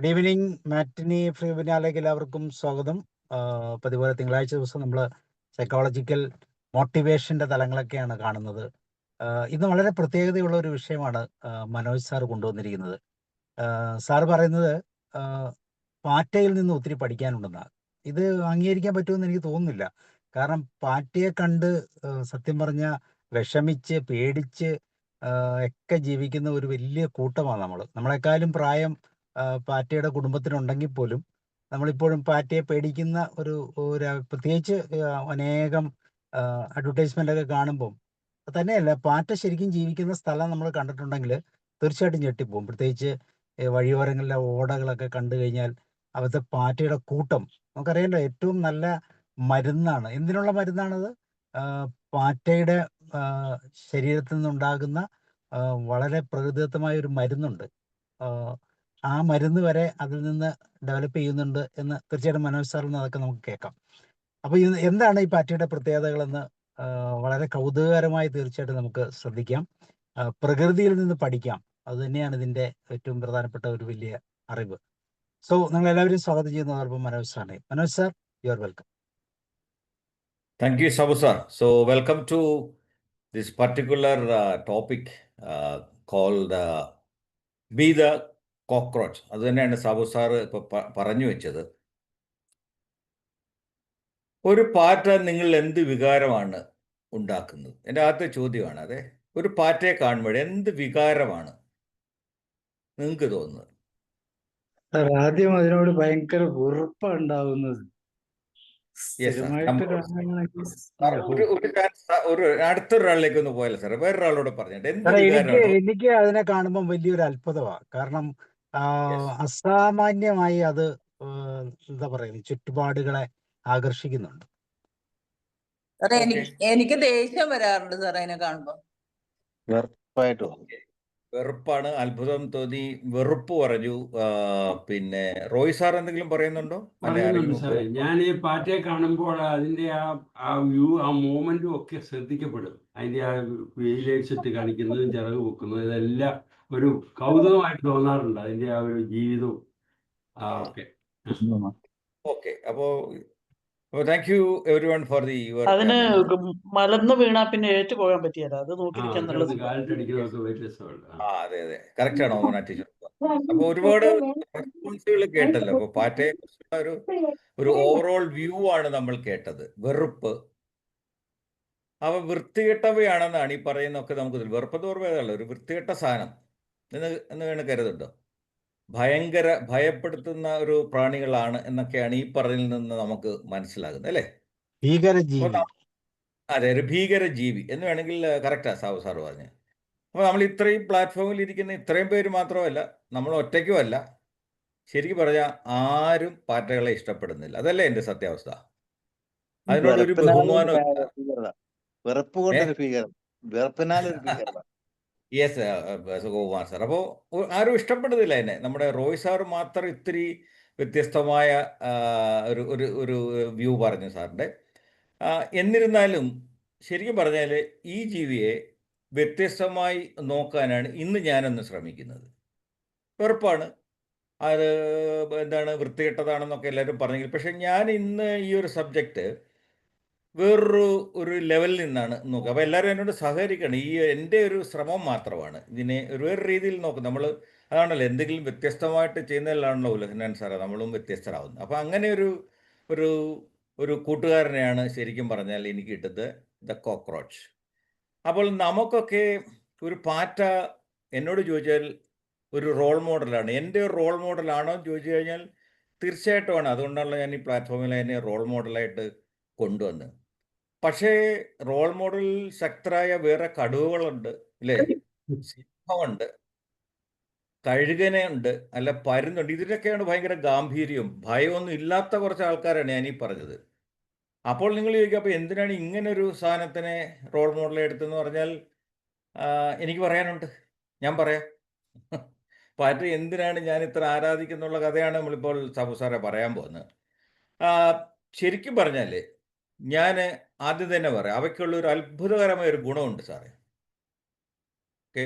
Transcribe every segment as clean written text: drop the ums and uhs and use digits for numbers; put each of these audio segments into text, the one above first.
Good evening. Matinee free വെബിനാറിലേക്ക് എല്ലാവർക്കും സ്വാഗതം. പതിപോലെ തിങ്കളാഴ്ച ദിവസം നമ്മൾ സൈക്കോളജിക്കൽ മോട്ടിവേഷൻ്റെ തലങ്ങളൊക്കെയാണ് കാണുന്നത്. ഇന്ന് വളരെ പ്രത്യേകതയുള്ള ഒരു വിഷയമാണ് മനോജ് സാർ കൊണ്ടുവന്നിരിക്കുന്നത്. സാർ പറയുന്നത് പാറ്റയിൽ നിന്ന് ഒത്തിരി പഠിക്കാനുണ്ടെന്നാണ്. ഇത് അംഗീകരിക്കാൻ പറ്റുമെന്ന് എനിക്ക് തോന്നുന്നില്ല. കാരണം പാറ്റയെ കണ്ട് സത്യം പറഞ്ഞ വിഷമിച്ച് പേടിച്ച് ഒക്കെ ജീവിക്കുന്ന ഒരു വലിയ കൂട്ടമാണ് നമ്മളെക്കാളും പ്രായം പാറ്റയുടെ കുടുംബത്തിനുണ്ടെങ്കിൽ പോലും നമ്മളിപ്പോഴും പാറ്റയെ പേടിക്കുന്ന ഒരു പ്രത്യേകിച്ച് അനേകം അഡ്വർടൈസ്മെൻ്റ് ഒക്കെ കാണുമ്പം തന്നെയല്ല, പാറ്റ ശരിക്കും ജീവിക്കുന്ന സ്ഥലം നമ്മൾ കണ്ടിട്ടുണ്ടെങ്കിൽ തീർച്ചയായിട്ടും ഞെട്ടിപ്പോകും. പ്രത്യേകിച്ച് വഴിയോരങ്ങളിലെ ഓടകളൊക്കെ കണ്ടു കഴിഞ്ഞാൽ അവിടുത്തെ പാറ്റയുടെ കൂട്ടം നമുക്കറിയാമല്ലോ, ഏറ്റവും നല്ല മരുന്നാണ്. എന്തിനുള്ള മരുന്നാണത്? പാറ്റയുടെ ശരീരത്തിൽ നിന്നുണ്ടാകുന്ന വളരെ പ്രകൃതിദത്തമായ ഒരു മരുന്നുണ്ട്. ആ മരുന്ന് വരെ അതിൽ നിന്ന് ഡെവലപ്പ് ചെയ്യുന്നുണ്ട് എന്ന് തീർച്ചയായിട്ടും മനോജ് സാറിൽ നിന്ന് അതൊക്കെ നമുക്ക് കേൾക്കാം. അപ്പോൾ ഇത് എന്താണ് ഈ പാറ്റയുടെ പ്രത്യേകതകളെന്ന് വളരെ കൗതുകകരമായി തീർച്ചയായിട്ടും നമുക്ക് ശ്രദ്ധിക്കാം. പ്രകൃതിയിൽ നിന്ന് പഠിക്കാം. അത് തന്നെയാണ് ഇതിൻ്റെ ഏറ്റവും പ്രധാനപ്പെട്ട ഒരു വലിയ അറിവ്. സോ നിങ്ങൾ എല്ലാവരും സ്വാഗതം ചെയ്യുന്നതോടൊപ്പം മനോജ് സാറിനെ. Manoj sir, you are welcome. Thank you, Sabu sir. So welcome to this particular topic called Be the Cockroach. അത് തന്നെയാണ് സാബു സാർ ഇപ്പോൾ പറഞ്ഞു വെച്ചത്. ഒരു പാറ്റ നിങ്ങൾ എന്ത് വികാരമാണ് ഉണ്ടാക്കുന്നത്? എൻ്റെ ആദ്യത്തെ ചോദ്യമാണ്. അതെ, ഒരു പാറ്റയെ കാണുമ്പോൾ എന്ത് വികാരമാണ് നിങ്ങൾക്ക് തോന്നുന്നത്? ആദ്യം അതിനോട് ഭയങ്കര വെറുപ്പാണ് ഉണ്ടാവുന്നത്. അടുത്തൊരാളിലേക്ക് ഒന്ന് പോയല്ലോ സാറേ, വേറൊരാളോട് പറഞ്ഞിട്ട് എന്ത് വികാരമാണ്? എനിക്ക് അതിനെ കാണുമ്പോൾ വലിയൊരു അത്ഭുതമാണ്. കാരണം അസാമാന്യമായി അത് എന്താ പറയുന്നത്, ചുറ്റുപാടുകളെ ആകർഷിക്കുന്നുണ്ട്. എനിക്ക് ദേഷ്യം വരാറുണ്ട് സാർ അതിനെ കാണുമ്പോ. വെറുപ്പാണ്, അത്ഭുതം തോന്നി, വെറുപ്പ് പറഞ്ഞു. പിന്നെ റോയ് സാർ എന്തെങ്കിലും പറയുന്നുണ്ടോ? ഞാൻ ഈ പാറ്റയെ കാണുമ്പോൾ അതിന്റെ ആ വ്യൂ, ആ മൂമെന്റും ഒക്കെ ശ്രദ്ധിക്കപ്പെടും. അതിന്റെ ആ വെയിലേഴ്സിട്ട് കാണിക്കുന്നതും ചിറക് വെക്കുന്നതും ഇതെല്ലാം ഒരു കൗതുകമായിട്ട് തോന്നാറുണ്ട്. അതിന്റെ ആ ഒരു ജീവിതവും ഓക്കെ. അപ്പോ thank you every one for the your. അതിന് മലർന്നു വീണാ പിന്നെ ഏറ്റു പോകാൻ പറ്റിയല്ല. അത് നോക്കിയിരിക്കാൻ അതെ അതെ, കറക്റ്റ് ആണോ? അപ്പൊ ഒരുപാട് റെസ്പോൺസുകൾ കേട്ടല്ലോ. അപ്പൊ പാറ്റയെ കുറിച്ചുള്ള ഒരു ഓവറോൾ വ്യൂ ആണ് നമ്മൾ കേട്ടത്. വെറുപ്പ്, അവ വൃത്തികെട്ടവയാണെന്നാണ് ഈ പറയുന്നൊക്കെ. നമുക്ക് വെറുപ്പെന്ന് പറയുന്നതല്ല, ഒരു വൃത്തികെട്ട സാധനം എന്ന് വേണം കരുതുണ്ടോ? ഭയപ്പെടുത്തുന്ന ഒരു പ്രാണികളാണ് എന്നൊക്കെയാണ് ഈ പറഞ്ഞതിൽ നിന്ന് നമുക്ക് മനസ്സിലാകുന്നത്, അല്ലേ? അതെ, ഒരു ഭീകര ജീവി എന്ന് വേണമെങ്കിൽ കറക്റ്റാ സാബു സാറ് പറഞ്ഞ്. അപ്പോൾ നമ്മൾ ഇത്രയും പ്ലാറ്റ്ഫോമിൽ ഇരിക്കുന്ന ഇത്രയും പേര് മാത്രമല്ല, നമ്മൾ ഒറ്റയ്ക്കും അല്ല. ശരിക്കും പറഞ്ഞാൽ ആരും പാറ്റകളെ ഇഷ്ടപ്പെടുന്നില്ല. അതല്ലേ എൻ്റെ സത്യാവസ്ഥ. അതിനോടൊരു ബഹുമാനം. Yes ഗോകുമാർ sir. അപ്പോൾ ആരും ഇഷ്ടപ്പെടുന്നില്ല എന്നെ. നമ്മുടെ റോയ് സാർ മാത്രം ഇത്തിരി വ്യത്യസ്തമായ ഒരു വ്യൂ പറഞ്ഞു സാറിൻ്റെ. എന്നിരുന്നാലും ശരിക്കും പറഞ്ഞാൽ ഈ ജീവിയെ വ്യത്യസ്തമായി നോക്കാനാണ് ഇന്ന് ഞാനൊന്ന് ശ്രമിക്കുന്നത്. വെറുപ്പാണ്, അത് എന്താണ് വൃത്തികെട്ടതാണെന്നൊക്കെ എല്ലാവരും പറഞ്ഞെങ്കിൽ, പക്ഷെ ഞാൻ ഇന്ന് ഈ ഒരു സബ്ജക്റ്റ് വേറൊരു ലെവലിൽ നിന്നാണ് നോക്കുക. അപ്പോൾ എല്ലാവരും എന്നോട് സഹകരിക്കണം. ഈ എൻ്റെ ഒരു ശ്രമം മാത്രമാണ് ഇതിനെ വേറെ രീതിയിൽ നോക്കുന്നത്. നമ്മൾ അതാണല്ലോ, എന്തെങ്കിലും വ്യത്യസ്തമായിട്ട് ചെയ്യുന്നതിലാണല്ലോ ഉലഹനാൻ സാറേ നമ്മളും വ്യത്യസ്തരാകുന്നത്. അപ്പോൾ അങ്ങനെ ഒരു കൂട്ടുകാരനെയാണ് ശരിക്കും പറഞ്ഞാൽ എനിക്ക് കിട്ടുന്നത്, ദ കോക്രോച്ച്. അപ്പോൾ നമുക്കൊക്കെ ഒരു പാറ്റ എന്നോട് ചോദിച്ചാൽ ഒരു റോൾ മോഡലാണ്. എൻ്റെ ഒരു റോൾ മോഡലാണോ എന്ന് ചോദിച്ചു കഴിഞ്ഞാൽ തീർച്ചയായിട്ടുമാണ്. അതുകൊണ്ടാണല്ലോ ഞാൻ ഈ പ്ലാറ്റ്ഫോമിൽ എന്നെ റോൾ മോഡലായിട്ട് കൊണ്ടുവന്നത്. പക്ഷേ റോൾ മോഡൽ ശക്തരായ വേറെ കടുവകളുണ്ട്, അല്ലേ? സിംഹമുണ്ട്, കഴുകനുണ്ട്, അല്ല പരുന്നുണ്ട്. ഇതിലൊക്കെയാണ് ഭയങ്കര ഗാംഭീര്യവും ഭയമൊന്നും ഇല്ലാത്ത കുറച്ച് ആൾക്കാരാണ് ഞാൻ ഈ പറഞ്ഞത്. അപ്പോൾ നിങ്ങൾ ചോദിക്കുക, അപ്പോൾ എന്തിനാണ് ഇങ്ങനൊരു സാധനത്തിനെ റോൾ മോഡൽ എടുത്തെന്ന് പറഞ്ഞാൽ എനിക്ക് പറയാനുണ്ട്, ഞാൻ പറയാം. പാറ്റ എന്തിനാണ് ഞാൻ ഇത്ര ആരാധിക്കുന്നുള്ള കഥയാണ് നമ്മളിപ്പോൾ സാബു സാറെ പറയാൻ പോകുന്നത്. ശരിക്കും പറഞ്ഞാൽ ഞാൻ ആദ്യം തന്നെ പറയാം, അവയ്ക്കുള്ളൊരു അത്ഭുതകരമായ ഒരു ഗുണമുണ്ട് സാറേ. ഓക്കെ,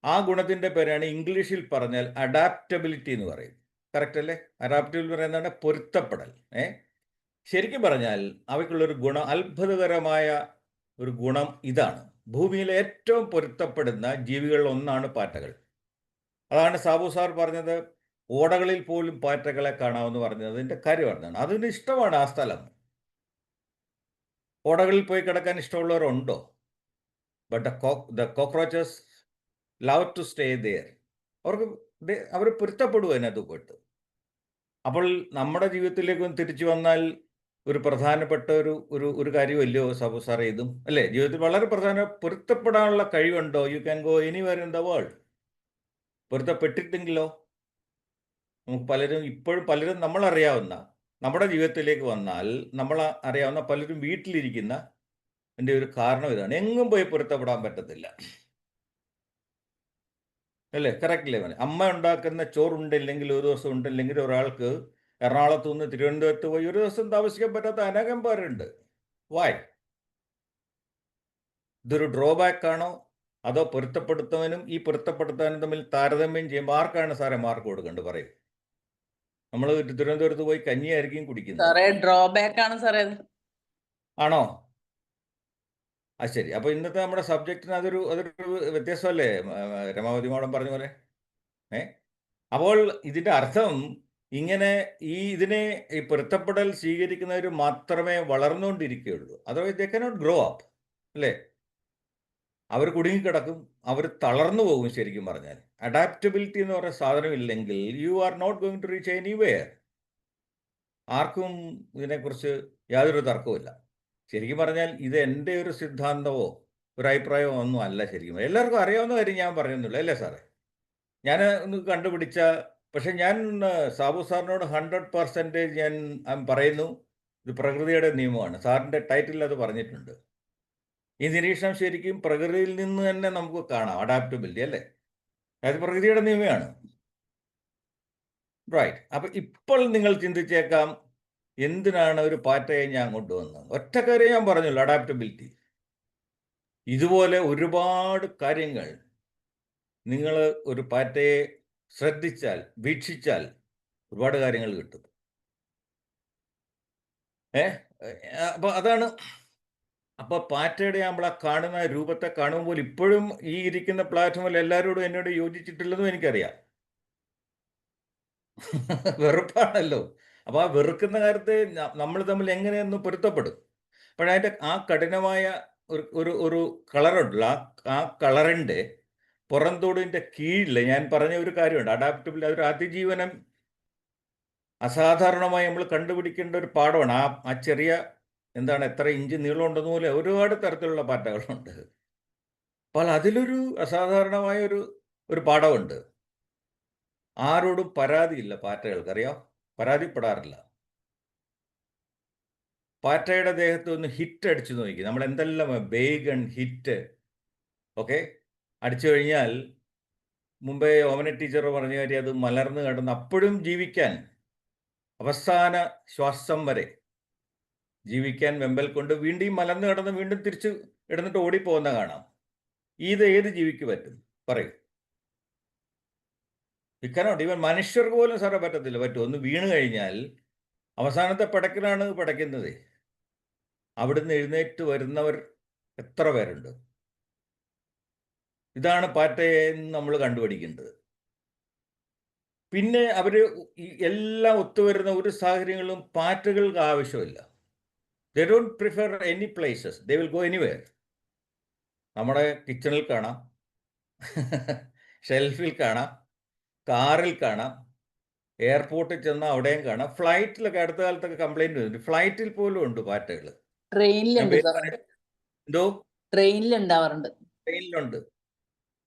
ആ ഗുണത്തിൻ്റെ പേരാണ് ഇംഗ്ലീഷിൽ പറഞ്ഞാൽ അഡാപ്റ്റബിലിറ്റി എന്ന് പറയും. കറക്റ്റ് അല്ലേ? അഡാപ്റ്റബിൾ പറയുന്നതാണ് പൊരുത്തപ്പെടൽ. ശരിക്കും പറഞ്ഞാൽ അവയ്ക്കുള്ളൊരു ഗുണം, അത്ഭുതകരമായ ഒരു ഗുണം ഇതാണ്. ഭൂമിയിലെ ഏറ്റവും പൊരുത്തപ്പെടുന്ന ജീവികളിൽ ഒന്നാണ് പാറ്റകൾ. അതാണ് സാബു സാർ പറഞ്ഞത്, ഓടകളിൽ പോലും പാറ്റകളെ കാണാമെന്ന് പറഞ്ഞത്. അതിൻ്റെ കാര്യം പറഞ്ഞതാണ്. അതിന് ഇഷ്ടമാണ് ആ സ്ഥലം. ഓടകളിൽ പോയി കിടക്കാൻ ഇഷ്ടമുള്ളവരുണ്ടോ? But the cockroaches love to stay there. അവർക്ക് അവർ പൊരുത്തപ്പെടുക അതിനകത്ത് പോയിട്ട്. അപ്പോൾ നമ്മുടെ ജീവിതത്തിലേക്ക് തിരിച്ചു വന്നാൽ ഒരു പ്രധാനപ്പെട്ട ഒരു കാര്യമല്ലയോ സാബു സാറേ ഇതും, അല്ലേ? ജീവിതത്തിൽ വളരെ പൊരുത്തപ്പെടാനുള്ള കഴിവുണ്ടോ? You can go anywhere in the world. പൊരുത്തപ്പെട്ടിട്ടെങ്കിലോ? നമുക്ക് പലരും നമ്മളറിയാവുന്ന, നമ്മുടെ ജീവിതത്തിലേക്ക് വന്നാൽ നമ്മൾ അറിയാവുന്ന പലരും വീട്ടിലിരിക്കുന്ന എൻ്റെ ഒരു കാരണം ഇതാണ്. എങ്ങും പോയി പൊരുത്തപ്പെടാൻ പറ്റത്തില്ല, അല്ലേ? കറക്റ്റില്ലേ? അമ്മ ഉണ്ടാക്കുന്ന ചോറുണ്ടില്ലെങ്കിൽ, ഒരു ദിവസം ഉണ്ടില്ലെങ്കിൽ ഒരാൾക്ക് എറണാകുളത്തു നിന്ന് തിരുവനന്തപുരത്ത് പോയി ഒരു ദിവസം താമസിക്കാൻ പറ്റാത്ത അനേകം പേരുണ്ട്. വായ്? ഇതൊരു ഡ്രോബാക്ക് ആണോ? അതോ പൊരുത്തപ്പെടുത്തവനും ഈ പൊരുത്തപ്പെടുത്താനും തമ്മിൽ താരതമ്യം ചെയ്യുമ്പോൾ ആർക്കാണ് സാറേ മാർക്ക് കൊടുക്കേണ്ടത്? പറയും. നമ്മൾ തിരുവനന്തപുരത്ത് പോയി കഞ്ഞിയായിരിക്കും കുടിക്കുന്നത്. സാറേ ഡ്രോബാക്ക് ആണ് സാറേ അത്. ആണോ? ആ ശരി. അപ്പോൾ ഇന്നത്തെ നമ്മുടെ സബ്ജക്റ്റിന് അതൊരു വ്യത്യാസമല്ലേ രമാവതി മാഡം പറഞ്ഞ പോലെ? അപ്പോൾ ഇതിൻ്റെ അർത്ഥം ഇങ്ങനെ ഇതിനെ ഈ പൊരുത്തപ്പെടൽ സ്വീകരിക്കുന്നവർ മാത്രമേ വളർന്നുകൊണ്ടിരിക്കുകയുള്ളൂ. Otherwise they cannot grow up, അല്ലേ? അവർ കുടുങ്ങിക്കിടക്കും, അവർ തളർന്നു പോകും. ശരിക്കും പറഞ്ഞാൽ അഡാപ്റ്റബിലിറ്റി എന്ന് പറയുന്ന സാധനം ഇല്ലെങ്കിൽ you are not going to reach anywhere. ആർക്കും ഇതിനെക്കുറിച്ച് യാതൊരു തർക്കവുമില്ല. ശരിക്കും പറഞ്ഞാൽ ഇത് എൻ്റെ ഒരു സിദ്ധാന്തമോ ഒരു അഭിപ്രായമോ ഒന്നും അല്ല. ശരിക്കും എല്ലാവർക്കും അറിയാവുന്ന കാര്യം ഞാൻ പറയുന്നുള്ളൂ, അല്ലേ സാറേ? ഞാൻ ഒന്ന് കണ്ടുപിടിച്ച, പക്ഷെ ഞാൻ സാബു സാറിനോട് 100% ഞാൻ പറയുന്നു, ഇത് പ്രകൃതിയുടെ നിയമമാണ്. സാറിൻ്റെ ടൈറ്റിൽ അത് പറഞ്ഞിട്ടുണ്ട്. ഈ നിരീക്ഷണം ശരിക്കും പ്രകൃതിയിൽ നിന്ന് തന്നെ നമുക്ക് കാണാം, അഡാപ്റ്റബിലിറ്റി, അല്ലേ? അത് പ്രകൃതിയുടെ നിയമമാണ്. റൈറ്റ്. അപ്പം ഇപ്പോൾ നിങ്ങൾ ചിന്തിച്ചേക്കാം, എന്തിനാണ് ഒരു പാറ്റയെ ഞാൻ കൊണ്ടുവന്നത്? ഒറ്റ കാര്യം ഞാൻ പറഞ്ഞുള്ളൂ, അഡാപ്റ്റബിലിറ്റി. ഇതുപോലെ ഒരുപാട് കാര്യങ്ങൾ നിങ്ങൾ ഒരു പാറ്റയെ ശ്രദ്ധിച്ചാൽ, വീക്ഷിച്ചാൽ ഒരുപാട് കാര്യങ്ങൾ കിട്ടും. അപ്പോൾ അതാണ്. അപ്പോൾ പാറ്റയുടെ നമ്മൾ ആ കാണുന്ന രൂപത്തെ കാണുമ്പോൾ ഇപ്പോഴും ഈ ഇരിക്കുന്ന പ്ലാറ്റ്ഫോമിൽ എല്ലാവരോടും എന്നോട് യോജിച്ചിട്ടില്ലെന്നും എനിക്കറിയാം. വെറുപ്പാണല്ലോ. അപ്പോൾ ആ വെറുക്കുന്ന കാര്യത്തെ നമ്മൾ തമ്മിൽ എങ്ങനെയൊന്ന് പൊരുത്തപ്പെടും? പക്ഷേ അതിൻ്റെ ആ കഠിനമായ ഒരു കളറുണ്ടല്ലോ, ആ കളറിൻ്റെ പുറന്തോടിൻ്റെ കീഴിൽ ഞാൻ പറഞ്ഞ ഒരു കാര്യമുണ്ട്, അഡാപ്റ്റബിൾ. അതൊരു അതിജീവനം അസാധാരണമായി നമ്മൾ കണ്ടുപിടിക്കേണ്ട ഒരു പാഠമാണ്. ആ ചെറിയ എത്ര ഇഞ്ച് നീളമുണ്ടെന്ന് പോലെ ഒരുപാട് തരത്തിലുള്ള പാറ്റകളുണ്ട്. അപ്പോൾ അതിലൊരു അസാധാരണമായ ഒരു പാഠമുണ്ട്. ആരോടും പരാതിയില്ല പാറ്റകൾക്ക്, അറിയാം? പരാതിപ്പെടാറില്ല. പാറ്റയുടെ ദേഹത്ത് ഒന്ന് ഹിറ്റ് അടിച്ചു നോക്കി. നമ്മൾ എന്തെല്ലാം ബേഗൺ ഹിറ്റ് ഓക്കെ അടിച്ചു കഴിഞ്ഞാൽ, മുമ്പേ ഓമന ടീച്ചർ പറഞ്ഞ കാര്യം, അത് മലർന്ന് കിടന്ന് അപ്പോഴും ജീവിക്കാൻ, അവസാന ശ്വാസം വരെ ജീവിക്കാൻ വെമ്പൽ കൊണ്ട് വീണ്ടും മലർന്ന് കിടന്ന് വീണ്ടും തിരിച്ച് ഇടന്നിട്ട് ഓടിപ്പോകുന്ന കാണാം. ഇത് ഏത് ജീവിക്ക് പറ്റും? പറയൂ. ഇക്കനോട്ട് ഈവൻ മനുഷ്യർക്ക് പോലും സാറേ പറ്റത്തില്ല. പറ്റും. ഒന്ന് വീണ് കഴിഞ്ഞാൽ അവസാനത്തെ പടക്കിലാണ് പടയ്ക്കുന്നത്. അവിടുന്ന് എഴുന്നേറ്റ് വരുന്നവർ എത്ര പേരുണ്ട്? ഇതാണ് പാറ്റയെ നമ്മൾ കണ്ടുപിടിക്കേണ്ടത്. പിന്നെ അവർ എല്ലാം ഒത്തുവരുന്ന ഒരു സാഹചര്യങ്ങളും പാറ്റകൾക്ക് ആവശ്യമില്ല. They don't prefer any places, they will go anywhere. നമ്മുടെ കിച്ചണിൽ കാണാം, ഷെൽഫിൽ കാണാം, കാറിൽ കാണാം, എയർപോർട്ടിൽ ചെന്നാൽ അവിടെയും കാണാം, ഫ്ലൈറ്റിലൊക്കെ അടുത്ത കാലത്തൊക്കെ കംപ്ലൈൻറ്റ് വരുന്നുണ്ട്. ഫ്ലൈറ്റിൽ പോലും ഉണ്ട് പാറ്റകൾ. ട്രെയിനിലുണ്ട് സാറേ. എന്തോ? ട്രെയിനിലുണ്ടാവാറുണ്ട്. ട്രെയിനിലുണ്ട്.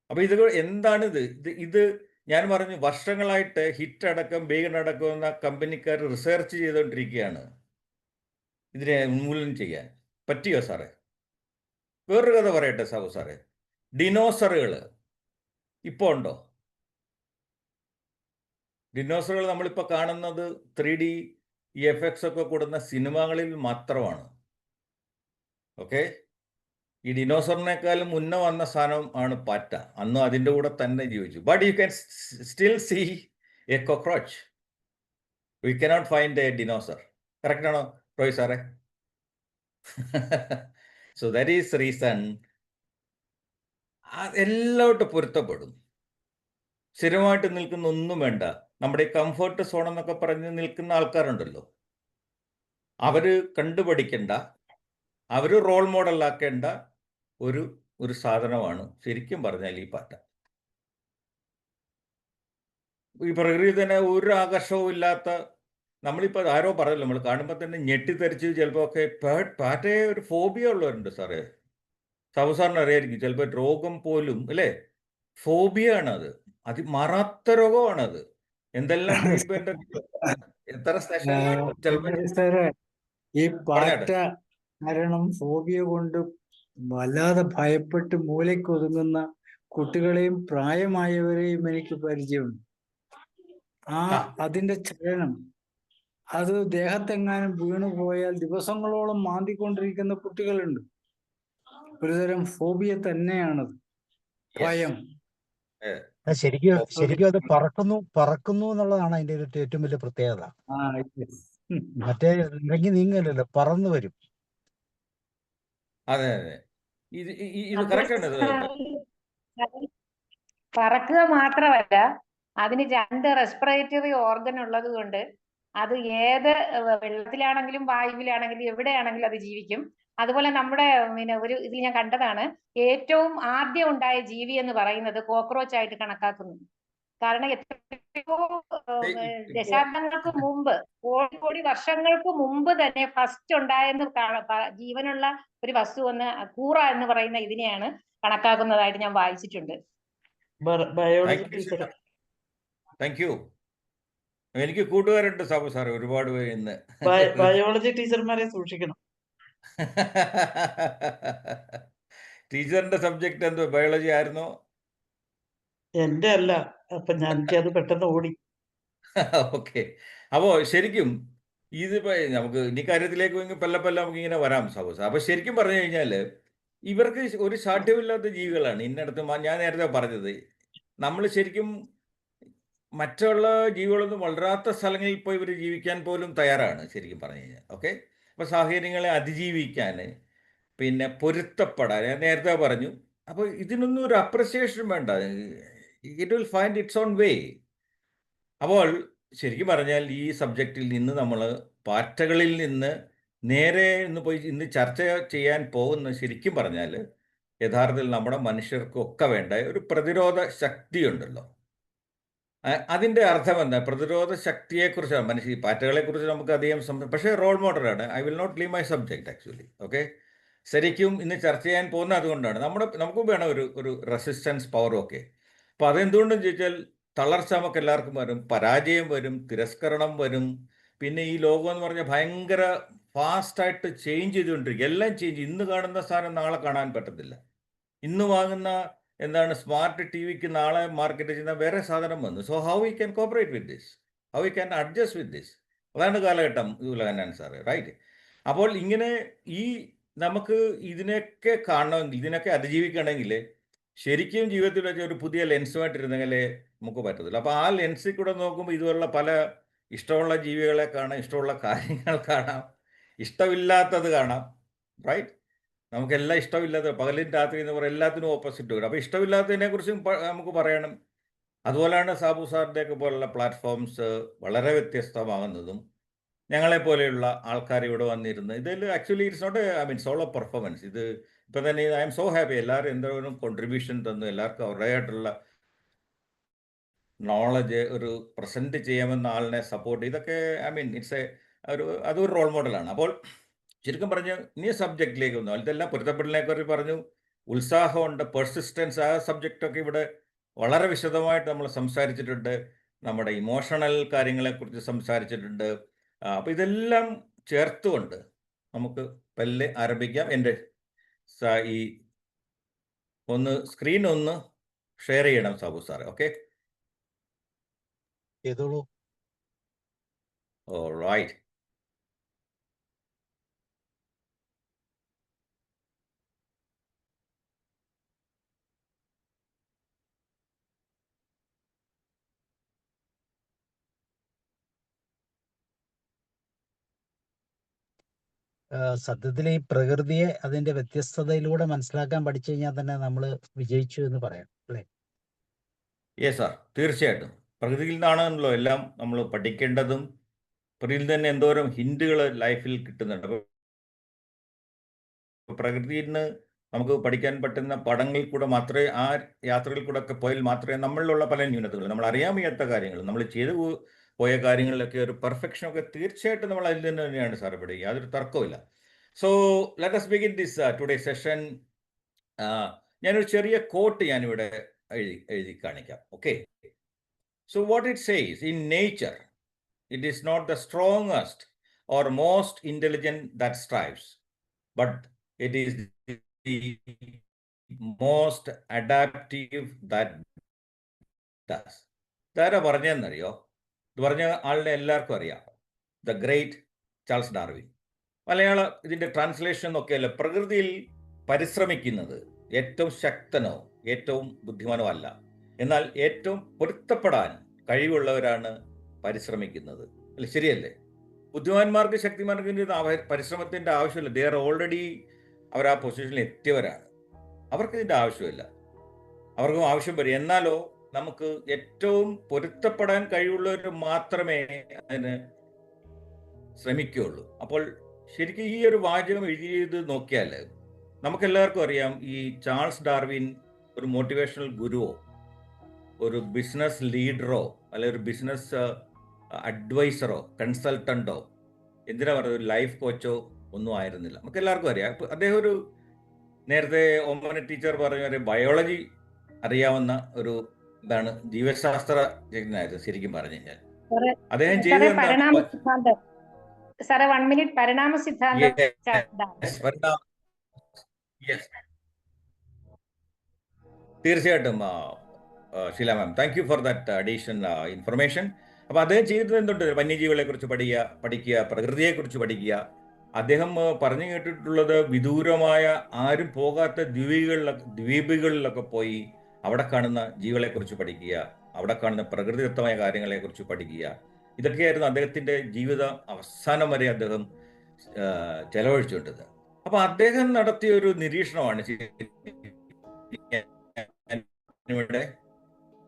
അപ്പോൾ ഇത് എന്താണിത്? ഇത് ഞാൻ പറഞ്ഞു, വർഷങ്ങളായിട്ട് ഹിറ്റ് അടക്കം ബേഗൺ അടക്കം എന്ന കമ്പനിക്കാർ റിസർച്ച് ചെയ്തുകൊണ്ടിരിക്കുകയാണ് ഇതിനെ ഉന്മൂലനം ചെയ്യാൻ. പറ്റിയോ സാറേ? വേറൊരു കഥ പറയട്ടെ സാബു സാറേ. ഡിനോസറുകൾ ഇപ്പോൾ ഉണ്ടോ? ഡിനോസറുകൾ നമ്മളിപ്പോൾ കാണുന്നത് 3D EFX ഒക്കെ കൂടുന്ന സിനിമകളിൽ മാത്രമാണ്. ഓക്കെ, ഈ ഡിനോസറിനേക്കാളും മുന്നേ വന്ന സാധനം ആണ് പാറ്റ. അന്നും അതിൻ്റെ കൂടെ തന്നെ ജീവിച്ചു. But you can still see a cockroach. We cannot find a dinosaur. Correct ആണോ റോയ് സാറേ? സോ ദാറ്റ് ഈസ് റീസൺ എല്ലാവട്ടും പൊരുത്തപ്പെടും. സ്ഥിരമായിട്ട് നിൽക്കുന്ന ഒന്നും വേണ്ട. നമ്മുടെ ഈ കംഫർട്ട് സോൺ എന്നൊക്കെ പറഞ്ഞ് നിൽക്കുന്ന ആൾക്കാരുണ്ടല്ലോ, അവര് കണ്ടുപഠിക്കേണ്ട, അവര് റോൾ മോഡലാക്കേണ്ട ഒരു ഒരു സാധനമാണ് ശരിക്കും പറഞ്ഞാൽ ഈ പാറ്റ. ഈ പ്രകൃതി തന്നെ ഒരു ആകർഷവും ഇല്ലാത്ത, നമ്മളിപ്പോൾ ആരോ പറഞ്ഞല്ലോ, നമ്മൾ കാണുമ്പോൾ തന്നെ ഞെട്ടിത്തെറിച്ച് ചിലപ്പോൾ ഒക്കെ പാറ്റയെ ഒരു ഫോബിയ ഉള്ളവരുണ്ട് സാറേ. സാബു സാറിന് അറിയായിരിക്കും, ചിലപ്പോൾ രോഗം പോലും അല്ലേ, ഫോബിയ ആണത്. അത് മാറാത്ത രോഗമാണത്. എന്തെല്ലാം ട്രീറ്റ്മെന്റ്, എത്ര സെഷൻ ചിലപ്പോൾ സാറേ, ഈ പറഞ്ഞാട്ടെ. പാറ്റ കാരണം ഫോബിയ കൊണ്ട് വല്ലാതെ ഭയപ്പെട്ട് മൂലയ്ക്കൊതുങ്ങുന്ന കുട്ടികളെയും പ്രായമായവരെയും എനിക്ക് പരിചയമുണ്ട്. ആ. അതിന്റെ ചലനം, അത് ദേഹത്തെങ്ങാനും വീണു പോയാൽ ദിവസങ്ങളോളം മാന്തിക്കൊണ്ടിരിക്കുന്ന കുട്ടികളുണ്ട്. ഒരുതരം ഫോബിയ തന്നെയാണത്, ഭയം. ശരിക്കും അത് പറക്കുന്നു എന്നുള്ളതാണ് അതിന്റെ ഏറ്റവും വലിയ പ്രത്യേകത. yes. മറ്റേ ഇറങ്ങി നീങ്ങലല്ലോ, പറന്നു വരും. അതെ അതെ, ഇത് കറക്റ്റ് ആണ്. പറക്കുക മാത്രമല്ല, അതിന് 2 റെസ്പിറേറ്ററി ഓർഗൻ ഉള്ളത് കൊണ്ട് അത് ഏത് വെള്ളത്തിലാണെങ്കിലും വായുവിലാണെങ്കിലും എവിടെയാണെങ്കിലും അത് ജീവിക്കും. അതുപോലെ നമ്മുടെ ഒരു ഇതിൽ ഞാൻ കണ്ടതാണ്, ഏറ്റവും ആദ്യം ഉണ്ടായ ജീവി എന്ന് പറയുന്നത് കോക്രോച്ച് ആയിട്ട് കണക്കാക്കുന്നു. കാരണം എത്രയോ ദശാബ്ദങ്ങൾക്ക് മുമ്പ്, കോടി വർഷങ്ങൾക്ക് മുമ്പ് തന്നെ ഫസ്റ്റ് ഉണ്ടായെന്ന് ജീവനുള്ള ഒരു വസ്തു എന്ന് കൂറ എന്ന് പറയുന്ന ഇതിനെയാണ് കണക്കാക്കുന്നതായിട്ട് ഞാൻ വായിച്ചിട്ടുണ്ട്. Biology teacher. Thank you. എനിക്ക് കൂട്ടുകാരുണ്ട് സാബു സാറ്, ഒരുപാട് പേര് ഇന്ന്. ബയോളജി ടീച്ചർമാരെ സൂക്ഷിക്കണം. ടീച്ചറിന്റെ സബ്ജക്ട് എന്തോ ബയോളജി ആയിരുന്നോ? എന്റെ അല്ല, അപ്പൊ എനിക്കത് പെട്ടെന്ന് ഓടി. ഓക്കെ. അപ്പോൾ ശരിക്കും ഇതിപ്പോ നമുക്ക് ഇനി കാര്യത്തിലേക്ക് പല്ല നമുക്ക് ഇങ്ങനെ വരാം സാബു സാർ. അപ്പൊ ശരിക്കും പറഞ്ഞു കഴിഞ്ഞാൽ ഇവർക്ക് ഒരു സാധ്യമില്ലാത്ത ജീവികളാണ്. ഇന്നടത്ത് ഞാൻ നേരത്തെ പറഞ്ഞത്, നമ്മൾ ശരിക്കും മറ്റുള്ള ജീവികളൊന്നും വളരാത്ത സ്ഥലങ്ങളിൽ പോയി ഇവർ ജീവിക്കാൻ പോലും തയ്യാറാണ് ശരിക്കും പറഞ്ഞു കഴിഞ്ഞാൽ. ഓക്കെ, അപ്പോൾ സാഹചര്യങ്ങളെ അതിജീവിക്കാൻ, പിന്നെ പൊരുത്തപ്പെടാൻ ഞാൻ നേരത്തെ പറഞ്ഞു. അപ്പോൾ ഇതിനൊന്നും ഒരു അപ്രിസിയേഷൻ വേണ്ട, it will find it's on വേ. അപ്പോൾ ശരിക്കും പറഞ്ഞാൽ ഈ സബ്ജക്റ്റിൽ നിന്ന് നമ്മൾ പാറ്റകളിൽ നിന്ന് നേരെ ഇന്ന് ചർച്ച ചെയ്യാൻ പോകുന്ന ശരിക്കും പറഞ്ഞാൽ യഥാർത്ഥത്തിൽ നമ്മുടെ മനുഷ്യർക്കൊക്കെ വേണ്ട ഒരു പ്രതിരോധ ശക്തിയുണ്ടല്ലോ. അതിൻ്റെ അർത്ഥം എന്താ? പ്രതിരോധ ശക്തിയെക്കുറിച്ചാണ് ഈ പാറ്റകളെക്കുറിച്ച് നമുക്ക് അധികം പക്ഷേ റോൾ മോഡലാണ്. I will not leave my subject actually. Okay, ശരിക്കും ഇന്ന് ചർച്ച ചെയ്യാൻ പോകുന്ന അതുകൊണ്ടാണ്. നമുക്ക് വേണം ഒരു റെസിസ്റ്റൻസ് പവറും ഒക്കെ. അപ്പോൾ അതെന്തുകൊണ്ടെന്ന് ചോദിച്ചാൽ തളർച്ച നമുക്ക് എല്ലാവർക്കും വരും, പരാജയം വരും, തിരസ്കരണം വരും. പിന്നെ ഈ ലോകം എന്ന് പറഞ്ഞാൽ ഭയങ്കര ഫാസ്റ്റായിട്ട് ചേഞ്ച് ചെയ്തുകൊണ്ടിരിക്കും. എല്ലാം ചേഞ്ച്. ഇന്ന് കാണുന്ന സാധനം നാളെ കാണാൻ പറ്റത്തില്ല. ഇന്ന് വാങ്ങുന്ന സ്മാർട്ട് ടി വിക്ക് നാളെ മാർക്കറ്റ് ചെയ്യുന്ന വേറെ സാധനം വന്നു. So how we can cooperate with this, how we can adjust with this. അതാണ് കാലഘട്ടം ഉലഹന്നാൻ സാറ്, റൈറ്റ്? അപ്പോൾ ഇങ്ങനെ നമുക്ക് ഇതിനൊക്കെ കാണണമെങ്കിൽ, ഇതിനൊക്കെ അതിജീവിക്കണമെങ്കിൽ ശരിക്കും ജീവിതത്തിൽ വെച്ച ഒരു പുതിയ ലെൻസുമായിട്ടിരുന്നെങ്കിലേ നമുക്ക് പറ്റത്തില്ല. അപ്പോൾ ആ ലെൻസിൽ കൂടെ നോക്കുമ്പോൾ ഇതുപോലുള്ള പല ഇഷ്ടമുള്ള ജീവികളെ കാണാം, ഇഷ്ടമുള്ള കാര്യങ്ങൾ കാണാം, ഇഷ്ടമില്ലാത്തത് കാണാം, റൈറ്റ്? നമുക്കെല്ലാം ഇഷ്ടമില്ലാത്ത, പകലും രാത്രി എന്ന് പറയുക എല്ലാത്തിനും ഓപ്പോസിറ്റ് വരും. അപ്പോൾ ഇഷ്ടമില്ലാത്തതിനെ കുറിച്ചും നമുക്ക് പറയണം. അതുപോലെയാണ് സാബു സാറിൻ്റെയൊക്കെ പോലുള്ള പ്ലാറ്റ്ഫോംസ് വളരെ വ്യത്യസ്തമാകുന്നതും ഞങ്ങളെപ്പോലെയുള്ള ആൾക്കാർ ഇവിടെ വന്നിരുന്ന് ഇതിൽ actually it's not solo performance. ഇത് ഇപ്പം തന്നെ ഐ എം സോ ഹാപ്പി, എല്ലാവരും എന്തോരം കോൺട്രിബ്യൂഷൻ തന്നു, എല്ലാവർക്കും അവരുടേതായിട്ടുള്ള നോളജ് ഒരു പ്രസൻറ്റ് ചെയ്യാമെന്ന ആളിനെ സപ്പോർട്ട്, ഇതൊക്കെ ഇറ്റ്സ് അതൊരു റോൾ മോഡലാണ്. അപ്പോൾ ചുരുക്കം പറഞ്ഞ് ഇനി സബ്ജക്റ്റിലേക്ക് വന്നു, ഇതെല്ലാം പൊരുത്തപ്പെടലിനെക്കുറിച്ച് പറഞ്ഞു, ഉത്സാഹമുണ്ട്, പെർസിസ്റ്റൻസ്, ആ സബ്ജക്റ്റൊക്കെ ഇവിടെ വളരെ വിശദമായിട്ട് നമ്മൾ സംസാരിച്ചിട്ടുണ്ട്. നമ്മുടെ ഇമോഷണൽ കാര്യങ്ങളെക്കുറിച്ച് സംസാരിച്ചിട്ടുണ്ട്. അപ്പോൾ ഇതെല്ലാം ചേർത്തുകൊണ്ട് നമുക്ക് പല്ലെ ആരംഭിക്കാം. എൻ്റെ ഈ സ്ക്രീൻ ഒന്ന് ഷെയർ ചെയ്യണം സാബു സാറേ. ഓക്കെ, ചെയ്തോളൂ. ഓൾറൈറ്റ്. സത്യത്തിൽ ഈ പ്രകൃതിയെ അതിന്റെ വ്യത്യസ്തതയിലൂടെ മനസ്സിലാക്കാൻ പഠിച്ചു കഴിഞ്ഞാൽ തന്നെ നമ്മൾ വിജയിച്ചു എന്ന് പറയാം അല്ലേ? യെസ് സാർ, തീർച്ചയായിട്ടും പ്രകൃതിയിൽ നിന്നാണല്ലോ എല്ലാം നമ്മൾ പഠിക്കേണ്ടതും. പ്രകൃതിയിൽ തന്നെ എന്തോരം ഹിന്റുകൾ ലൈഫിൽ കിട്ടുന്നുണ്ട്. അപ്പോൾ പ്രകൃതിയിൽ നിന്ന് നമുക്ക് പഠിക്കാൻ പറ്റുന്ന പടങ്ങളിൽ കൂടെ മാത്രമേ, ആ യാത്രകളിൽ കൂടെ ഒക്കെ പോയാൽ മാത്രമേ നമ്മളിലുള്ള പല ന്യൂനതകൾ, നമ്മൾ അറിയാൻ വയ്യാത്ത കാര്യങ്ങൾ, നമ്മൾ ചെയ്തു പോയ കാര്യങ്ങളിലൊക്കെ ഒരു പെർഫെക്ഷനൊക്കെ തീർച്ചയായിട്ടും നമ്മൾ അതിൽ നിന്ന് തന്നെയാണ് സാർ ഇവിടെ, യാതൊരു തർക്കവുമില്ല. So let us begin this today session. ഞാനൊരു ചെറിയ കോട്ട് ഞാനിവിടെ എഴുതി കാണിക്കാം. Okay, so what it says, in nature it is not the strongest or most intelligent that strives, but it is the most adaptive that does. ഇതാരാ പറഞ്ഞതെന്നറിയോ? ഇത് പറഞ്ഞ ആളിനെ എല്ലാവർക്കും അറിയാം, ദ ഗ്രേറ്റ് ചാൾസ് ഡാർവിൻ. മലയാള ഇതിൻ്റെ ട്രാൻസ്ലേഷൻ നോക്കിയാൽ പ്രകൃതിയിൽ പരിശ്രമിക്കുന്നത് ഏറ്റവും ശക്തനോ ഏറ്റവും ബുദ്ധിമാനോ അല്ല, എന്നാൽ ഏറ്റവും പൊരുത്തപ്പെടാൻ കഴിവുള്ളവരാണ് പരിശ്രമിക്കുന്നത്. അല്ല, ശരിയല്ലേ? ബുദ്ധിമാന്മാർക്ക് ശക്തിമാർക്ക് പരിശ്രമത്തിൻ്റെ ആവശ്യമില്ല. ദേ ആർ ഓൾറെഡി, അവർ ആ പൊസിഷനിൽ എത്തിയവരാണ്. അവർക്ക് ഇതിൻ്റെ ആവശ്യമില്ല, അവർക്കും ആവശ്യം വരും. എന്നാലോ നമുക്ക് ഏറ്റവും പൊരുത്തപ്പെടാൻ കഴിവുള്ളവർ മാത്രമേ അതിന് ശ്രമിക്കുകയുള്ളൂ. അപ്പോൾ ശരിക്കും ഈ ഒരു വാചകം എഴുതിയത് നോക്കിയാൽ നമുക്കെല്ലാവർക്കും അറിയാം, ഈ ചാൾസ് ഡാർവിൻ ഒരു മോട്ടിവേഷണൽ ഗുരുവോ ഒരു ബിസിനസ് ലീഡറോ അല്ലെങ്കിൽ ഒരു ബിസിനസ് അഡ്വൈസറോ കൺസൾട്ടൻറ്റോ എന്തിനാ പറയുക, ഒരു ലൈഫ് കോച്ചോ ഒന്നും ആയിരുന്നില്ല. നമുക്ക് എല്ലാവർക്കും അറിയാം. ഇപ്പം അദ്ദേഹം ഒരു, നേരത്തെ ഓമന ടീച്ചർ പറഞ്ഞ ഒരു ബയോളജി അറിയാവുന്ന ഒരു ഇതാണ്, ജീവശാസ്ത്രജ്ഞനായിരുന്നു ശരിക്കും പറഞ്ഞു കഴിഞ്ഞാൽ. അദ്ദേഹം ചെയ്തത് തീർച്ചയായിട്ടും Sheela ma'am, thank you for that addition information. അപ്പോൾ അദ്ദേഹം ചെയ്തത് എന്തുണ്ട്, വന്യജീവികളെ കുറിച്ച് പഠിക്കുക, പ്രകൃതിയെക്കുറിച്ച് പഠിക്കുക. അദ്ദേഹം പറഞ്ഞു കേട്ടിട്ടുള്ളത് വിദൂരമായ ആരും പോകാത്ത ദ്വീപുകളിലൊക്കെ പോയി അവിടെ കാണുന്ന ജീവികളെക്കുറിച്ച് പഠിക്കുക, അവിടെ കാണുന്ന പ്രകൃതിദത്തമായ കാര്യങ്ങളെക്കുറിച്ച് പഠിക്കുക. ഇതൊക്കെയായിരുന്നു അദ്ദേഹത്തിൻ്റെ ജീവിതം അവസാനം വരെ അദ്ദേഹം ചെലവഴിച്ചുകൊണ്ടത്. അപ്പോൾ അദ്ദേഹം നടത്തിയ ഒരു നിരീക്ഷണമാണ്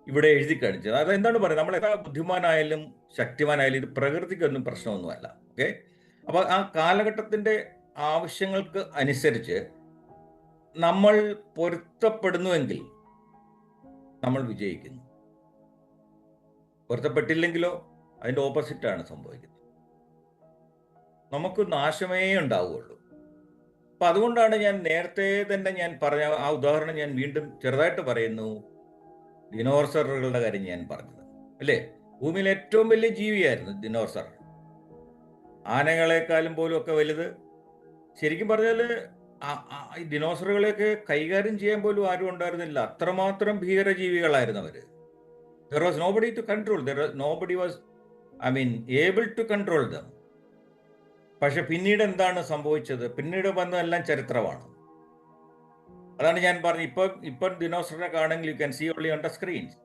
ഇവിടെ എഴുതി കാണിച്ചത്. അത് എന്താണ് പറയുന്നത്, നമ്മൾ എത്ര ബുദ്ധിമാനായാലും ശക്തിമാനായാലും ഇത് പ്രകൃതിക്കൊന്നും പ്രശ്നമൊന്നുമല്ല. ഓക്കെ, അപ്പോൾ ആ കാലഘട്ടത്തിൻ്റെ ആവശ്യങ്ങൾക്ക് അനുസരിച്ച് നമ്മൾ പൊരുത്തപ്പെടുന്നുവെങ്കിൽ നമ്മൾ വിജയിക്കുന്നു. പൊരുത്തപ്പെട്ടില്ലെങ്കിലോ അതിൻ്റെ ഓപ്പോസിറ്റാണ് സംഭവിക്കുന്നത്, നമുക്ക് നാശമേ ഉണ്ടാവുകയുള്ളൂ. അപ്പം അതുകൊണ്ടാണ് ഞാൻ നേരത്തെ തന്നെ ഞാൻ പറഞ്ഞ ആ ഉദാഹരണം ഞാൻ വീണ്ടും ചെറുതായിട്ട് പറയുന്നു. ദിനോസറുകളുടെ കാര്യം ഞാൻ പറഞ്ഞത് അല്ലേ, ഭൂമിയിൽ ഏറ്റവും വലിയ ജീവിയായിരുന്നു ദിനോസർ, ആനകളെക്കാളും പോലും ഒക്കെ വലുത്. ശരിക്കും പറഞ്ഞാൽ ഈ ദിനോസറുകളെയൊക്കെ കൈകാര്യം ചെയ്യാൻ പോലും ആരും ഉണ്ടായിരുന്നില്ല, അത്രമാത്രം ഭീകരജീവികളായിരുന്നു അവർ. There was nobody to control. Nobody was, able to control them. പക്ഷെ പിന്നീട് എന്താണ് സംഭവിച്ചത്? പിന്നീട് വന്നതെല്ലാം ചരിത്രമാണ്. അതാണ് ഞാൻ പറഞ്ഞു, ഇപ്പം ദിനോസറിനെ കാണുമെങ്കിൽ you can see only on the screens.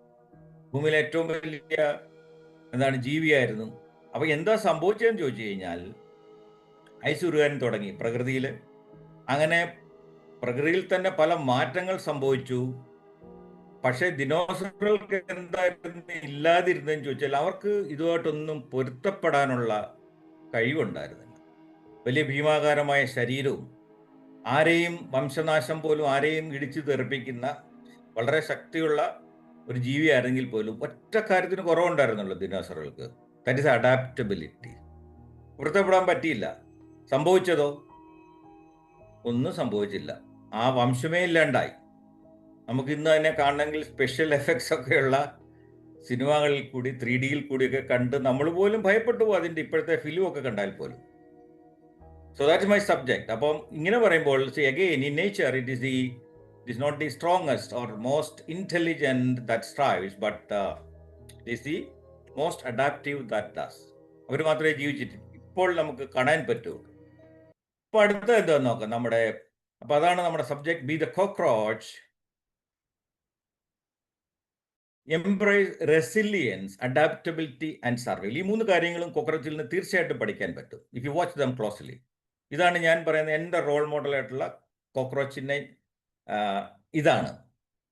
ഭൂമിയിലെ ഏറ്റവും വലിയ ജീവിയായിരുന്നു. അപ്പോൾ എന്താ സംഭവിച്ചതെന്ന് ചോദിച്ചു കഴിഞ്ഞാൽ, ഐസ് ഉരുകാൻ തുടങ്ങി പ്രകൃതിയിൽ. അങ്ങനെ പ്രകൃതിയിൽ തന്നെ പല മാറ്റങ്ങൾ സംഭവിച്ചു. പക്ഷേ ദിനോസറുകൾക്ക് എന്തായിരുന്നു ഇല്ലാതിരുന്നതെന്ന് ചോദിച്ചാൽ, അവർക്ക് ഇതുമായിട്ടൊന്നും പൊരുത്തപ്പെടാനുള്ള കഴിവുണ്ടായിരുന്നില്ല. വലിയ ഭീമാകാരമായ ശരീരവും, ആരെയും വംശനാശം പോലും ആരെയും ഇടിച്ചു തെറിപ്പിക്കുന്ന വളരെ ശക്തിയുള്ള ഒരു ജീവിയായിരുന്നെങ്കിൽ പോലും ഒറ്റ കാര്യത്തിന് കുറവുണ്ടായിരുന്നുള്ളൂ ദിനോസറുകൾക്ക്, ദാറ്റ് ഈസ് അഡാപ്റ്റബിലിറ്റി. പൊരുത്തപ്പെടാൻ പറ്റിയില്ല. സംഭവിച്ചതോ? ഒന്നും സംഭവിച്ചില്ല, ആ വംശമേ ഇല്ലാണ്ടായി. നമുക്ക് ഇന്ന് തന്നെ കാണണമെങ്കിൽ സ്പെഷ്യൽ എഫക്ട്സ് ഒക്കെയുള്ള സിനിമകളിൽ കൂടി 3Dയിൽ കൂടിയൊക്കെ കണ്ട് നമ്മൾ പോലും ഭയപ്പെട്ടു പോകും അതിൻ്റെ ഇപ്പോഴത്തെ ഫിലിമൊക്കെ കണ്ടാൽ പോലും. So that is my subject. അപ്പം ഇങ്ങനെ പറയുമ്പോൾ again in nature it is not the strongest or most intelligent that strives, but it is the most adaptive that does. അവർ മാത്രമേ ജീവിച്ചിട്ട് ഇപ്പോൾ നമുക്ക് കാണാൻ പറ്റുള്ളൂ. അപ്പോൾ അടുത്ത എന്താന്ന് നോക്കാം നമ്മുടെ. അപ്പോൾ അതാണ് നമ്മുടെ subject, B the cockroach, embrace resilience, adaptability and survival. ഈ 3 കാര്യങ്ങളും കോക്രോച്ചിൽ നിന്ന് തീർച്ചയായിട്ടും പഠിക്കാൻ പറ്റും if you watch dum closely. ഇതാണ് ഞാൻ പറയുന്നത് എൻ്റെ റോൾ മോഡലായിട്ടുള്ള കോക്രോച്ചിനെ. ഇതാണ്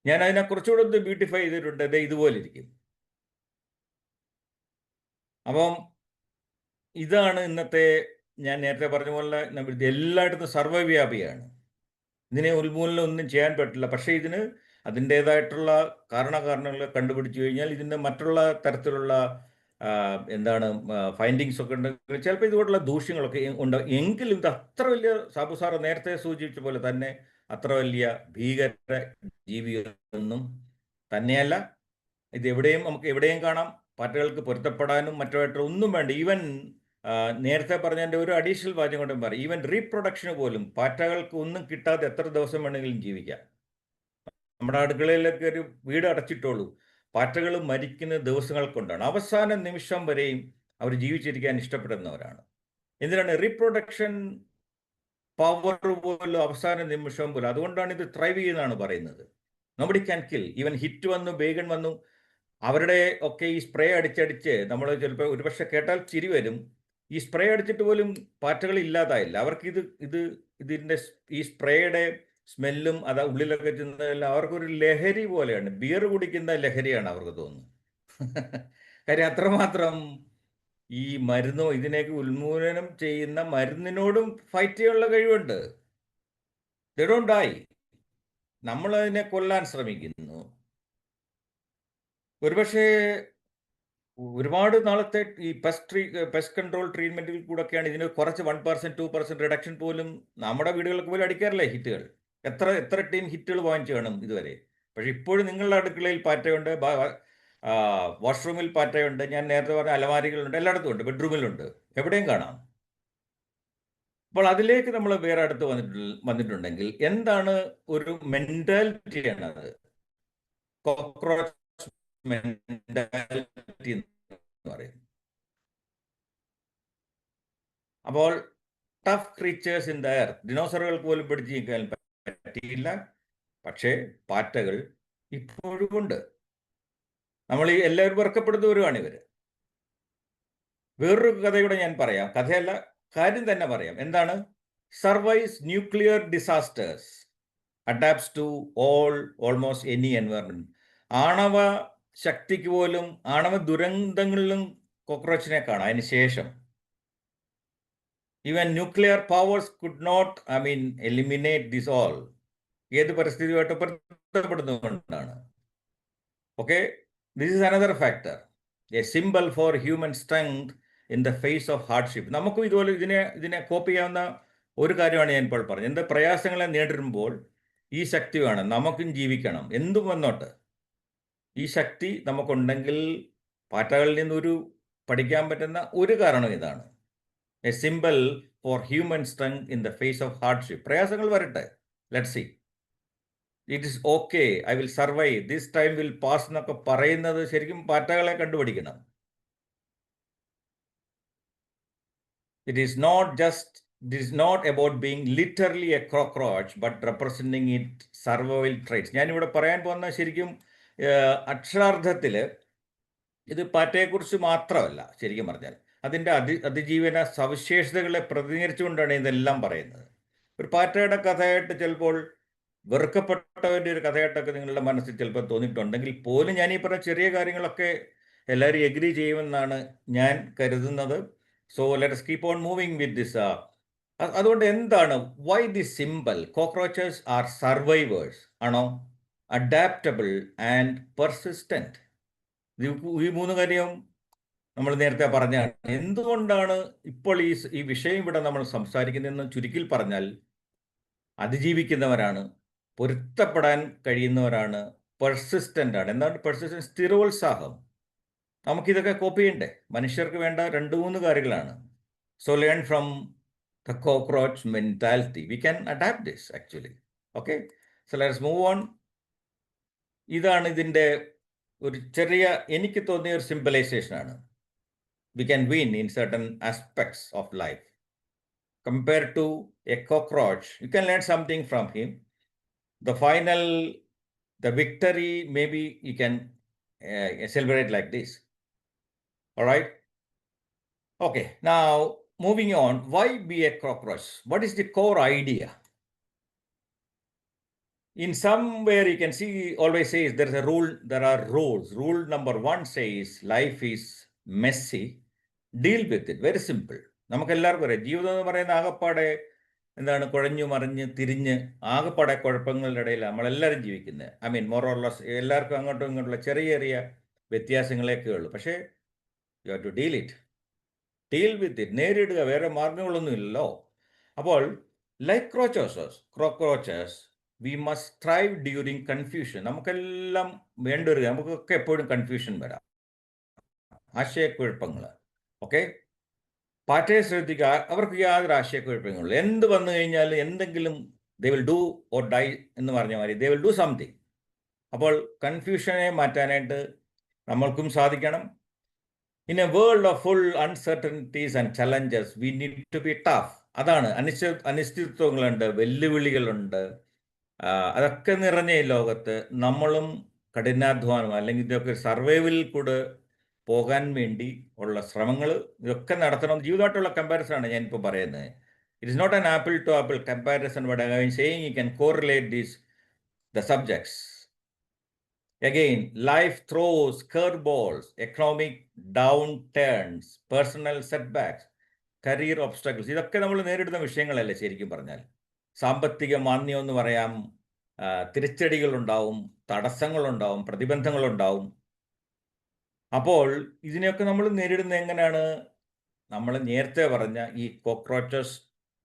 ഞാൻ അതിനെ കുറച്ചുകൂടെ ഒന്ന് ബ്യൂട്ടിഫൈ ചെയ്തിട്ടുണ്ട്. ഇത് ഇതുപോലെ ഇരിക്കും. അപ്പം ഇതാണ് ഇന്നത്തെ, ഞാൻ നേരത്തെ പറഞ്ഞ പോലെ ഇത് എല്ലായിടത്തും സർവ്വവ്യാപിയാണ്. ഇതിനെ ഉന്മൂലനം ഒന്നും ചെയ്യാൻ പറ്റില്ല. പക്ഷേ ഇതിന് അതിൻ്റേതായിട്ടുള്ള കാരണങ്ങൾ കണ്ടുപിടിച്ചു കഴിഞ്ഞാൽ ഇതിൻ്റെ മറ്റുള്ള തരത്തിലുള്ള എന്താണ് ഫൈൻഡിങ്സ് ഒക്കെ ഉണ്ടെങ്കിൽ ചിലപ്പോൾ ഇതുപോലുള്ള ദൂഷ്യങ്ങളൊക്കെ ഉണ്ട്. എങ്കിലും ഇത് അത്ര വലിയ, സാബു സാറ് നേരത്തെ സൂചിപ്പിച്ച പോലെ തന്നെ അത്ര വലിയ ഭീകര ജീവിയൊന്നും തന്നെയല്ല. ഇത് നമുക്ക് എവിടെയും കാണാം. പാറ്റകൾക്ക് പൊരുത്തപ്പെടാനും മറ്റുമായിട്ട് ഒന്നും വേണ്ട. ഈവൻ നേരത്തെ പറഞ്ഞതിൻ്റെ ഒരു അഡീഷണൽ വാചകം കൊണ്ടും പറയും, ഈവൻ റീപ്രൊഡക്ഷന് പോലും പാറ്റകൾക്ക് ഒന്നും കിട്ടാതെ എത്ര ദിവസം വേണമെങ്കിലും ജീവിക്കാം. നമ്മുടെ അടുക്കളയിലൊക്കെ ഒരു വീട് അടച്ചിട്ടുള്ളൂ, പാറ്റകൾ മരിക്കുന്ന ദിവസങ്ങൾ കൊണ്ടാണ്. അവസാന നിമിഷം വരെയും അവർ ജീവിച്ചിരിക്കാൻ ഇഷ്ടപ്പെടുന്നവരാണ്. എന്തിനാണ്? റീപ്രൊഡക്ഷൻ പവർ പോലും അവസാന നിമിഷം പോലും. അതുകൊണ്ടാണ് ഇത് ത്രൈവ് ചെയ്യുന്നതാണ് പറയുന്നത്. Nobody can kill. Even hit വന്നു, ബേഗൻ വന്നു, അവരുടെ ഒക്കെ ഈ സ്പ്രേ അടിച്ചടിച്ച് നമ്മൾ ചിലപ്പോൾ ഒരുപക്ഷെ കേട്ടാൽ ചിരി വരും. ഈ സ്പ്രേ അടിച്ചിട്ട് പോലും പാറ്റകൾ ഇല്ലാതായില്ല. അവർക്ക് ഇതിൻ്റെ ഈ സ്പ്രേയുടെ സ്മെല്ലും അത് ഉള്ളിലൊക്കെ ചെന്നതെല്ലാം അവർക്കൊരു ലഹരി പോലെയാണ്. ബിയർ കുടിക്കുന്ന ലഹരിയാണ് അവർക്ക് തോന്നുന്നത്. കാര്യം അത്രമാത്രം ഈ മരുന്നോ ഇതിനെയൊക്കെ ഉന്മൂലനം ചെയ്യുന്ന മരുന്നിനോടും ഫൈറ്റ് ചെയ്യാനുള്ള കഴിവുണ്ട്. They don't dye. നമ്മളതിനെ കൊല്ലാൻ ശ്രമിക്കുന്നു. ഒരുപക്ഷെ ഒരുപാട് നാളത്തെ ഈ പെസ്റ്റ് കൺട്രോൾ ട്രീറ്റ്മെന്റിൽ കൂടെയൊക്കെയാണ് ഇതിന് കുറച്ച് 1%, 2% റിഡക്ഷൻ പോലും നമ്മുടെ വീടുകൾക്ക് പോലും അടിക്കാറില്ലേ ഹിറ്റുകൾ. എത്ര ടീം ഹിറ്റുകൾ വാങ്ങിച്ചു കാണും ഇതുവരെ. പക്ഷെ ഇപ്പോഴും നിങ്ങളുടെ അടുക്കളയിൽ പാറ്റയുണ്ട്, വാഷ്റൂമിൽ പാറ്റയുണ്ട്, ഞാൻ നേരത്തെ പറഞ്ഞ അലമാരികളുണ്ട്, എല്ലായിടത്തും ഉണ്ട്, ബെഡ്റൂമിലുണ്ട്, എവിടെയും കാണാം. അപ്പോൾ അതിലേക്ക് നമ്മൾ വേറെ അടുത്ത് വന്നിട്ടുണ്ടെങ്കിൽ എന്താണ് ഒരു മെന്റാലിറ്റിയാണ് അത്. കോക്രോച്ച് മെന്റാലിറ്റി എന്ന് പറയും. അപ്പോൾ tough creatures in the earth, ദിനോസറുകൾക്ക് പോലും പിടിച്ചു നിൽക്കാൻ പറ്റിയില്ല. പക്ഷേ പാറ്റകൾ ഇപ്പോഴും ഉണ്ട്. നമ്മൾ ഈ എല്ലാവരും വെറുക്കപ്പെടുന്നവരുമാണ് ഇവർ. വേറൊരു കഥയുടെ ഞാൻ പറയാം, കഥയല്ല കാര്യം തന്നെ പറയാം. എന്താണ്? Survives nuclear disasters, adapts to almost any environment. ആണവ ശക്തിക്ക് പോലും, ആണവ ദുരന്തങ്ങളിലും കോക്രോച്ചിനെ കാണാം. അതിന് ശേഷം even nuclear powers could not eliminate this all. ഏത് പരിസ്ഥിതിയുമായിട്ട് പൊരുത്തപ്പെടുന്നതുകൊണ്ടാണ്. Okay, this is another factor, a symbol for human strength in the face of hardship. നമുക്കും ഇതുപോലെ ഇതിനെ കോപ്പ് ചെയ്യാവുന്ന ഒരു കാര്യമാണ് ഞാൻ ഇപ്പോൾ പറഞ്ഞത്. എന്ത് പ്രയാസങ്ങളെ നേരിടുമ്പോൾ ഈ ശക്തി വേണം, നമുക്കും ജീവിക്കണം, എന്തും വന്നോട്ട്. ഈ ശക്തി നമുക്കുണ്ടെങ്കിൽ പാറ്റകളിൽ നിന്നൊരു പഠിക്കാൻ പറ്റുന്ന ഒരു കാരണം ഇതാണ്, a symbol for human strength in the face of hardship. പ്രയാസങ്ങൾ വരട്ടെ, let's see, it is okay, I will survive, this time will pass എന്നൊക്കെ പറയുന്നത് ശരിക്കും പാറ്റകളെ കണ്ടുപിടിക്കണം. It is not about being literally a cockroach but representing it survival traits. ഞാനിവിടെ പറയാൻ പോകുന്ന ശരിക്കും അക്ഷരാർത്ഥത്തിൽ ഇത് പാറ്റയെക്കുറിച്ച് മാത്രമല്ല. ശരിക്കും പറഞ്ഞാൽ അതിൻ്റെ അതിജീവന സവിശേഷതകളെ പ്രതിനിധീകരിച്ചുകൊണ്ടാണ് ഇതെല്ലാം പറയുന്നത്. ഒരു പാറ്റയുടെ കഥയായിട്ട് ചിലപ്പോൾ വെറുക്കപ്പെട്ടവൻ്റെ ഒരു കഥയായിട്ടൊക്കെ നിങ്ങളുടെ മനസ്സിൽ ചിലപ്പോൾ തോന്നിയിട്ടുണ്ടെങ്കിൽ പോലും ഞാൻ ഈ പറഞ്ഞ ചെറിയ കാര്യങ്ങളൊക്കെ എല്ലാവരും എഗ്രി ചെയ്യുമെന്നാണ് ഞാൻ കരുതുന്നത്. So let us keep on moving with this. അതുകൊണ്ട് എന്താണ്, why this symbol? Cockroaches are survivors ആണോ? Adaptable and persistent. ഈ മൂന്ന് കാര്യം നമ്മൾ നേരത്തെ പറഞ്ഞാണ്. എന്തുകൊണ്ടാണ് ഇപ്പോൾ ഈ വിഷയം ഇവിടെ നമ്മൾ സംസാരിക്കുന്നതെന്ന് ചുരുക്കിൽ പറഞ്ഞാൽ, അതിജീവിക്കുന്നവരാണ്, പൊരുത്തപ്പെടാൻ കഴിയുന്നവരാണ്, പെർസിസ്റ്റന്റ് ആണ്. എന്താണ് പെർസിസ്റ്റന്റ്? സ്ഥിരോത്സാഹം. നമുക്കിതൊക്കെ കോപ്പി ചെയ്യണ്ടേ? മനുഷ്യർക്ക് വേണ്ട 2-3 കാര്യങ്ങളാണ്. So learn from the cockroach mentality. We can adapt this actually. Okay, so let's move on. ഇതാണ് ഇതിൻ്റെ ഒരു ചെറിയ, എനിക്ക് തോന്നിയ ഒരു സിംബലൈസേഷനാണ്. We can win in certain aspects of life. Compared to a cockroach, you can learn something from him. The victory, maybe you can celebrate like this. All right. Okay. Now moving on, why be a cockroach? What is the core idea? In somewhere you can see, always says there's a rule, there are rules. Rule number 1 says life is messy, deal with it. Very simple. നമുക്ക് എല്ലാവർക്കും അറിയാം, ജീവിതം എന്ന് പറയുന്ന ആകപ്പാടെ എന്താണ്, കുഴഞ്ഞു മറിഞ്ഞ് തിരിഞ്ഞ് ആകപ്പാടെ കുഴപ്പങ്ങളുടെ ഇടയിൽ നമ്മളെല്ലാവരും ജീവിക്കുന്നത്. ഐ മീൻ മോറോർലെസ് എല്ലാവർക്കും അങ്ങോട്ടും ഇങ്ങോട്ടുള്ള ചെറിയ ചെറിയ വ്യത്യാസങ്ങളൊക്കെ ഉള്ളൂ. പക്ഷേ you have to deal with it, നേരിടുക, വേറെ മാർഗങ്ങളൊന്നും ഇല്ലല്ലോ. അപ്പോൾ like cockroaches we must strive during confusion. നമുക്കെല്ലാം വേണ്ടൊരു, നമുക്കൊക്കെ എപ്പോഴും കൺഫ്യൂഷൻ വരാം, ആശയക്കുഴപ്പങ്ങൾ. ഓക്കെ, പാറ്റയെ ശ്രദ്ധിക്കുക, അവർക്ക് യാതൊരു ആശയക്കുഴപ്പങ്ങളുള്ളൂ. എന്ത് വന്നു കഴിഞ്ഞാൽ എന്തെങ്കിലും they will do or die എന്ന് പറഞ്ഞ മാതിരി ദേ വിൽ ഡു സംതിങ്. അപ്പോൾ കൺഫ്യൂഷനെ മാറ്റാനായിട്ട് നമ്മൾക്കും സാധിക്കണം. In a world of full uncertainties and challenges we need to be tough. അതാണ്, അനിശ്ചിതത്വങ്ങളുണ്ട്, വെല്ലുവിളികളുണ്ട്, അതൊക്കെ നിറഞ്ഞ ഈ ലോകത്ത് നമ്മളും കഠിനാധ്വാനം അല്ലെങ്കിൽ ഇതൊക്കെ സർവൈവലിൽ കൂടെ പോകാൻ വേണ്ടി ഉള്ള ശ്രമങ്ങൾ ഇതൊക്കെ നടത്തണം. ജീവിതമായിട്ടുള്ള കമ്പാരിസൺ ആണ് ഞാനിപ്പോൾ പറയുന്നത്. It is not an apple to apple comparison, but I am saying you can correlate these the subjects. Again, life throws curveballs, economic downturns, personal setbacks, career obstacles. ഇതൊക്കെ നമ്മൾ നേരിടുന്ന വിഷയങ്ങളല്ലേ ശരിക്കും പറഞ്ഞാൽ. സാമ്പത്തിക മാന്ദ്യം എന്ന് പറയാം, തിരിച്ചടികളുണ്ടാവും, തടസ്സങ്ങളുണ്ടാവും, പ്രതിബന്ധങ്ങളുണ്ടാവും. അപ്പോൾ ഇതിനെയൊക്കെ നമ്മൾ നേരിടുന്നത് എങ്ങനെയാണ്? നമ്മൾ നേരത്തെ പറഞ്ഞ ഈ കോക്രോച്ചസ്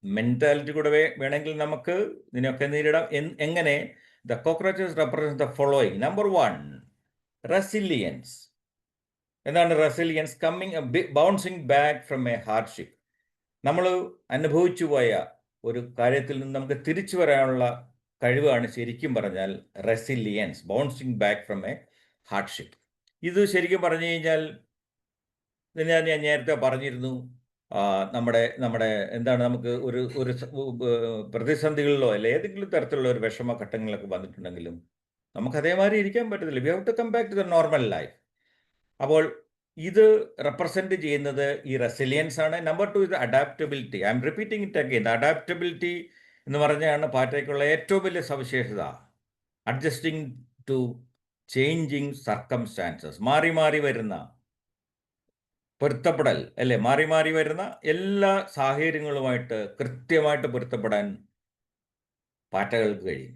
മെൻറ്റാലിറ്റി കൂടെ വേണമെങ്കിൽ നമുക്ക് ഇതിനെയൊക്കെ നേരിടാം. എങ്ങനെ? The cockroaches represent the following. Number 1, resilience. എന്താണ് resilience? Bouncing back from a hardship. നമ്മൾ അനുഭവിച്ചു പോയ ഒരു കാര്യത്തിൽ നിന്ന് നമുക്ക് തിരിച്ചു വരാനുള്ള കഴിവാണ് ശരിക്കും പറഞ്ഞാൽ resilience, bouncing back from A hardship. ഇത് ശരിക്കും പറഞ്ഞു കഴിഞ്ഞാൽ ഞാൻ നേരത്തെ പറഞ്ഞിരുന്നു, നമ്മുടെ എന്താണ്, നമുക്ക് ഒരു പ്രതിസന്ധികളിലോ അല്ലെ ഏതെങ്കിലും തരത്തിലുള്ള ഒരു വിഷമഘട്ടങ്ങളിലൊക്കെ വന്നിട്ടുണ്ടെങ്കിലും നമുക്ക് അതേമാതിരി ഇരിക്കാൻ പറ്റത്തില്ല. We have to come back to the normal life. അപ്പോൾ ഇത് റെപ്രസെന്റ് ചെയ്യുന്നത് ഈ റെസിലിയൻസ് ആണ്. നമ്പർ 2 ഇത് adaptability. I M repeating it again. Adaptability എന്ന് പറഞ്ഞാണ് പാറ്റയ്ക്കുള്ള ഏറ്റവും വലിയ സവിശേഷത. അഡ്ജസ്റ്റിംഗ് ടു ചേഞ്ചിങ് സർക്കംസ്റ്റാൻസസ്, മാറി മാറി വരുന്ന പൊരുത്തപ്പെടൽ അല്ലേ, മാറി മാറി വരുന്ന എല്ലാ സാഹചര്യങ്ങളുമായിട്ട് കൃത്യമായിട്ട് പൊരുത്തപ്പെടാൻ പാറ്റകൾക്ക് കഴിയും.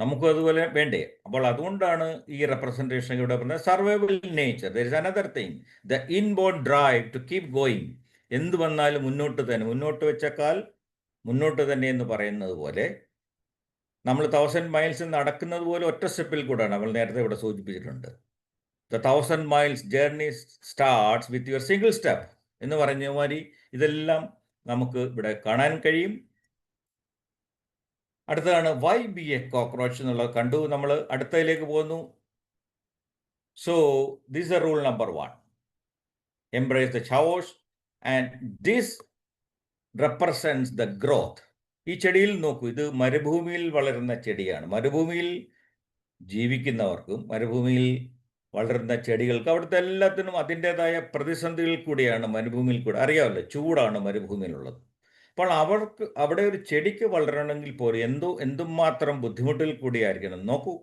നമുക്കും അതുപോലെ വേണ്ടേ? അപ്പോൾ അതുകൊണ്ടാണ് ഈ റെപ്രസെൻറ്റേഷൻ ഇവിടെ പറഞ്ഞത് survival nature. There is another thing, the inborn drive to keep going. എന്ത് വന്നാലും മുന്നോട്ട് തന്നെ, മുന്നോട്ട് വെച്ചേക്കാൾ മുന്നോട്ട് തന്നെ എന്ന് പറയുന്നത് പോലെ നമ്മൾ 1000 മൈൽസ് നടക്കുന്നത് പോലെ ഒറ്റ സ്റ്റെപ്പിൽ കൂടെയാണ്. നമ്മൾ നേരത്തെ ഇവിടെ സൂചിപ്പിച്ചിട്ടുണ്ട്. The 1000 miles journey starts with your single step എന്ന് പറഞ്ഞ മാതിരി ഇതെല്ലാം നമുക്ക് ഇവിടെ കാണാൻ കഴിയും. അടുത്തതാണ് വൈ ബി എ കോക്രോച്ച് എന്നുള്ളത് കണ്ടു. നമ്മൾ അടുത്തതിലേക്ക് പോകുന്നു. So this is rule number 1, embrace the chaos and this represents the growth. ഈ ചെടിയിൽ നോക്കൂ, ഇത് മരുഭൂമിയിൽ വളരുന്ന ചെടിയാണ്. മരുഭൂമിയിൽ ജീവിക്കുന്നവർക്കും മരുഭൂമിയിൽ വളരുന്ന ചെടികൾക്ക് അവിടുത്തെ എല്ലാത്തിനും അതിൻ്റെതായ പ്രതിസന്ധികൾ കൂടിയാണ് മരുഭൂമിയിൽ കൂടെ. അറിയാമല്ലോ, ചൂടാണ് മരുഭൂമിയിലുള്ളത്. അപ്പോൾ അവർക്ക് അവിടെ ഒരു ചെടിക്ക് വളരണമെങ്കിൽ പോലും എന്തുമാത്രം ബുദ്ധിമുട്ടിൽ കൂടിയായിരിക്കണം. നോക്കൂ,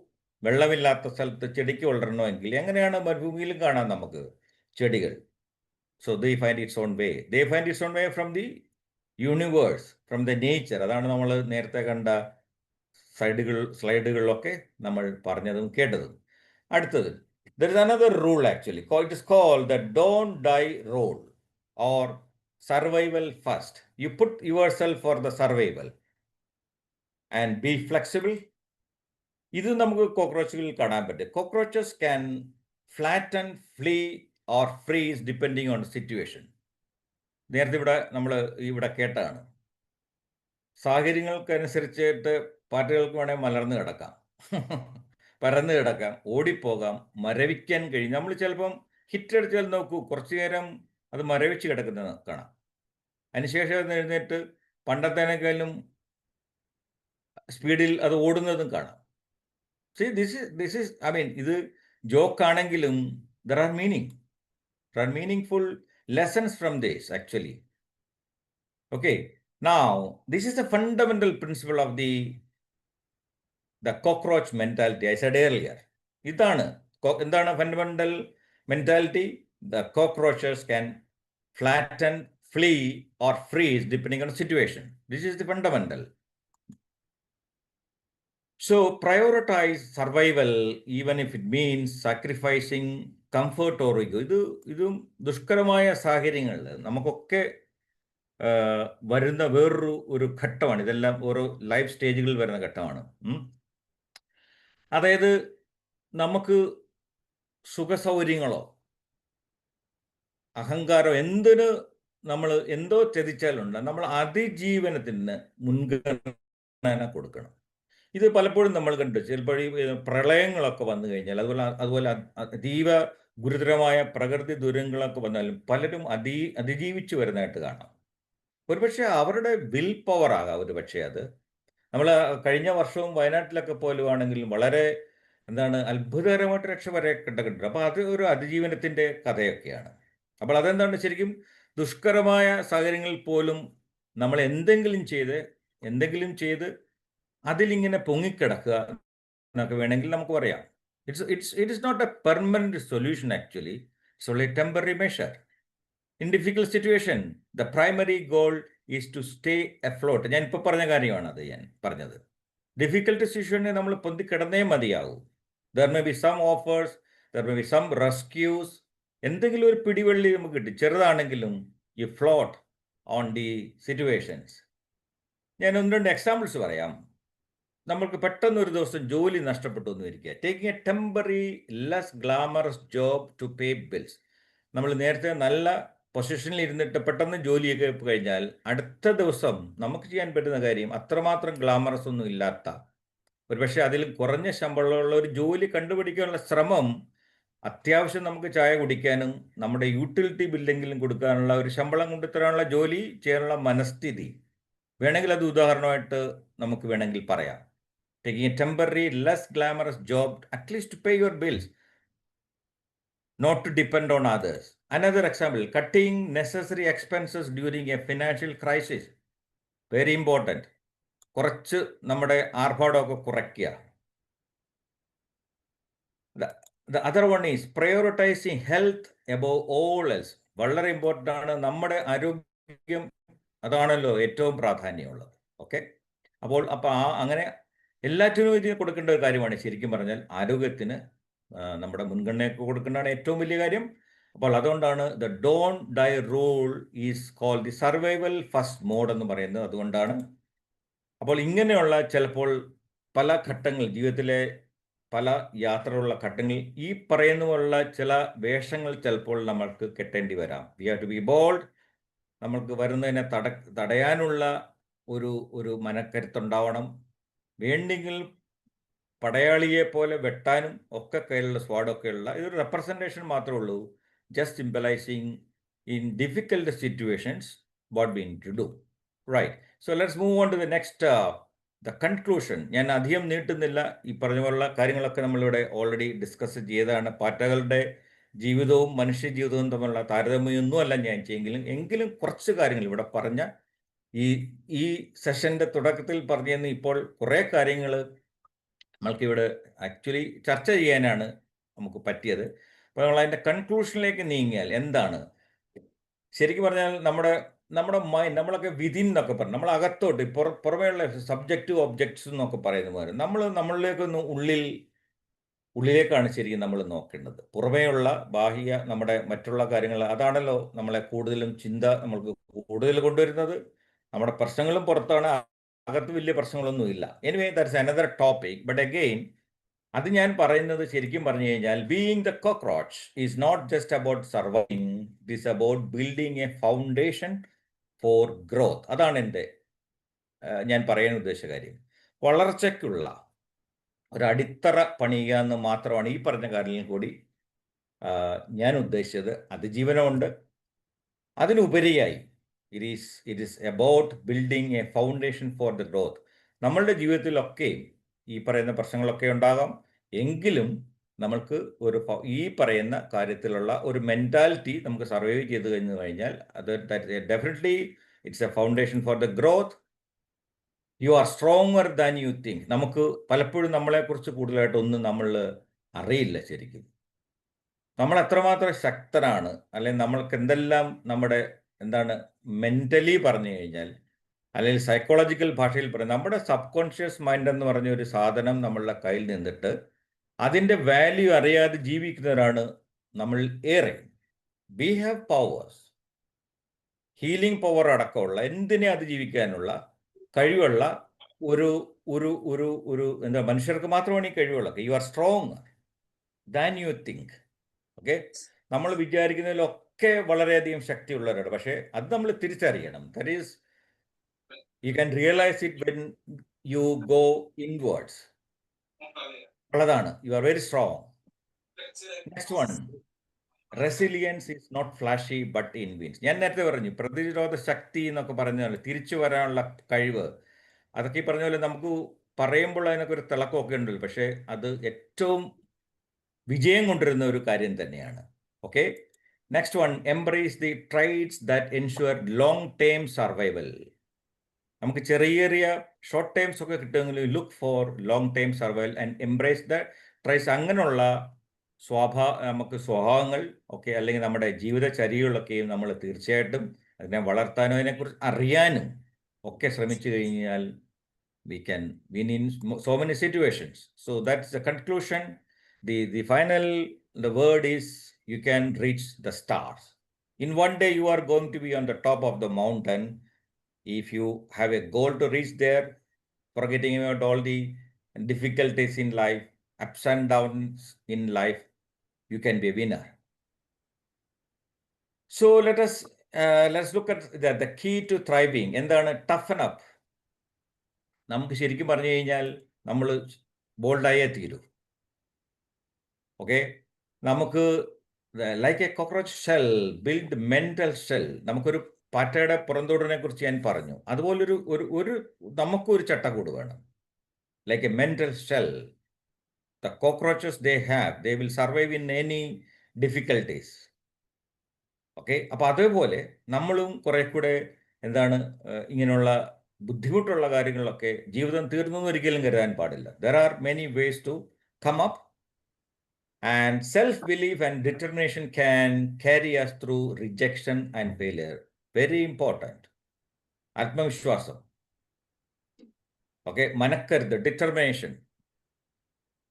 വെള്ളമില്ലാത്ത സ്ഥലത്ത് ചെടിക്ക് വളരണമെങ്കിൽ എങ്ങനെയാണ് മരുഭൂമിയിലും കാണാൻ നമുക്ക് ചെടികൾ. So they find it's on way. They find it's on way from the universe, from the nature. അതാണ് നമ്മൾ നേരത്തെ കണ്ട സ്ലൈഡുകളിലൊക്കെ നമ്മൾ പറഞ്ഞതും കേട്ടതും. അടുത്തത്, there is another rule actually. It is called the don't die rule or survival first. You put yourself for the survival and be flexible. ഇത് നമുക്ക് കോക്രോച്ചുകളിൽ കാണാൻ പറ്റും. Cockroaches can flatten, flea or freeze depending on situation. നേരത്തെ നമ്മൾ ഇവിടെ കേട്ടതാണ്. സാഹചര്യങ്ങൾക്കനുസരിച്ചിട്ട് പാറ്റകൾക്ക് വേണമെങ്കിൽ മലർന്നു കിടക്കാം, പരന്നു കിടക്കാം, ഓടിപ്പോകാം, മരവിക്കാൻ കഴിയും. നമ്മൾ ചിലപ്പം ഹിറ്റടിച്ചാൽ നോക്കൂ, കുറച്ചു നേരം അത് മരവിച്ച് കിടക്കുന്നത് കാണാം. അതിനുശേഷം അത് എഴുന്നേറ്റ് പണ്ടത്തേനേക്കാളും സ്പീഡിൽ അത് ഓടുന്നതും കാണാം. ദിസ് ഈസ് ഐ മീൻ, ഇത് ജോക്കാണെങ്കിലും there are meaning, there are meaningful lessons from this actually. Okay, now this is the fundamental principle of the cockroach mentality. I said earlier, ഇതാണ് എന്താണ് fundamental mentality? The cockroaches can flatten, flee or freeze depending on the situation. This is the fundamental. So prioritize survival even if it means sacrificing comfort or ego. ഇതും ദുഷ്കരമായ സാഹചര്യങ്ങളിൽ നമുക്കൊക്കെ വരുന്ന വേറൊരു ഘട്ടമാണ്. ഇതെല്ലാം ഓരോ ലൈഫ് സ്റ്റേജുകളിൽ വരുന്ന ഘട്ടമാണ്. അതായത് നമുക്ക് സുഖസൗകര്യങ്ങളോ അഹങ്കാരോ നമ്മൾ എന്തോ ചതിച്ചാലുണ്ട്, നമ്മൾ അതിജീവനത്തിന് മുൻഗണന കൊടുക്കണം. ഇത് പലപ്പോഴും നമ്മൾ കണ്ടു. ചിലപ്പോൾ ഈ പ്രളയങ്ങളൊക്കെ വന്നു കഴിഞ്ഞാൽ, അതുപോലെ അതീവ ഗുരുതരമായ പ്രകൃതി ദുരന്തങ്ങളൊക്കെ വന്നാലും പലരും അതിജീവിച്ചു വരുന്നതായിട്ട് കാണാം. ഒരുപക്ഷെ അവരുടെ വിൽ പവർ ആകാം ഒരുപക്ഷെ അത്. നമ്മൾ കഴിഞ്ഞ വർഷവും വയനാട്ടിലൊക്കെ പോലുവാണെങ്കിലും വളരെ അത്ഭുതകരമായിട്ട് രക്ഷ വരെ കണ്ടിട്ടുണ്ട്. അപ്പോൾ അത് ഒരു അതിജീവനത്തിൻ്റെ കഥയൊക്കെയാണ്. അപ്പോൾ അതെന്താണ്, ശരിക്കും ദുഷ്കരമായ സാഹചര്യങ്ങളിൽ പോലും നമ്മൾ എന്തെങ്കിലും ചെയ്ത് അതിലിങ്ങനെ പൊങ്ങിക്കിടക്കുക എന്നൊക്കെ വേണമെങ്കിൽ നമുക്ക് പറയാം. It is not a permanent solution actually. It's only a temporary measure. In difficult situation the primary goal is to stay afloat. ഞാൻ ഇപ്പോൾ പറഞ്ഞ കാര്യമാണ് അത് ഞാൻ പറഞ്ഞത്. ഡിഫിക്കൽട്ട് സിറ്റുവേഷനെ നമ്മൾ പൊന്തിക്കിടന്നേ മതിയാവൂ. There may be some offers, there may be some rescues. എന്തെങ്കിലും ഒരു പിടിവള്ളി നമുക്ക് കിട്ടും, ചെറുതാണെങ്കിലും. You float on the situations. ഞാൻ 1-2 എക്സാമ്പിൾസ് പറയാം. നമ്മൾക്ക് പെട്ടെന്ന് ഒരു ദിവസം ജോലി നഷ്ടപ്പെട്ടു എന്ന് ഇരിക്കുക. Taking a temporary less glamorous job to pay bills. നമ്മൾ നേരത്തെ നല്ല പൊസിഷനിൽ ഇരുന്നിട്ട് പെട്ടെന്ന് ജോലിയൊക്കെ കഴിഞ്ഞാൽ അടുത്ത ദിവസം നമുക്ക് ചെയ്യാൻ പറ്റുന്ന കാര്യം അത്രമാത്രം ഗ്ലാമറസ് ഒന്നും ഇല്ലാത്ത, ഒരുപക്ഷെ അതിൽ കുറഞ്ഞ ശമ്പളമുള്ള ഒരു ജോലി കണ്ടുപിടിക്കാനുള്ള ശ്രമം, അത്യാവശ്യം നമുക്ക് ചായ കുടിക്കാനും നമ്മുടെ യൂട്ടിലിറ്റി ബില്ലെങ്കിലും കൊടുക്കാനുള്ള ഒരു ശമ്പളം കൊണ്ടുതരാനുള്ള ജോലി ചെയ്യാനുള്ള മനസ്ഥിതി വേണമെങ്കിൽ അത് ഉദാഹരണമായിട്ട് നമുക്ക് വേണമെങ്കിൽ പറയാം. Taking a temporary, less glamorous job, at least to pay your bills, not to depend on others. Another example, cutting necessary expenses during a financial crisis. Very important. കുറച്ച് നമ്മുടെ ആർഭാടമൊക്കെ കുറയ്ക്കുക. The other one is prioritizing health above all else. വളരെ important ആണ്. നമ്മുടെ ആരോഗ്യം അതാണല്ലോ ഏറ്റവും പ്രാധാന്യമുള്ളത്. Okay, അപ്പോൾ അങ്ങനെ എല്ലാറ്റിനും ഇതിന് കൊടുക്കേണ്ട ഒരു കാര്യമാണ്. ശരിക്കും പറഞ്ഞാൽ ആരോഗ്യത്തിന് നമ്മുടെ മുൻഗണനയൊക്കെ കൊടുക്കേണ്ടതാണ് ഏറ്റവും വലിയ കാര്യം. അപ്പോൾ അതുകൊണ്ടാണ് the don't die rule is called the survival first mode എന്ന് പറയുന്നത്. അതുകൊണ്ടാണ്. അപ്പോൾ ഇങ്ങനെയുള്ള ചിലപ്പോൾ പല ഘട്ടങ്ങൾ, ജീവിതത്തിലെ പല യാത്രയുള്ള ഘട്ടങ്ങളിൽ ഈ പറയുന്ന പോലുള്ള ചില വേഷങ്ങൾ ചിലപ്പോൾ നമ്മൾക്ക് കെട്ടേണ്ടി വരാം. We have to be bold. നമ്മൾക്ക് വരുന്നതിനെ തടയാനുള്ള ഒരു മനക്കരുത്തുണ്ടാവണം. വേണ്ടെങ്കിൽ പടയാളിയെ പോലെ വെട്ടാനും ഒക്കെ കയ്യിലുള്ള സ്വാഡൊക്കെയുള്ള ഇതൊരു റെപ്രസെൻറ്റേഷൻ മാത്രമേ ഉള്ളൂ. Just symbolising in difficult situations what we need to do. Right. So let's move on to the next, the conclusion. ഞാൻ അധികം നീട്ടുന്നില്ല. ഈ പറഞ്ഞ പോലുള്ള കാര്യങ്ങളൊക്കെ നമ്മളിവിടെ ഓൾറെഡി ഡിസ്കസ് ചെയ്തതാണ്. പാറ്റകളുടെ ജീവിതവും മനുഷ്യജീവിതവും തമ്മിലുള്ള താരതമ്യമൊന്നുമല്ല ഞാൻ എങ്കിലും കുറച്ച് കാര്യങ്ങൾ ഇവിടെ പറഞ്ഞ ഈ സെഷൻ്റെ തുടക്കത്തിൽ പറഞ്ഞെന്ന് ഇപ്പോൾ കുറേ കാര്യങ്ങൾ നമ്മൾക്കിവിടെ ആക്ച്വലി ചർച്ച ചെയ്യാനാണ് നമുക്ക് പറ്റിയത്. അപ്പോൾ നമ്മൾ അതിൻ്റെ കൺക്ലൂഷനിലേക്ക് നീങ്ങിയാൽ എന്താണ് ശരിക്കും പറഞ്ഞാൽ നമ്മുടെ മൈൻഡ്, നമ്മളൊക്കെ വിതിൻ എന്നൊക്കെ പറഞ്ഞു, നമ്മൾ അകത്തോട്ട് പുറമേയുള്ള സബ്ജക്റ്റീവ് ഒബ്ജക്ട്സ് എന്നൊക്കെ പറയുന്ന പോലെ നമ്മളിലേക്കൊന്ന് ഉള്ളിലേക്കാണ് ശരിക്കും നമ്മൾ നോക്കേണ്ടത്. പുറമേയുള്ള ബാഹ്യ നമ്മുടെ മറ്റുള്ള കാര്യങ്ങൾ അതാണല്ലോ നമ്മളെ കൂടുതലും നമ്മൾക്ക് കൂടുതൽ കൊണ്ടുവരുന്നത്. നമ്മുടെ പ്രശ്നങ്ങളും പുറത്താണ്, അകത്ത് വലിയ പ്രശ്നങ്ങളൊന്നും ഇല്ല. Anyway that's another topic. But again അത് ഞാൻ പറയുന്നത് ശരിക്കും പറഞ്ഞു കഴിഞ്ഞാൽ being the cockroach is not just about surviving, it is about building a foundation for growth. അതാണ് ഞാൻ പറയാൻ ഉദ്ദേശിച്ച കാര്യം. വളർച്ചയ്ക്കുള്ള ഒരടിത്തറ പണിയുക എന്ന് മാത്രമാണ് ഈ പറഞ്ഞ കാര്യങ്ങളിൽ കൂടി ഞാൻ ഉദ്ദേശിച്ചത്. അതിജീവനമുണ്ട്. അതിനുപരിയായി it is about building a foundation for the growth. നമ്മളുടെ ജീവിതത്തിലൊക്കെ ഈ പറയുന്ന പ്രശ്നങ്ങളൊക്കെ ഉണ്ടാകാം, എങ്കിലും നമ്മൾക്ക് ഈ പറയുന്ന കാര്യത്തിലുള്ള ഒരു മെൻറ്റാലിറ്റി നമുക്ക് സർവൈവ് ചെയ്ത് കഴിഞ്ഞാൽ അത് definitely it's A foundation for the growth. You are stronger than you think. നമുക്ക് പലപ്പോഴും നമ്മളെക്കുറിച്ച് കൂടുതലായിട്ടൊന്നും നമ്മൾ അറിയില്ല ശരിക്കും. നമ്മൾ എത്രമാത്രം ശക്തനാണ്, അല്ലെങ്കിൽ നമ്മൾക്ക് എന്തെല്ലാം നമ്മുടെ എന്താണ് മെൻ്റലി പറഞ്ഞു കഴിഞ്ഞാൽ, അല്ലെങ്കിൽ സൈക്കോളജിക്കൽ ഭാഷയിൽ പറയും, നമ്മുടെ സബ് കോൺഷ്യസ് മൈൻഡ് എന്ന് പറഞ്ഞ ഒരു സാധനം നമ്മളുടെ കയ്യിൽ നിന്നിട്ട് അതിൻ്റെ വാല്യൂ അറിയാതെ ജീവിക്കുന്നവരാണ് നമ്മൾ ഏറെ. We have powers, healing power അടക്കമുള്ള എന്തിനെ അതിജീവിക്കാനുള്ള കഴിവുള്ള ഒരു ഒരു ഒരു ഒരു എന്താ മനുഷ്യർക്ക് മാത്രമാണ് ഈ കഴിവുള്ളത്. You are strong than you think. Okay, നമ്മൾ വിചാരിക്കുന്നതിലൊക്കെ വളരെയധികം ശക്തിയുള്ളവരാണ്. പക്ഷേ അത് നമ്മൾ തിരിച്ചറിയണം. That is you can realise it when you go inwards. ഉള്ളതാണ്, you are very strong. Next one, resilience is not flashy but invincible. ഞാൻ നേരത്തെ പറഞ്ഞു പ്രതിരോധ ശക്തി എന്നൊക്കെ പറഞ്ഞാൽ തിരിച്ചു വരാനുള്ള കഴിവ്, അതൊക്കെ ഈ പറഞ്ഞ പോലെ നമുക്ക് പറയുമ്പോൾ അതിനൊക്കെ ഒരു തിളക്കമൊക്കെ ഉണ്ടല്ലോ, പക്ഷേ അത് ഏറ്റവും വിജയം കൊണ്ടിരുന്ന ഒരു കാര്യം തന്നെയാണ്. Okay, next one, embrace the traits that ensure long term survival. നമുക്ക് ചെറിയ ചെറിയ ഷോർട്ട് ടൈംസ് ഒക്കെ കിട്ടുമെങ്കിലും look for long time survival and embrace the traits. അങ്ങനെയുള്ള നമുക്ക് സ്വഭാവങ്ങൾ ഒക്കെ അല്ലെങ്കിൽ നമ്മുടെ ജീവിതചര്യകളൊക്കെയും നമ്മൾ തീർച്ചയായിട്ടും അതിനെ വളർത്താനും അതിനെക്കുറിച്ച് അറിയാനും ഒക്കെ ശ്രമിച്ചു കഴിഞ്ഞാൽ we can win in so many situations. So that's the conclusion. The final, the word is you can reach the stars. In one day you are going to be on the top of the mountain. If you have a goal to reach there, forgetting about all the difficulties in life, ups and downs in life, you can be a winner. So let's look at the key to thriving. എന്താണ് toughen up? നമുക്ക് ശരിക്കും പറഞ്ഞു കഴിഞ്ഞാൽ നമ്മൾ ബോൾഡായേ തീരൂ. Okay, നമുക്ക് like A cockroach shell build mental shell. നമുക്കൊരു പാറ്റയുടെ പുറന്തോടിനെ കുറിച്ച് ഞാൻ പറഞ്ഞു. അതുപോലൊരു ഒരു നമുക്കൊരു ചട്ടക്കൂട് വേണം. Like A mental shell. The cockroaches they will survive in any difficulties. Okay, അപ്പോൾ അതേപോലെ നമ്മളും കുറെ കൂടെ എന്താണ് ഇങ്ങനെയുള്ള ബുദ്ധിമുട്ടുള്ള കാര്യങ്ങളിലൊക്കെ ജീവിതം തീർന്നു ഒരിക്കലും കരുതാൻ പാടില്ല. There are many ways to come up and self belief and determination can carry us through rejection and failure. Very important. ആത്മവിശ്വാസം, ഓക്കെ, മനക്കരുത്, ഡിറ്റർമിനേഷൻ,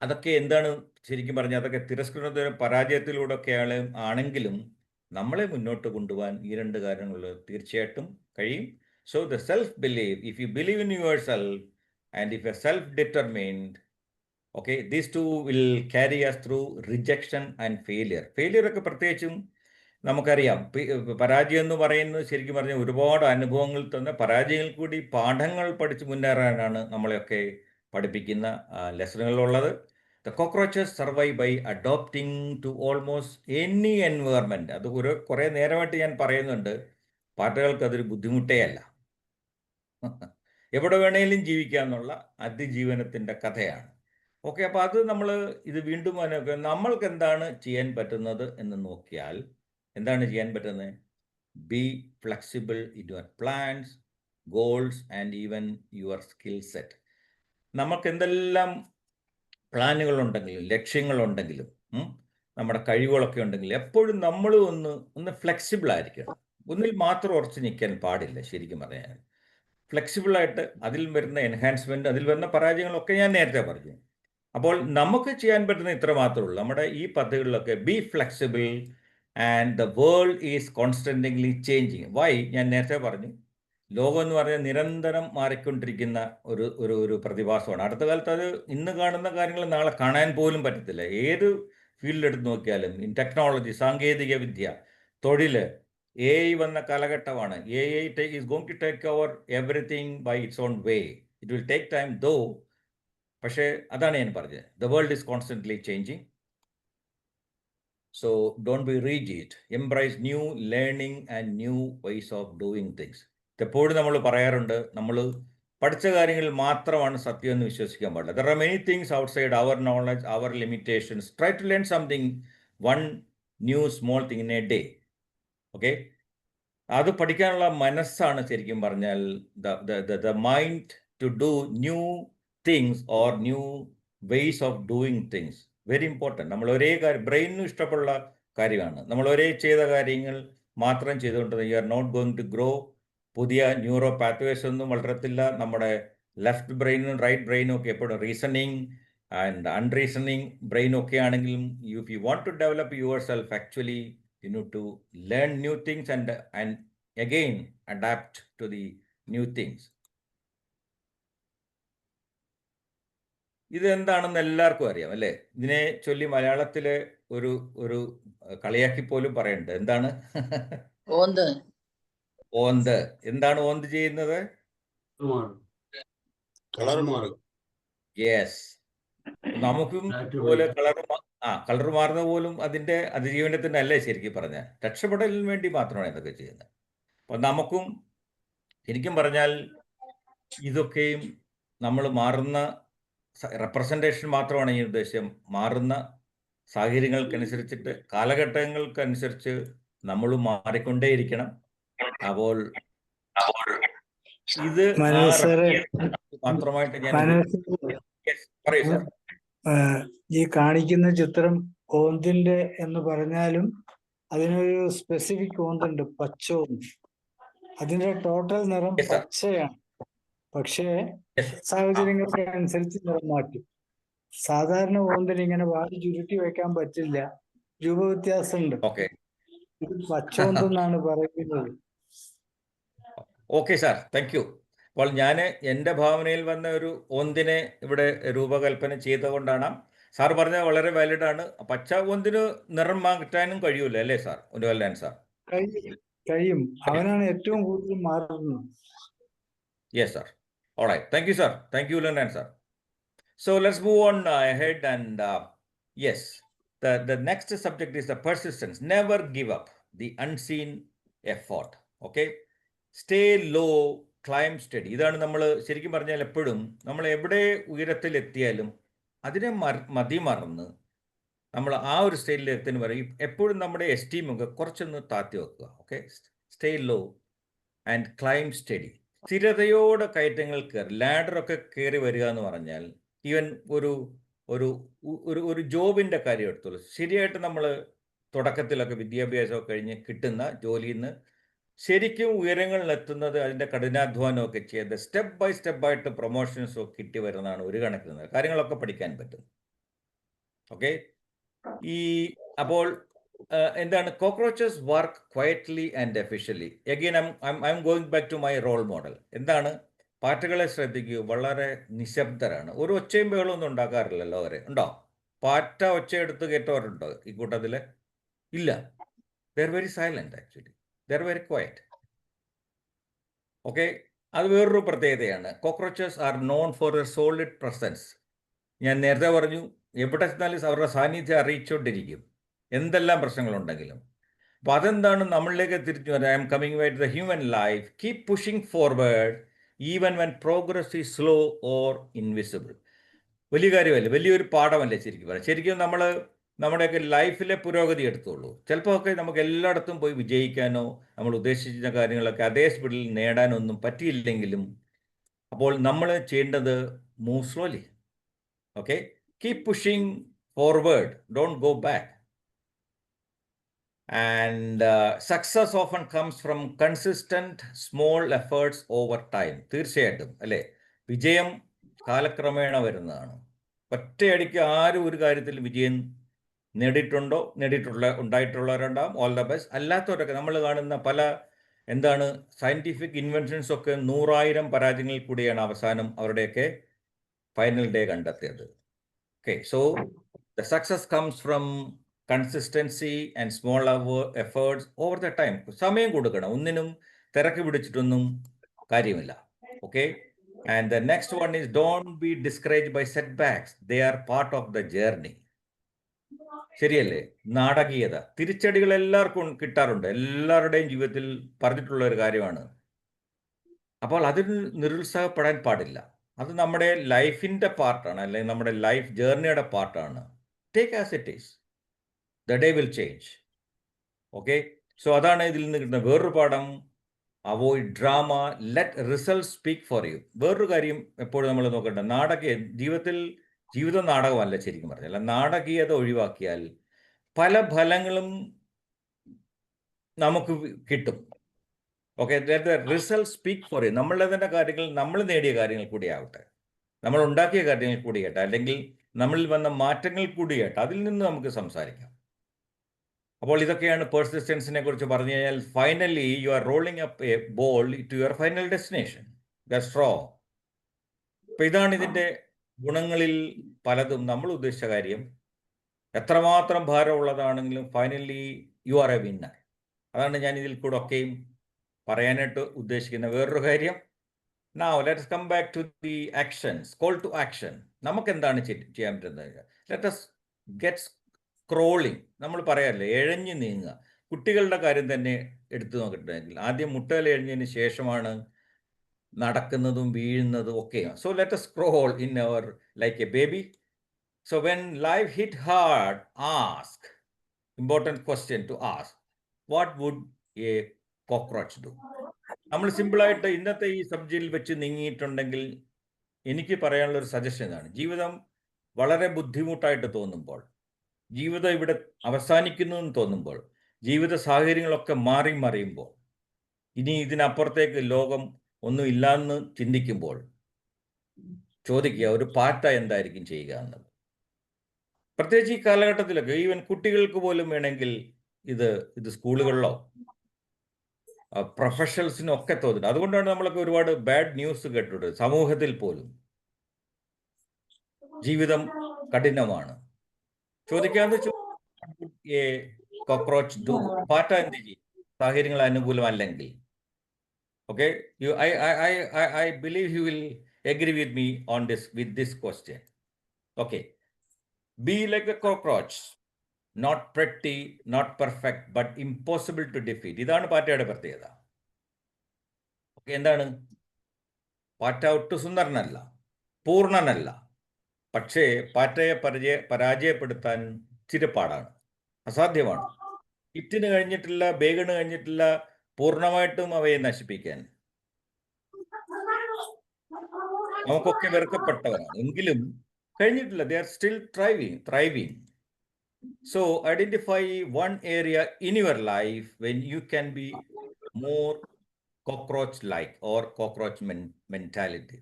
അതൊക്കെ എന്താണ് ശരിക്കും പറഞ്ഞാൽ അതൊക്കെ തിരസ്കരണത്തിലും പരാജയത്തിലൂടെ ഒക്കെ ആണെങ്കിലും നമ്മളെ മുന്നോട്ട് കൊണ്ടുപോകാൻ ഈ രണ്ട് കാര്യങ്ങൾ തീർച്ചയായിട്ടും കഴിയും. So the self-belief, if you believe in yourself and if you're self-determined, okay, these two will carry us through rejection and failure. Failure ഒക്കെ പ്രത്യേകിച്ചും നമുക്കറിയാം. പരാജയം എന്ന് പറയുന്നത് ശരിക്കും പറഞ്ഞാൽ ഒരുപാട് അനുഭവങ്ങൾ തന്നെ പരാജയങ്ങൾ കൂടി പാഠങ്ങൾ പഠിച്ച് മുന്നേറാനാണ് നമ്മളെയൊക്കെ പഠിപ്പിക്കുന്ന ലെസണുകളുള്ളത്. The cockroaches survive by adopting to almost any environment. അത് കുറേ നേരമായിട്ട് ഞാൻ പറയുന്നുണ്ട്, പാറ്റകൾക്ക് അതൊരു ബുദ്ധിമുട്ടേ അല്ല. എവിടെ വേണേലും ജീവിക്കാമെന്നുള്ള അതിജീവനത്തിൻ്റെ കഥയാണ്. ഓക്കെ, അപ്പോൾ അത് നമ്മൾ ഇത് വീണ്ടും നമ്മൾക്ക് എന്താണ് ചെയ്യാൻ പറ്റുന്നത് എന്ന് നോക്കിയാൽ എന്താണ് ചെയ്യാൻ പറ്റുന്നത്? Be flexible in your plans, goals and even your skill set. നമുക്ക് എന്തെല്ലാം പ്ലാനുകളുണ്ടെങ്കിലും ലക്ഷ്യങ്ങളുണ്ടെങ്കിലും നമ്മുടെ കഴിവുകളൊക്കെ ഉണ്ടെങ്കിലും എപ്പോഴും നമ്മൾ ഒന്ന് ഫ്ലെക്സിബിൾ ആയിരിക്കണം. ഒന്നിൽ മാത്രം ഉറച്ചു നിൽക്കാൻ പാടില്ല. ശരിക്കും പറഞ്ഞാൽ ഫ്ലെക്സിബിളായിട്ട് അതിൽ വരുന്ന എൻഹാൻസ്മെൻറ്റ്, അതിൽ വരുന്ന പരാജയങ്ങളൊക്കെ ഞാൻ നേരത്തെ പറഞ്ഞു. അപ്പോൾ നമുക്ക് ചെയ്യാൻ പറ്റുന്ന ഇത്ര മാത്രമേ ഉള്ളൂ. നമ്മുടെ ഈ പദ്ധതികളിലൊക്കെ be flexible and the world is constantly changing. Why? ഞാൻ നേരത്തെ പറഞ്ഞു, ലോകം എന്ന് പറഞ്ഞാൽ നിരന്തരം മാറിക്കൊണ്ടിരിക്കുന്ന ഒരു പ്രതിഭാസമാണ്. അടുത്ത കാലത്ത് അത് ഇന്ന് കാണുന്ന കാര്യങ്ങൾ നാളെ കാണാൻ പോലും പറ്റത്തില്ല. ഏത് ഫീൽഡിലെടുത്ത് നോക്കിയാലും ടെക്നോളജി, സാങ്കേതിക വിദ്യ, തൊഴിൽ, AI വന്ന കാലഘട്ടമാണ്. AI is going to take over everything by its own way. It will take time though. പക്ഷേ അതാണ് ഞാൻ പറഞ്ഞത്, the world is constantly changing. So don't be rigid. Embrace new learning and new ways of doing things. എപ്പോഴും നമ്മൾ പറയാറുണ്ട്, നമ്മൾ പഠിച്ച കാര്യങ്ങളിൽ മാത്രമാണ് സത്യം എന്ന് വിശ്വസിക്കാൻ പാടില്ല. There are many things outside our knowledge, our limitations. Try to learn something, one new small thing in a day. Okay, അത് പഠിക്കാനുള്ള മനസ്സാണ് ശരിക്കും പറഞ്ഞാൽ the mind to do new things or new ways of doing things. Very important. നമ്മൾ ഒരേ കാര്യം ബ്രെയിനിനും ഇഷ്ടമുള്ള കാര്യമാണ്. നമ്മൾ ഒരേ ചെയ്ത കാര്യങ്ങൾ മാത്രം ചെയ്തുകൊണ്ട് you are not going to grow. പുതിയ ന്യൂറോ പാത്വേസ് ഒന്നും വളരത്തില്ല. നമ്മുടെ ലെഫ്റ്റ് ബ്രെയിനും റൈറ്റ് ബ്രെയിനും ഒക്കെ എപ്പോഴും റീസണിങ് ആൻഡ് അൺറീസണിങ് ബ്രെയിനും ഒക്കെ ആണെങ്കിലും if you want to develop yourself actually you need to learn new things and again adapt to the new things. ഇത് എന്താണെന്ന് എല്ലാവർക്കും അറിയാം അല്ലേ? ഇതിനെ ചൊല്ലി മലയാളത്തിലെ ഒരു ഒരു കളിയാക്കി പോലും പറയുന്നുണ്ട്. എന്താണ്? ഓന്ത്. ഓന്ത്. എന്താണ് ഓന്ത് ചെയ്യുന്നത്? കളർ മാറും. യെസ്. നമുക്കും പോലെ കളർ മാറുന്ന പോലും അതിൻ്റെ അതിജീവനത്തിൻ്റെ അല്ലേ ശരിക്കും പറഞ്ഞാൽ, രക്ഷപ്പെടലിന് വേണ്ടി മാത്രമാണ് ഇതൊക്കെ ചെയ്യുന്നത്. അപ്പം നമുക്കും ശരിക്കും പറഞ്ഞാൽ ഇതൊക്കെയും നമ്മൾ മാറുന്ന റെപ്രസെൻറ്റേഷൻ മാത്രമാണ് ഈ ഉദ്ദേശം. മാറുന്ന സാഹചര്യങ്ങൾക്കനുസരിച്ചിട്ട് കാലഘട്ടങ്ങൾക്കനുസരിച്ച് നമ്മളും മാറിക്കൊണ്ടേയിരിക്കണം. അപ്പോൾ ഇത് മാത്രമായിട്ട് ഞാൻ പറയൂ സാർ. ഈ കാണിക്കുന്ന ചിത്രം ഓന്തിന്റെ എന്ന് പറഞ്ഞാലും അതിനൊരു സ്പെസിഫിക് ഓന്തുണ്ട്, പച്ച ഓന്ത്. അതിന്റെ ടോട്ടൽ നിറം പച്ചയാണ്. പക്ഷേ സാഹചര്യങ്ങൾക്ക് അനുസരിച്ച് നിറം മാറ്റും. സാധാരണ ഓന്തിന് ഇങ്ങനെ വാടി ചുരുട്ടി വെക്കാൻ പറ്റില്ല, രൂപവ്യത്യാസമുണ്ട്. ഇത് പച്ച ഓന്തെന്നാണ് പറയുന്നത്. Okay sir, thank U. അപ്പോൾ ഞാൻ എൻ്റെ ഭാവനയിൽ വന്ന ഒരു ഓന്തിനെ ഇവിടെ രൂപകൽപ്പന ചെയ്തുകൊണ്ടാണ്. സാർ പറഞ്ഞത് വളരെ വാലിഡാണ്. പച്ച ഓന്തിന് നിറം മാറ്റാനും കഴിയൂല അല്ലേ സാർ? ഉരുവല്ലാൻ സാർ കഴിയും. അവനാണ് ഏറ്റവും കൂടുതൽ മാറുന്നത്. Yes sir. Alright, thank you sir. Thank you ഉരുവല്ലാൻ sir. So let's move on ahead and yes, the next subject is the persistence. Never give up, the unseen effort. Okay, stay low, climb steady. ഇതാണ് നമ്മൾ ശരിക്കും പറഞ്ഞാൽ എപ്പോഴും നമ്മൾ എവിടെ ഉയരത്തിലെത്തിയാലും അതിനെ മതിമറന്ന് നമ്മൾ ആ ഒരു സ്റ്റേജിൽ എത്തുന്ന പറയും എപ്പോഴും നമ്മുടെ എസ്റ്റീമൊക്കെ കുറച്ചൊന്ന് താത്തി വെക്കുക. Okay, stay low and climb steady. സ്ഥിരതയോടെ കയറ്റങ്ങൾ കയറി ലാഡറൊക്കെ കയറി വരിക എന്ന് പറഞ്ഞാൽ ഈവൻ ഒരു ഒരു ഒരു ജോബിൻ്റെ കാര്യം എടുത്തോളൂ. ശരിയായിട്ട് നമ്മൾ തുടക്കത്തിലൊക്കെ വിദ്യാഭ്യാസമൊക്കെ കഴിഞ്ഞ് കിട്ടുന്ന ജോലിയിൽ നിന്ന് ശരിക്കും ഉയരങ്ങളിലെത്തുന്നത് അതിൻ്റെ കഠിനാധ്വാനമൊക്കെ ചെയ്ത് സ്റ്റെപ്പ് ബൈ സ്റ്റെപ്പായിട്ട് പ്രൊമോഷൻസൊക്കെ കിട്ടി വരുന്നതാണ് ഒരു കണക്കിന് കാര്യങ്ങളൊക്കെ പഠിക്കാൻ പറ്റും. ഓക്കെ, അപ്പോൾ എന്താണ് cockroaches work quietly and efficiently. Again I'm going back to my role model. എന്താണ്? പാറ്റകളെ ശ്രദ്ധിക്കൂ, വളരെ നിശബ്ദരാണ്. ഒരു ഒച്ചയും ബഹളമൊന്നും ഉണ്ടാക്കാറില്ലല്ലോ അവരെ. ഉണ്ടോ? പാറ്റ ഒച്ച എടുത്ത് കേട്ടവരുണ്ടോ ഈ കൂട്ടത്തിൽ? ഇല്ല. They are very silent actually. They are very quiet. Okay, അത് വേറൊരു പ്രത്യേകതയാണ്. Cockroaches are known for a solid presence. ഞാൻ നേരത്തെ പറഞ്ഞു എവിടെ ചെന്നാലും അവരുടെ സാന്നിധ്യം അറിയിച്ചുകൊണ്ടിരിക്കും എന്തെല്ലാം പ്രശ്നങ്ങളുണ്ടെങ്കിലും. അപ്പോൾ അതെന്താണ് നമ്മളിലേക്ക് തിരിച്ചു വരാം. I'm coming back to the human life. Keep pushing forward even when progress is slow or invisible. വലിയ കാര്യമല്ലേ, വലിയൊരു പാഠമല്ലേ ശരിക്കും പറയാം. ശരിക്കും നമ്മൾ നമ്മുടെയൊക്കെ ലൈഫിലെ പുരോഗതി എടുത്തുള്ളൂ. ചിലപ്പോൾ ഒക്കെ നമുക്ക് എല്ലായിടത്തും പോയി വിജയിക്കാനോ നമ്മൾ ഉദ്ദേശിച്ച കാര്യങ്ങളൊക്കെ അതേ സ്പീഡിൽ നേടാനൊന്നും പറ്റിയില്ലെങ്കിലും അപ്പോൾ നമ്മൾ ചെയ്യേണ്ടത് move slowly. Okay, keep pushing forward, don't go back. And success often comes from consistent small efforts over time. തീർച്ചയായിട്ടും അല്ലേ, വിജയം കാലക്രമേണ വരുന്നതാണ്. ഒറ്റയടിക്ക് ആരും ഒരു കാര്യത്തിൽ വിജയം നേടിയിട്ടുണ്ടോ? ഉണ്ടായിട്ടുള്ളവരുണ്ടാവും, ഓൾ ദ ബെസ്റ്റ്. അല്ലാത്തവരൊക്കെ നമ്മൾ കാണുന്ന പല സയൻറ്റിഫിക് ഇൻവെൻഷൻസ് ഒക്കെ 100,000 പരാജയങ്ങളിൽ കൂടിയാണ് അവസാനം അവരുടെയൊക്കെ ഫൈനൽ ഡേ കണ്ടെത്തിയത്. Okay, so the success comes from consistency and small efforts over the time. സമയം കൊടുക്കണം, ഒന്നിനും തിരക്ക് പിടിച്ചിട്ടൊന്നും കാര്യമില്ല. Okay, and the next one is don't be discouraged by setbacks. They are part of the journey. ശരിയല്ലേ? നാടകീയത, തിരിച്ചടികൾ എല്ലാവർക്കും കിട്ടാറുണ്ട്, എല്ലാവരുടെയും ജീവിതത്തിൽ പറഞ്ഞിട്ടുള്ള ഒരു കാര്യമാണ്. അപ്പോൾ അതിൽ നിരുത്സാഹപ്പെടാൻ പാടില്ല. അത് നമ്മുടെ ലൈഫിൻ്റെ പാർട്ടാണ്, അല്ലെങ്കിൽ നമ്മുടെ ലൈഫ് ജേർണിയുടെ പാർട്ടാണ്. Take as it is. The day will change. Okay, so അതാണ് ഇതിൽ നിന്ന് കിട്ടുന്ന വേറൊരു പാഠം. Avoid drama, let result speak for you. വേറൊരു കാര്യം എപ്പോഴും നമ്മൾ നോക്കേണ്ട, ജീവിതം നാടകമല്ല ശരിക്കും പറഞ്ഞാൽ. നാടകീയത ഒഴിവാക്കിയാൽ പല ഫലങ്ങളും നമുക്ക് കിട്ടും. Okay, result speak for you. നമ്മളുടെ തന്നെ കാര്യങ്ങൾ, നമ്മൾ നേടിയ കാര്യങ്ങൾ കൂടിയാവട്ടെ, നമ്മൾ ഉണ്ടാക്കിയ കാര്യങ്ങൾ കൂടിയാട്ടെ, അല്ലെങ്കിൽ നമ്മളിൽ വന്ന മാറ്റങ്ങൾ കൂടിയാട്ടെ, അതിൽ നിന്ന് നമുക്ക് സംസാരിക്കാം. അപ്പോൾ ഇതൊക്കെയാണ് പെർസിസ്റ്റൻസിനെ കുറിച്ച് പറഞ്ഞു കഴിഞ്ഞാൽ. Finally you are rolling up a ball to your final destination, the straw. അപ്പൊ ഇതാണ് ഇതിന്റെ ഗുണങ്ങളിൽ പലതും. നമ്മൾ ഉദ്ദേശിച്ച കാര്യം എത്രമാത്രം ഭാരമുള്ളതാണെങ്കിലും finally you are a winner. അതാണ് ഞാൻ ഇതിൽ കൂടെ ഒക്കെയും പറയാനായിട്ട് ഉദ്ദേശിക്കുന്ന വേറൊരു കാര്യം. Now let us come back to the actions, call to action. നമുക്ക് എന്താണ് ചെയ്യാൻ പറ്റുന്നത്? Let us get scrolling. നമ്മൾ പറയാറില്ലേ, എഴഞ്ഞു നീങ്ങുക. കുട്ടികളുടെ കാര്യം തന്നെ എടുത്തു നോക്കിയിട്ടുണ്ടെങ്കിൽ ആദ്യം മുട്ടയിൽ എഴഞ്ഞതിന് ശേഷമാണ് നടക്കുന്നതും വീഴുന്നതും ഒക്കെ. So let us scroll in our like a baby. So when life hit hard, ask important question to ask. What would a cockroach do? നമ്മൾ സിമ്പിളായിട്ട് ഇന്നത്തെ ഈ സബ്ജക്റ്റിൽ വെച്ച് നീങ്ങിയിട്ടുണ്ടെങ്കിൽ എനിക്ക് പറയാനുള്ള ഒരു സജഷൻ ഇതാണ്. ജീവിതം വളരെ ബുദ്ധിമുട്ടായിട്ട് തോന്നുമ്പോൾ, ജീവിതം ഇവിടെ അവസാനിക്കുന്നു എന്ന് തോന്നുമ്പോൾ, ജീവിത സാഹചര്യങ്ങളൊക്കെ മാറി മറിയുമ്പോൾ, ഇനി ഇതിനപ്പുറത്തേക്ക് ലോകം ഒന്നും ഇല്ലാന്ന് ചിന്തിക്കുമ്പോൾ ചോദിക്കുക, ഒരു പാറ്റ എന്തായിരിക്കും ചെയ്യുക എന്നത്. പ്രത്യേകിച്ച് ഈ കാലഘട്ടത്തിലൊക്കെ ഈവൻ കുട്ടികൾക്ക് പോലും വേണമെങ്കിൽ ഇത് സ്കൂളുകളിലോ പ്രൊഫഷണൽസിനും ഒക്കെ തോന്നുന്നത്. അതുകൊണ്ടാണ് നമ്മളൊക്കെ ഒരുപാട് ബാഡ് ന്യൂസ് കേട്ടിട്ടുണ്ട്. സമൂഹത്തിൽ പോലും ജീവിതം കഠിനമാണ്. ചോദിക്കാവുന്ന കോക്രോച്ച് ഡു, പാറ്റ എന്ത് ചെയ്യും സാഹചര്യങ്ങൾ അനുകൂലമല്ലെങ്കിൽ? Okay, I believe you will agree with me on this question. Okay, be like a cockroach, not pretty, not perfect, but impossible to defeat. ഇതാണ് പാറ്റയുടെ പ്രത്യേകത. ഓക്കെ, എന്താണ്? പാറ്റ ഒട്ടു സുന്ദരനല്ല, പൂർണ്ണനല്ല. പക്ഷേ പാറ്റയെ പരാജയപ്പെടുത്താൻ ഇച്ചിരി പാടാണ്, അസാധ്യമാണ്. ഇറ്റിന് കഴിഞ്ഞിട്ടില്ല, ബേഗണ് കഴിഞ്ഞിട്ടില്ല പൂർണ്ണമായിട്ടും അവയെ നശിപ്പിക്കാൻ. നമുക്കൊക്കെ വെറുക്കപ്പെട്ടവരാണ്, എങ്കിലും കഴിഞ്ഞിട്ടില്ല. They are still thriving. So identify one area in your life when you can be more cockroach-like or cockroach mentality.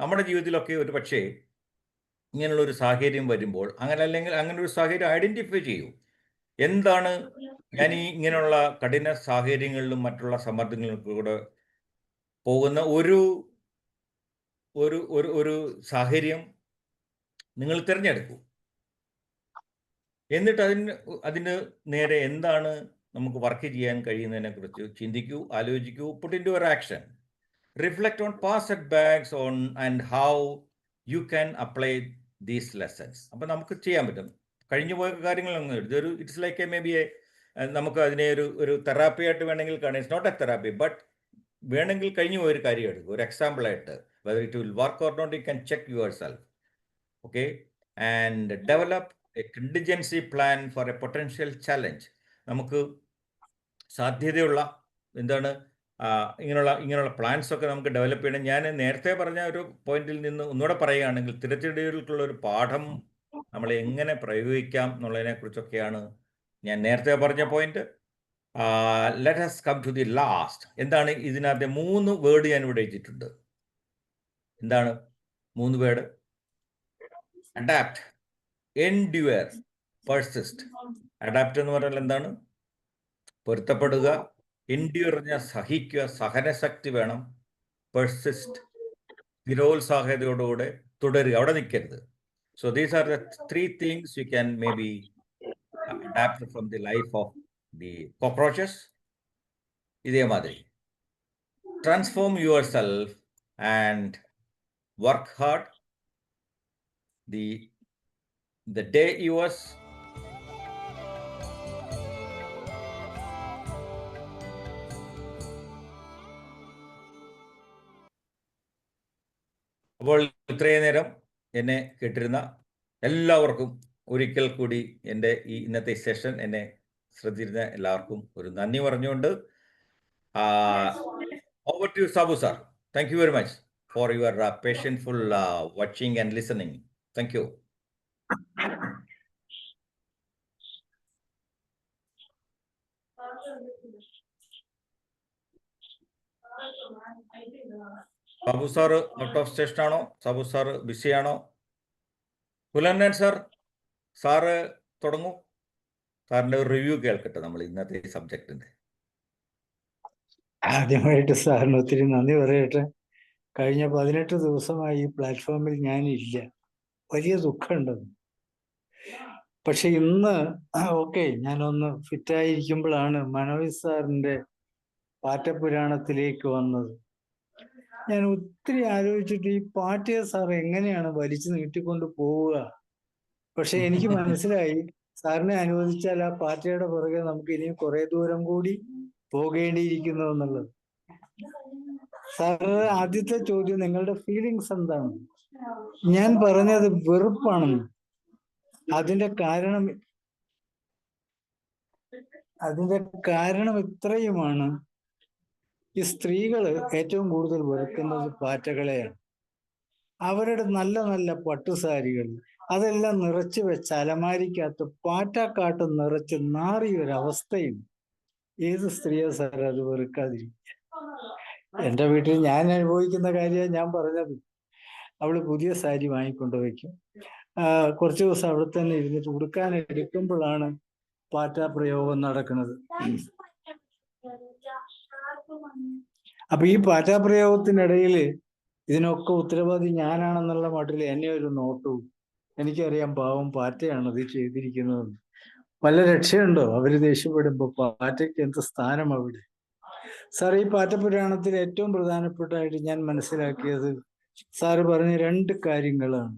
നമ്മുടെ ജീവിതത്തിലൊക്കെ ഒരു പക്ഷേ ഇങ്ങനെയുള്ളൊരു സാഹചര്യം വരുമ്പോൾ, അങ്ങനെ ഒരു സാഹചര്യം ഐഡന്റിഫൈ ചെയ്യൂ. എന്താണ് ഞാൻ ഈ ഇങ്ങനെയുള്ള കഠിന സാഹചര്യങ്ങളിലും മറ്റുള്ള സമ്മർദ്ദങ്ങളിലും കൂടെ പോകുന്ന ഒരു സാഹചര്യം നിങ്ങൾ തിരഞ്ഞെടുക്കൂ. എന്നിട്ട് അതിന് നേരെ എന്താണ് നമുക്ക് വർക്ക് ചെയ്യാൻ കഴിയുന്നതിനെ കുറിച്ച് ചിന്തിക്കൂ, ആലോചിക്കൂ. Put into your action. Reflect on past setbacks and how you can apply these lessons. അപ്പം നമുക്ക് ചെയ്യാൻ പറ്റും. കഴിഞ്ഞു പോയ കാര്യങ്ങളൊന്നും ഇറ്റ്സ് ലൈക്ക് മേ ബി നമുക്ക് അതിനെ ഒരു തെറാപ്പിയായിട്ട് വേണമെങ്കിൽ കാണാം. It's not a therapy, but വേണമെങ്കിൽ കഴിഞ്ഞു പോയൊരു കാര്യം എടുക്കും, ഒരു എക്സാമ്പിളായിട്ട്. Whether it will work or not, you can check yourself. Okay, and develop a contingency plan for a potential challenge. നമുക്ക് സാധ്യതയുള്ള ഇങ്ങനെയുള്ള പ്ലാൻസ് ഒക്കെ നമുക്ക് ഡെവലപ്പ് ചെയ്യണം. ഞാൻ നേരത്തെ പറഞ്ഞ ഒരു പോയിന്റിൽ നിന്ന് ഒന്നുകൂടെ പറയുകയാണെങ്കിൽ, തിരച്ചിടകൾക്കുള്ള ഒരു പാഠം നമ്മൾ എങ്ങനെ പ്രയോഗിക്കാം എന്നുള്ളതിനെ കുറിച്ചൊക്കെയാണ് ഞാൻ നേരത്തെ പറഞ്ഞ point. Let us come to the last. എന്താണ് ഇതിനകത്തെ 3 വേർഡ് ഞാൻ ഇവിടെ വെച്ചിട്ടുണ്ട്. എന്താണ് 3 word? Adapt, endure, persist. Adapt എന്ന് പറഞ്ഞാൽ എന്താണ്? പൊരുത്തപ്പെടുക. എൻഡ്യൂർ പറഞ്ഞാൽ സഹിക്കുക, സഹനശക്തി വേണം. പെർസിസ്റ്റ്, സ്ഥിരോത്സാഹത്തോടുകൂടെ തുടരുക, അവിടെ നിൽക്കരുത്. So these are the 3 things you can maybe adapt from the life of the cockroaches. ഇതേ മാതിരി transform yourself and work hard. The day yours. അപ്പോൾ ഇത്രയും നേരം എന്നെ കേട്ടിരുന്ന എല്ലാവർക്കും ഒരിക്കൽ കൂടി എൻ്റെ ഈ ഇന്നത്തെ സെഷൻ എന്നെ ശ്രദ്ധിച്ചിരുന്ന എല്ലാവർക്കും ഒരു നന്ദി പറഞ്ഞുകൊണ്ട് over to you, Sabu sir. Thank you very much for your patientful watching and listening. Thank you. Sabu sir out of station ആണോ? Sabu sir busy ആണോ? കുലന്നൻ sir, സാറ് തുടങ്ങൂ. സാറിന്റെ ഒരു റിവ്യൂ കേൾക്കട്ടെ നമ്മൾ ഇന്നത്തെ സബ്ജക്റ്റിന്റെ. ആദ്യമായിട്ട് സാറിന് ഒത്തിരി നന്ദി പറയട്ടെ. കഴിഞ്ഞ 18 ദിവസമായി ഈ പ്ലാറ്റ്ഫോമിൽ ഞാനില്ല. വലിയ ദുഃഖമുണ്ടെന്ന്. പക്ഷെ ഇന്ന് ഓക്കെ, ഞാനൊന്ന് ഫിറ്റായിരിക്കുമ്പോഴാണ് മനോജ് സാറിന്റെ പാറ്റപുരാണത്തിലേക്ക് വന്നത്. ഞാൻ ഒത്തിരി ആലോചിച്ചിട്ട് ഈ പാറ്റയെ സാർ എങ്ങനെയാണ് വലിച്ചു നീട്ടിക്കൊണ്ട് പോവുക. പക്ഷെ എനിക്ക് മനസ്സിലായി, സാറിനെ അനുവദിച്ചാൽ ആ പാറ്റയുടെ പുറകെ നമുക്ക് ഇനിയും കുറെ ദൂരം കൂടി പോകേണ്ടിയിരിക്കുന്നു എന്നുള്ളത്. സാറിന്റെ ആദ്യത്തെ ചോദ്യം, നിങ്ങളുടെ ഫീലിങ്സ് എന്താണ്? ഞാൻ പറഞ്ഞത് വെറുപ്പാണെന്ന്. അതിന്റെ കാരണം ഇത്രയുമാണ്. ഈ സ്ത്രീകള് ഏറ്റവും കൂടുതൽ വെറുക്കുന്നത് പാറ്റകളെയാണ്. അവരുടെ നല്ല നല്ല പട്ടുസാരികൾ അതെല്ലാം നിറച്ചു വെച്ച് അലമാരിക്കകത്ത് പാറ്റക്കാട്ട് നിറച്ച് നാറിയൊരവസ്ഥയും. ഏത് സ്ത്രീയാ സാർ അത് വെറുക്കാതിരിക്കുക? എന്റെ വീട്ടിൽ ഞാൻ അനുഭവിക്കുന്ന കാര്യമാണ് ഞാൻ പറഞ്ഞത്. അവള് പുതിയ സാരി വാങ്ങിക്കൊണ്ട് വയ്ക്കും. കുറച്ചു ദിവസം അവിടെ തന്നെ ഇരുന്നിട്ട് ഉടുക്കാൻ എടുക്കുമ്പോഴാണ് പാറ്റ പ്രയോഗം നടക്കുന്നത്. അപ്പൊ ഈ പാറ്റ പ്രയോഗത്തിനിടയിൽ ഇതിനൊക്കെ ഉത്തരവാദി ഞാനാണെന്നുള്ള മട്ടിൽ എന്നെ ഒരു നോട്ടവും. എനിക്കറിയാം പാവം പാറ്റയാണ് ഇത് ചെയ്തിരിക്കുന്നത്. വല്ല രക്ഷയുണ്ടോ? അവര് ദേഷ്യപ്പെടുമ്പോ പാറ്റയ്ക്ക് എന്ത് സ്ഥാനം അവിടെ? സാർ, ഈ പാറ്റപുരാണത്തിൽ ഏറ്റവും പ്രധാനപ്പെട്ടായിട്ട് ഞാൻ മനസ്സിലാക്കിയത് സാറ് പറഞ്ഞ 2 കാര്യങ്ങളാണ്.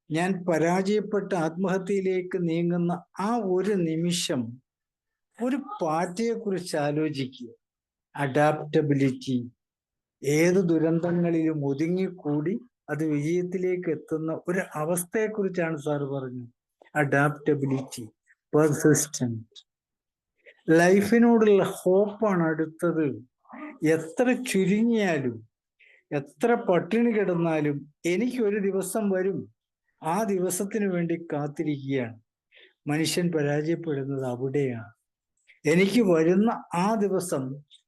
ഞാൻ പരാജയപ്പെട്ട ആത്മഹത്യയിലേക്ക് നീങ്ങുന്ന ആ ഒരു നിമിഷം ഒരു പാറ്റയെ കുറിച്ച് ആലോചിക്കുക. അഡാപ്റ്റബിലിറ്റി. ഏത് ദുരന്തങ്ങളിലും ഒതുങ്ങിക്കൂടി അത് വിജയത്തിലേക്ക് എത്തുന്ന ഒരു അവസ്ഥയെക്കുറിച്ചാണ് സാറ് പറഞ്ഞത്. Adaptability, persistent. ലൈഫിനോടുള്ള ഹോപ്പാണ് അടുത്തത്. എത്ര ചുരുങ്ങിയാലും എത്ര പട്ടിണി കിടന്നാലും എനിക്കൊരു ദിവസം വരും. ആ ദിവസത്തിന് വേണ്ടി കാത്തിരിക്കുകയാണ്. മനുഷ്യൻ പരാജയപ്പെടുന്നത് അവിടെയാണ്. എനിക്ക് വരുന്ന ആ ദിവസം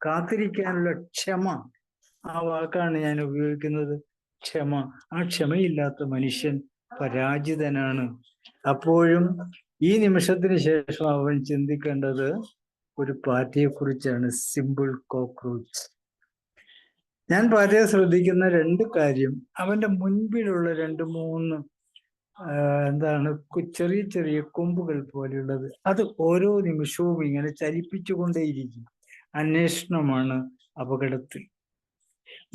കാത്തിരിക്കാനുള്ള ക്ഷമ, ആ വാക്കാണ് ഞാൻ ഉപയോഗിക്കുന്നത്, ക്ഷമ. ആ ക്ഷമയില്ലാത്ത മനുഷ്യൻ പരാജിതനാണ്. അപ്പോഴും ഈ നിമിഷത്തിന് ശേഷം അവൻ ചിന്തിക്കേണ്ടത് ഒരു പാറ്റയെ കുറിച്ചാണ്. Simple cockroach. ഞാൻ പാറ്റയെ ശ്രദ്ധിക്കുന്ന 2 കാര്യം, അവന്റെ മുൻപിലുള്ള 2-3 ചെറിയ ചെറിയ കൊമ്പുകൾ പോലെയുള്ളത്, അത് ഓരോ നിമിഷവും ഇങ്ങനെ ചലിപ്പിച്ചുകൊണ്ടേയിരിക്കും. അന്വേഷണമാണ് അപകടത്തിൽ.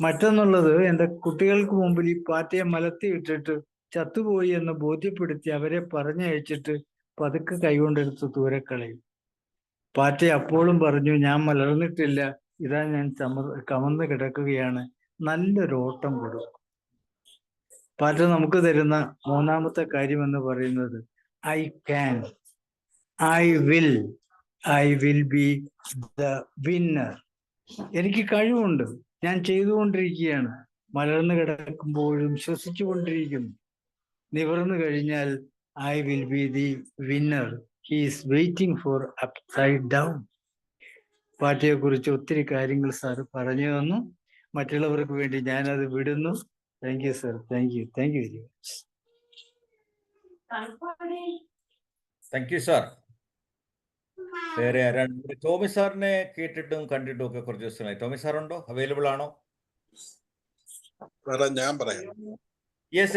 മറ്റൊന്നുള്ളത്, എൻ്റെ കുട്ടികൾക്ക് മുമ്പിൽ ഈ പാറ്റയെ മലത്തിയിട്ടിട്ട് ചത്തുപോയി എന്ന് ബോധ്യപ്പെടുത്തി അവരെ പറഞ്ഞയച്ചിട്ട് പതുക്കെ കൈകൊണ്ടെടുത്ത് ദൂരെ കളയും. പാറ്റ അപ്പോഴും പറഞ്ഞു, ഞാൻ മലർന്നിട്ടില്ല, ഇതാ ഞാൻ കമന്ന് കിടക്കുകയാണ്. നല്ലൊരു ഓട്ടം കൊടുക്കും. പാറ്റ നമുക്ക് തരുന്ന 3ാമത്തെ കാര്യം എന്ന് പറയുന്നത് I can, I will be the winner. എനിക്ക് കഴിവുണ്ട്, ഞാൻ ചെയ്തുകൊണ്ടിരിക്കുകയാണ്. മലർന്നു കിടക്കുമ്പോഴും ശ്വസിച്ചുകൊണ്ടിരിക്കുന്നു. നിവർന്നു കഴിഞ്ഞാൽ I will be the winner. He is waiting for upside down. പാറ്റയെ കുറിച്ച് ഒത്തിരി കാര്യങ്ങൾ സാർ പറഞ്ഞു തന്നു. മറ്റുള്ളവർക്ക് വേണ്ടി ഞാനത് വിടുന്നു. Thank you sir. Thank you very much. Thank you sir. വേറെ ആരാണ്? ടോമി സാറിനെ കേട്ടിട്ടും കണ്ടിട്ടും ഒക്കെ കുറച്ച് ദിവസമായി. ടോമി സാർ ഉണ്ടോ? അവൈലബിൾ ആണോ? ഞാൻ പറയാം. Yes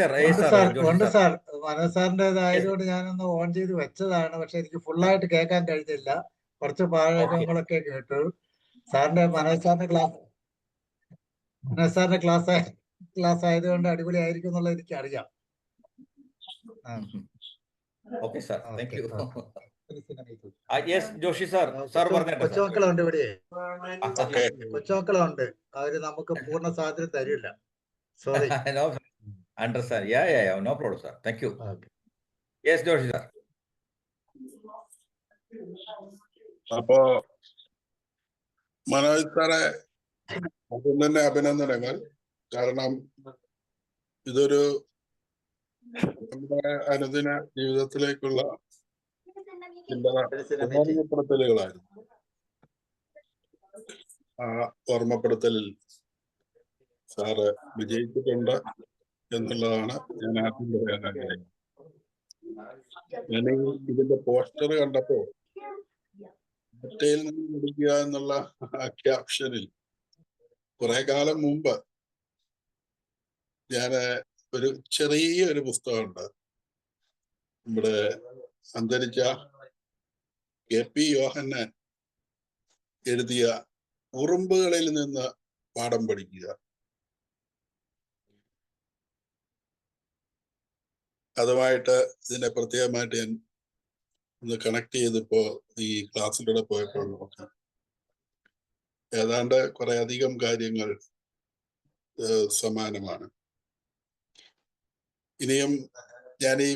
sir. ഉണ്ട് സാർ. മനോജ് സാറിൻ്റെതായതുകൊണ്ട് ഞാനൊന്ന് ഓൺ ചെയ്ത് വെച്ചതാണ്. പക്ഷെ എനിക്ക് ഫുള്ളായിട്ട് കേൾക്കാൻ കഴിഞ്ഞില്ല. കുറച്ച് ഭാഗങ്ങളൊക്കെ കേട്ടു. സാറിന്റെ മനോജ് സാറിന്റെ ക്ലാസ് ആയതുകൊണ്ട് അടിപൊളി ആയിരിക്കും എന്നുള്ളത് എനിക്ക് അറിയാം. Okay sir, thank you. Yes Joshi sir. Sir പറഞ്ഞു. കൊച്ചുമക്കളുണ്ട് ഇവിടെ. കൊച്ചുമക്കളുണ്ട്. അവര് നമുക്ക് പൂർണ്ണ സ്വാതന്ത്ര്യം തരില്ല. Sorry. Understand. Yeah. No problem, sir. Thank you. Okay. Yes, Joshi, sir. അപ്പോ മനോജ് സാറെ ആദ്യം തന്നെ അഭിനന്ദനങ്ങൾ. കാരണം ഇതൊരു നമ്മുടെ അനുദിന ജീവിതത്തിലേക്കുള്ള ചില ഓർമ്മപ്പെടുത്തലുകളായിരുന്നു. ആ ഓർമ്മപ്പെടുത്തലിൽ സാറ് വിജയിച്ചിട്ടുണ്ട് എന്നുള്ളതാണ് ഞാൻ ആദ്യം പറയാൻ ആഗ്രഹിക്കുന്നത്. ഞാൻ ഇതിന്റെ പോസ്റ്റർ കണ്ടപ്പോ മറ്റേയിൽ നിന്ന് പഠിക്കുക എന്നുള്ള ക്യാപ്ഷനിൽ കുറെ കാലം മുമ്പ് ഞാന് ഒരു ചെറിയൊരു പുസ്തകമുണ്ട്, നമ്മുടെ അന്തരിച്ച KP യോഹന്നാൻ എഴുതിയ ഉറുമ്പുകളിൽ നിന്ന് പാഠം പഠിക്കുക. അതുമായിട്ട് ഇതിനെ പ്രത്യേകമായിട്ട് ഞാൻ ഒന്ന് കണക്ട് ചെയ്തപ്പോ ഈ ക്ലാസ്സിലൂടെ പോയപ്പോൾ നോക്കാം, ഏതാണ്ട് കുറെ അധികം കാര്യങ്ങൾ സമാനമാണ്. ഇനിയും ഞാൻ ഈ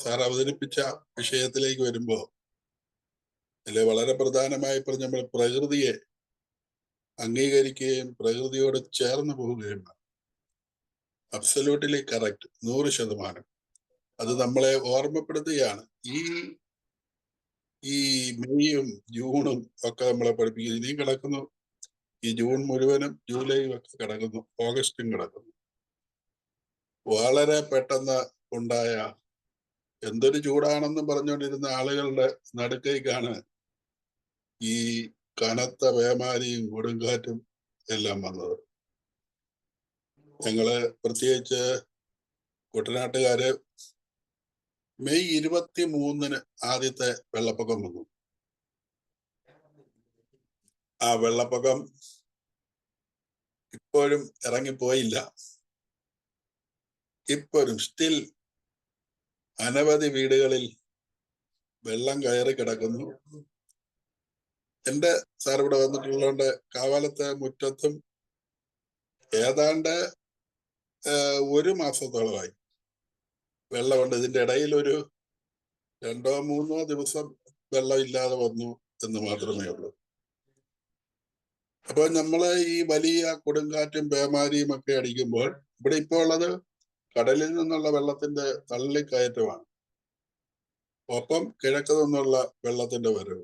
സാർ അവതരിപ്പിച്ച വിഷയത്തിലേക്ക് വരുമ്പോ അതിൽ വളരെ പ്രധാനമായി പറഞ്ഞ നമ്മൾ പ്രകൃതിയെ അംഗീകരിക്കുകയും പ്രകൃതിയോട് ചേർന്ന് പോവുകയും വേണം. Absolutely correct, 100%. അത് നമ്മളെ ഓർമ്മപ്പെടുത്തുകയാണ്. ഈ മെയ്യും ജൂണും ഒക്കെ നമ്മളെ പഠിപ്പിക്കുന്നു. ഇനിയും കിടക്കുന്നു, ഈ ജൂൺ മുഴുവനും ജൂലൈയും ഒക്കെ കിടക്കുന്നു, ഓഗസ്റ്റും കിടക്കുന്നു. വളരെ പെട്ടെന്ന് ഉണ്ടായ എന്തൊരു ചൂടാണെന്ന് പറഞ്ഞുകൊണ്ടിരുന്ന ആളുകളുടെ നടുക്കേക്കാണ് ഈ കനത്ത പേമാരിയും കൊടുങ്കാറ്റും എല്ലാം വന്നത്. ഞങ്ങള് പ്രത്യേകിച്ച് കുട്ടനാട്ടുകാര് മെയ് 23 ആദ്യത്തെ വെള്ളപ്പൊക്കം വന്നു. ആ വെള്ളപ്പൊക്കം ഇപ്പോഴും ഇറങ്ങിപ്പോയില്ല. ഇപ്പോഴും സ്റ്റിൽ അനവധി വീടുകളിൽ വെള്ളം കയറി കിടക്കുന്നു. എന്റെ സാർ ഇവിടെ വന്നിട്ടുള്ളതുകൊണ്ട് കാവാലത്തെ മുറ്റത്തും ഏതാണ്ട് 1 മാസത്തോളമായി വെള്ളമുണ്ട്. ഇതിന്റെ ഇടയിൽ ഒരു 2-3 ദിവസം വെള്ളം ഇല്ലാതെ വന്നു എന്ന് മാത്രമേ ഉള്ളൂ. അപ്പൊ നമ്മള് ഈ വലിയ കൊടുങ്കാറ്റും പേമാരിയും ഒക്കെ അടിക്കുമ്പോൾ ഇവിടെ ഇപ്പോൾ ഉള്ളത് കടലിൽ നിന്നുള്ള വെള്ളത്തിന്റെ തള്ളിക്കയറ്റമാണ്, ഒപ്പം കിഴക്ക് നിന്നുള്ള വെള്ളത്തിന്റെ വരവ്.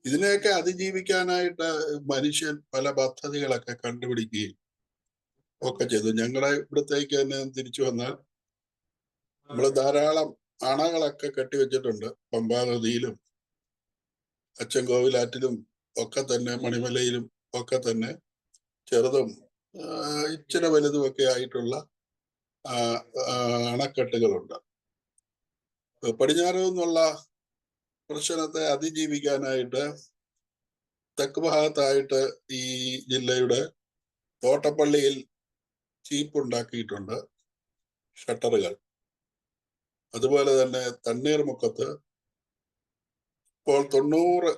ഇതിനെയൊക്കെ അതിജീവിക്കാനായിട്ട് മനുഷ്യൻ പല പദ്ധതികളൊക്കെ കണ്ടുപിടിക്കുകയും ഒക്കെ ചെയ്തു. ഞങ്ങളുടെ ഇവിടത്തേക്ക് തന്നെ തിരിച്ചു വന്നാൽ നമ്മൾ ധാരാളം അണകളൊക്കെ കെട്ടിവെച്ചിട്ടുണ്ട്. പമ്പാ നദിയിലും അച്ചൻകോവിലാറ്റിലും ഒക്കെ തന്നെ, മണിമലയിലും ഒക്കെ തന്നെ ചെറുതും ഇച്ചിരി വലുതും ഒക്കെ ആയിട്ടുള്ള അണക്കെട്ടുകളുണ്ട്. പടിഞ്ഞാറ് നിന്നുള്ള പ്രശ്നത്തെ അതിജീവിക്കാനായിട്ട് തെക്ക് ഭാഗത്തായിട്ട് ഈ ജില്ലയുടെ തോട്ടപ്പള്ളിയിൽ ചീപ്പ് ഉണ്ടാക്കിയിട്ടുണ്ട്, ഷട്ടറുകൾ. അതുപോലെ തന്നെ തണ്ണീർമുക്കത്ത് ഇപ്പോൾ 90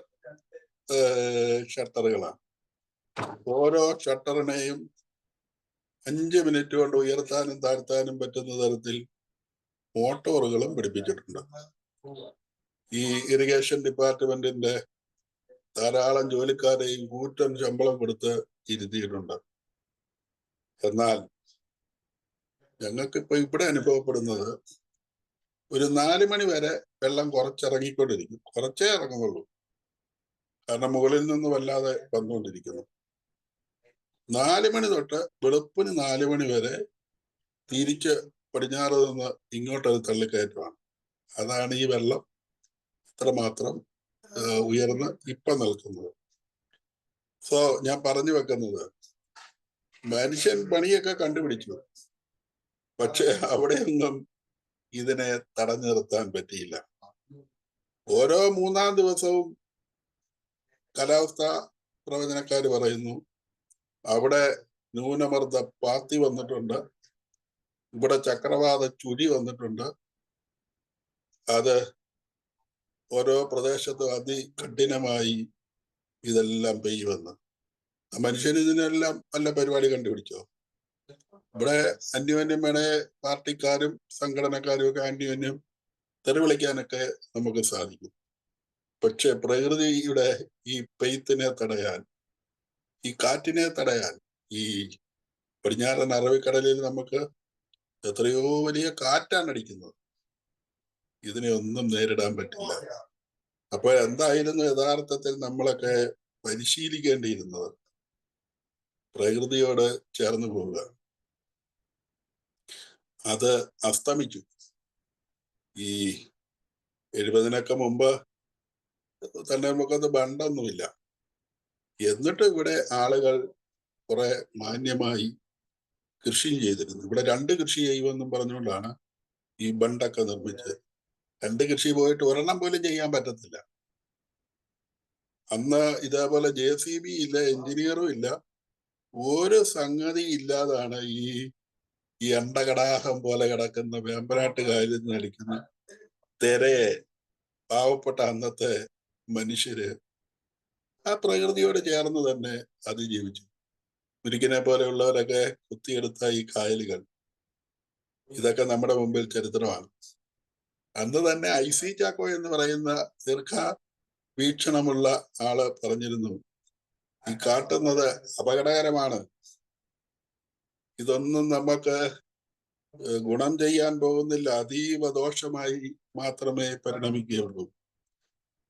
ഷട്ടറുകളാണ്. ഓരോ ഷട്ടറിനെയും 5 മിനിറ്റ് കൊണ്ട് ഉയർത്താനും താഴ്ത്താനും പറ്റുന്ന തരത്തിൽ മോട്ടോറുകളും പിടിപ്പിച്ചിട്ടുണ്ട്. ഈ ഇറിഗേഷൻ ഡിപ്പാർട്ട്മെന്റിന്റെ ധാരാളം ജോലിക്കാരെയും കൂറ്റൻ ശമ്പളം കൊടുത്ത് ഇരുത്തിയിട്ടുണ്ട്. എന്നാൽ ഞങ്ങൾക്കിപ്പോ ഇവിടെ അനുഭവപ്പെടുന്നത് ഒരു 4 മണി വരെ വെള്ളം കുറച്ചിറങ്ങിക്കൊണ്ടിരിക്കും. കുറച്ചേ ഇറങ്ങുന്നുള്ളൂ, കാരണം മുകളിൽ നിന്ന് വല്ലാതെ വന്നുകൊണ്ടിരിക്കുന്നു. 4 മണി തൊട്ട് വെളുപ്പിന് 4 മണി വരെ തിരിച്ച് പടിഞ്ഞാറ് നിന്ന് ഇങ്ങോട്ടൊരു തള്ളിക്കയറ്റമാണ്. അതാണ് ഈ വെള്ളം ഇത്രമാത്രം ഉയർന്ന് ഇപ്പൊ നിൽക്കുന്നത്. സോ ഞാൻ പറഞ്ഞു വെക്കുന്നത്, മനുഷ്യൻ പണിയൊക്കെ കണ്ടുപിടിച്ചു, പക്ഷെ അവിടെയൊന്നും ഇതിനെ തടഞ്ഞു നിർത്താൻ പറ്റിയില്ല. ഓരോ 3-ാം ദിവസവും കാലാവസ്ഥാ പ്രവചനക്കാർ പറയുന്നു അവിടെ ന്യൂനമർദ്ദ പാത്തി വന്നിട്ടുണ്ട്, ഇവിടെ ചക്രവാത ചുഴി വന്നിട്ടുണ്ട്, അത് ഓരോ പ്രദേശത്തും അതികഠിനമായി ഇതെല്ലാം പെയ്യുമെന്ന്. മനുഷ്യൻ ഇതിനെല്ലാം നല്ല പരിപാടി കണ്ടുപിടിച്ചോ? ഇവിടെ അന്യോന്യം വേണേ പാർട്ടിക്കാരും സംഘടനക്കാരും ഒക്കെ അന്യോന്യം തെറി വിളിക്കാനൊക്കെ നമുക്ക് സാധിക്കും. പക്ഷെ പ്രകൃതിയുടെ ഈ പെയ്ത്തിനെ തടയാൻ, ഈ കാറ്റിനെ തടയാൻ, ഈ പടിഞ്ഞാറൻ അറബിക്കടലിൽ നമുക്ക് എത്രയോ വലിയ കാറ്റാണ് അടിക്കുന്നത്. ഇതിനെ ഒന്നും നേരിടാൻ പറ്റില്ല. അപ്പൊ എന്തായിരുന്നു യഥാർത്ഥത്തിൽ നമ്മളൊക്കെ പരിശീലിക്കേണ്ടിയിരുന്നത്? പ്രകൃതിയോട് ചേർന്ന് പോവുക. അത് അസ്തമിച്ചു. ഈ 70-നൊക്കെ മുമ്പ് തന്നെ നമുക്കത് ബണ്ടൊന്നുമില്ല. എന്നിട്ട് ഇവിടെ ആളുകൾ കുറെ മാന്യമായി കൃഷിയും ചെയ്തിരുന്നു. ഇവിടെ 2 കൃഷി ചെയ്യുമെന്നും പറഞ്ഞുകൊണ്ടാണ് ഈ ബണ്ടൊക്കെ നിർമ്മിച്ചത്. 2 കൃഷി പോയിട്ട് ഒരെണ്ണം പോലും ചെയ്യാൻ പറ്റത്തില്ല. അന്ന് ഇതേപോലെ JCB ഇല്ല, എഞ്ചിനീയറും ഇല്ല, ഒരു സംഗതി ഇല്ലാതാണ് ഈ അണ്ടകടാഹം പോലെ കിടക്കുന്ന വേമ്പനാട്ട് കായലിൽ നിന്ന് അടിക്കുന്ന തിരയെ പാവപ്പെട്ട അന്നത്തെ മനുഷ്യര് ആ പ്രകൃതിയോട് ചേർന്ന് തന്നെ അതിജീവിച്ചു. മുരിക്കിനെ പോലെയുള്ളവരൊക്കെ കുത്തിയെടുത്ത ഈ കായലുകൾ, ഇതൊക്കെ നമ്മുടെ മുമ്പിൽ ചരിത്രമാണ്. അന്ന് തന്നെ IC ചാക്കോ എന്ന് പറയുന്ന ദീർഘ വീക്ഷണമുള്ള ആള് പറഞ്ഞിരുന്നു, ഈ കാട്ടുന്നത് അപകടകരമാണ്, ഇതൊന്നും നമുക്ക് ഗുണം ചെയ്യാൻ പോകുന്നില്ല, അതീവ ദോഷമായി മാത്രമേ പരിണമിക്കുകയുള്ളൂ.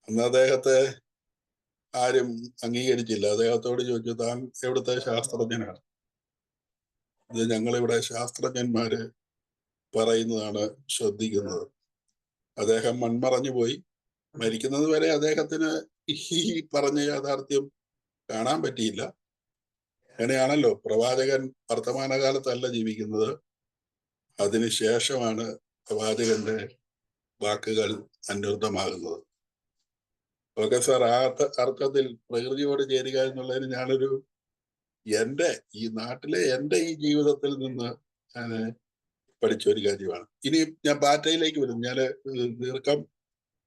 അന്ന് അദ്ദേഹത്തെ ആരും അംഗീകരിച്ചില്ല. അദ്ദേഹത്തോട് ചോദിച്ചു, താൻ എവിടുത്തെ ശാസ്ത്രജ്ഞനാണ്? ഇത് ഞങ്ങളിവിടെ ശാസ്ത്രജ്ഞന്മാര് പറയുന്നതാണ് ശ്രദ്ധിക്കുന്നത്. അദ്ദേഹം മൺമറഞ്ഞു പോയി. മരിക്കുന്നത് വരെ അദ്ദേഹത്തിന് ഈ പറഞ്ഞ യാഥാർത്ഥ്യം കാണാൻ പറ്റിയില്ല. അങ്ങനെയാണല്ലോ പ്രവാചകൻ വർത്തമാനകാലത്തല്ല ജീവിക്കുന്നത്, അതിനുശേഷമാണ് പ്രവാചകന്റെ വാക്കുകൾ അന്വർത്ഥമാകുന്നത്. ഓക്കെ സാർ, ആ അർത്ഥത്തിൽ പ്രകൃതിയോട് ചേരുക എന്നുള്ളതിന് എൻ്റെ ഈ നാട്ടിലെ എൻ്റെ ഈ ജീവിതത്തിൽ നിന്ന് ഞാൻ പഠിച്ച ഒരു കാര്യമാണ്. ഇനി ഞാൻ പാറ്റയിലേക്ക് വരും. ഞാൻ ദീർഘം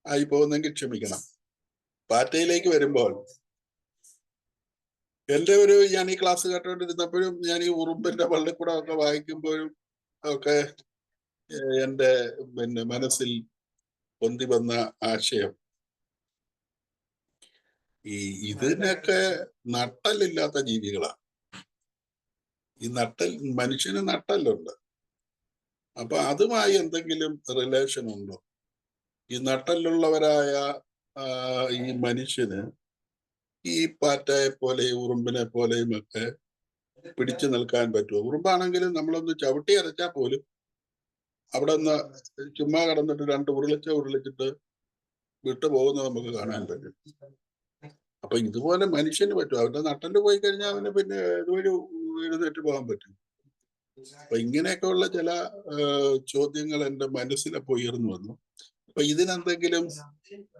ആയി പോകുന്നെങ്കിൽ ക്ഷമിക്കണം. പാറ്റയിലേക്ക് വരുമ്പോൾ ഞാൻ ഈ ക്ലാസ് കേട്ടോണ്ടിരുന്നപ്പോഴും ഞാൻ ഈ ഉറുമ്പിന്റെ പള്ളിക്കൂടം ഒക്കെ വായിക്കുമ്പോഴും ഒക്കെ എൻ്റെ മനസ്സിൽ പൊന്തി വന്ന ആശയം, ഇതിനൊക്കെ നട്ടലില്ലാത്ത ജീവികളാണ്. ഈ മനുഷ്യന് നട്ടലുണ്ട്. അപ്പൊ അതുമായി എന്തെങ്കിലും റിലേഷൻ ഉണ്ടോ? ഈ നട്ടലുള്ളവരായ ഈ മനുഷ്യന് ഈ പാറ്റയെ പോലെയും ഉറുമ്പിനെ പോലെയും ഒക്കെ പിടിച്ചു നിൽക്കാൻ പറ്റുമോ? ഉറുമ്പാണെങ്കിലും നമ്മളൊന്ന് ചവിട്ടി അരച്ചാൽ പോലും അവിടെ നിന്ന് ചുമ്മാ കിടന്നിട്ട് 2 ഉരുളിച്ചിട്ട് വിട്ടുപോകുന്നത് നമുക്ക് കാണാൻ പറ്റും. അപ്പൊ ഇതുപോലെ മനുഷ്യന് പറ്റും. അവന്റെ നട്ടല് പോയി കഴിഞ്ഞാൽ അവന് പിന്നെ ഇതുവഴി എഴുന്നേറ്റ് പോകാൻ പറ്റും. അപ്പൊ ഇങ്ങനെയൊക്കെയുള്ള ചില ചോദ്യങ്ങൾ എൻ്റെ മനസ്സിലപ്പോൾ ഉയർന്നു വന്നു. അപ്പൊ ഇതിനെന്തെങ്കിലും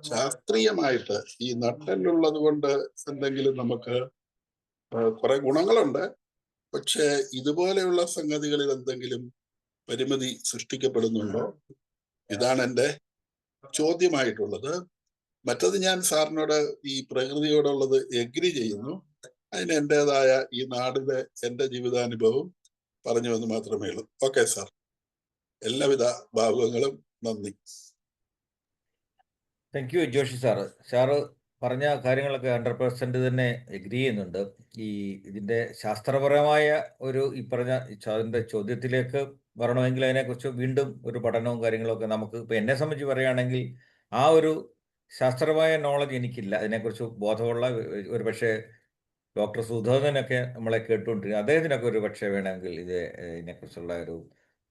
ശാസ്ത്രീയമായിട്ട് ഈ നട്ടലുള്ളത് കൊണ്ട് എന്തെങ്കിലും നമുക്ക് കുറെ ഗുണങ്ങളുണ്ട്, പക്ഷെ ഇതുപോലെയുള്ള സംഗതികളിൽ എന്തെങ്കിലും പരിമിതി സൃഷ്ടിക്കപ്പെടുന്നുണ്ടോ? ഇതാണ് എൻ്റെ ചോദ്യമായിട്ടുള്ളത്. മറ്റത് ഞാൻ സാറിനോട് ഈ പ്രകൃതിയോടുള്ളത് എഗ്രി ചെയ്യുന്നു. അതിന് എൻ്റെതായ ഈ നാടിലെ എൻ്റെ ജീവിതാനുഭവം പറഞ്ഞു എന്ന് മാത്രമേ ഉള്ളൂ. ഓക്കെ സാർ, എല്ലാവിധ ഭാവുകങ്ങളും. നന്ദി. താങ്ക് യു ജോഷി സാറ് പറഞ്ഞ കാര്യങ്ങളൊക്കെ 100% തന്നെ എഗ്രി ചെയ്യുന്നുണ്ട്. ഇതിൻ്റെ ശാസ്ത്രപരമായ ഈ പറഞ്ഞ അതിൻ്റെ ചോദ്യത്തിലേക്ക് വരണമെങ്കിൽ അതിനെക്കുറിച്ച് വീണ്ടും ഒരു പഠനവും കാര്യങ്ങളൊക്കെ നമുക്ക്, ഇപ്പം എന്നെ സംബന്ധിച്ച് പറയുകയാണെങ്കിൽ ആ ഒരു ശാസ്ത്രപരമായ നോളജ് എനിക്കില്ല. അതിനെക്കുറിച്ച് ബോധമുള്ള ഒരു പക്ഷേ ഡോക്ടർ സുധോധനൊക്കെ നമ്മളെ കേട്ടുകൊണ്ടിരിക്കുക, അദ്ദേഹത്തിനൊക്കെ ഒരു പക്ഷേ വേണമെങ്കിൽ ഇതിനെക്കുറിച്ചുള്ള ഒരു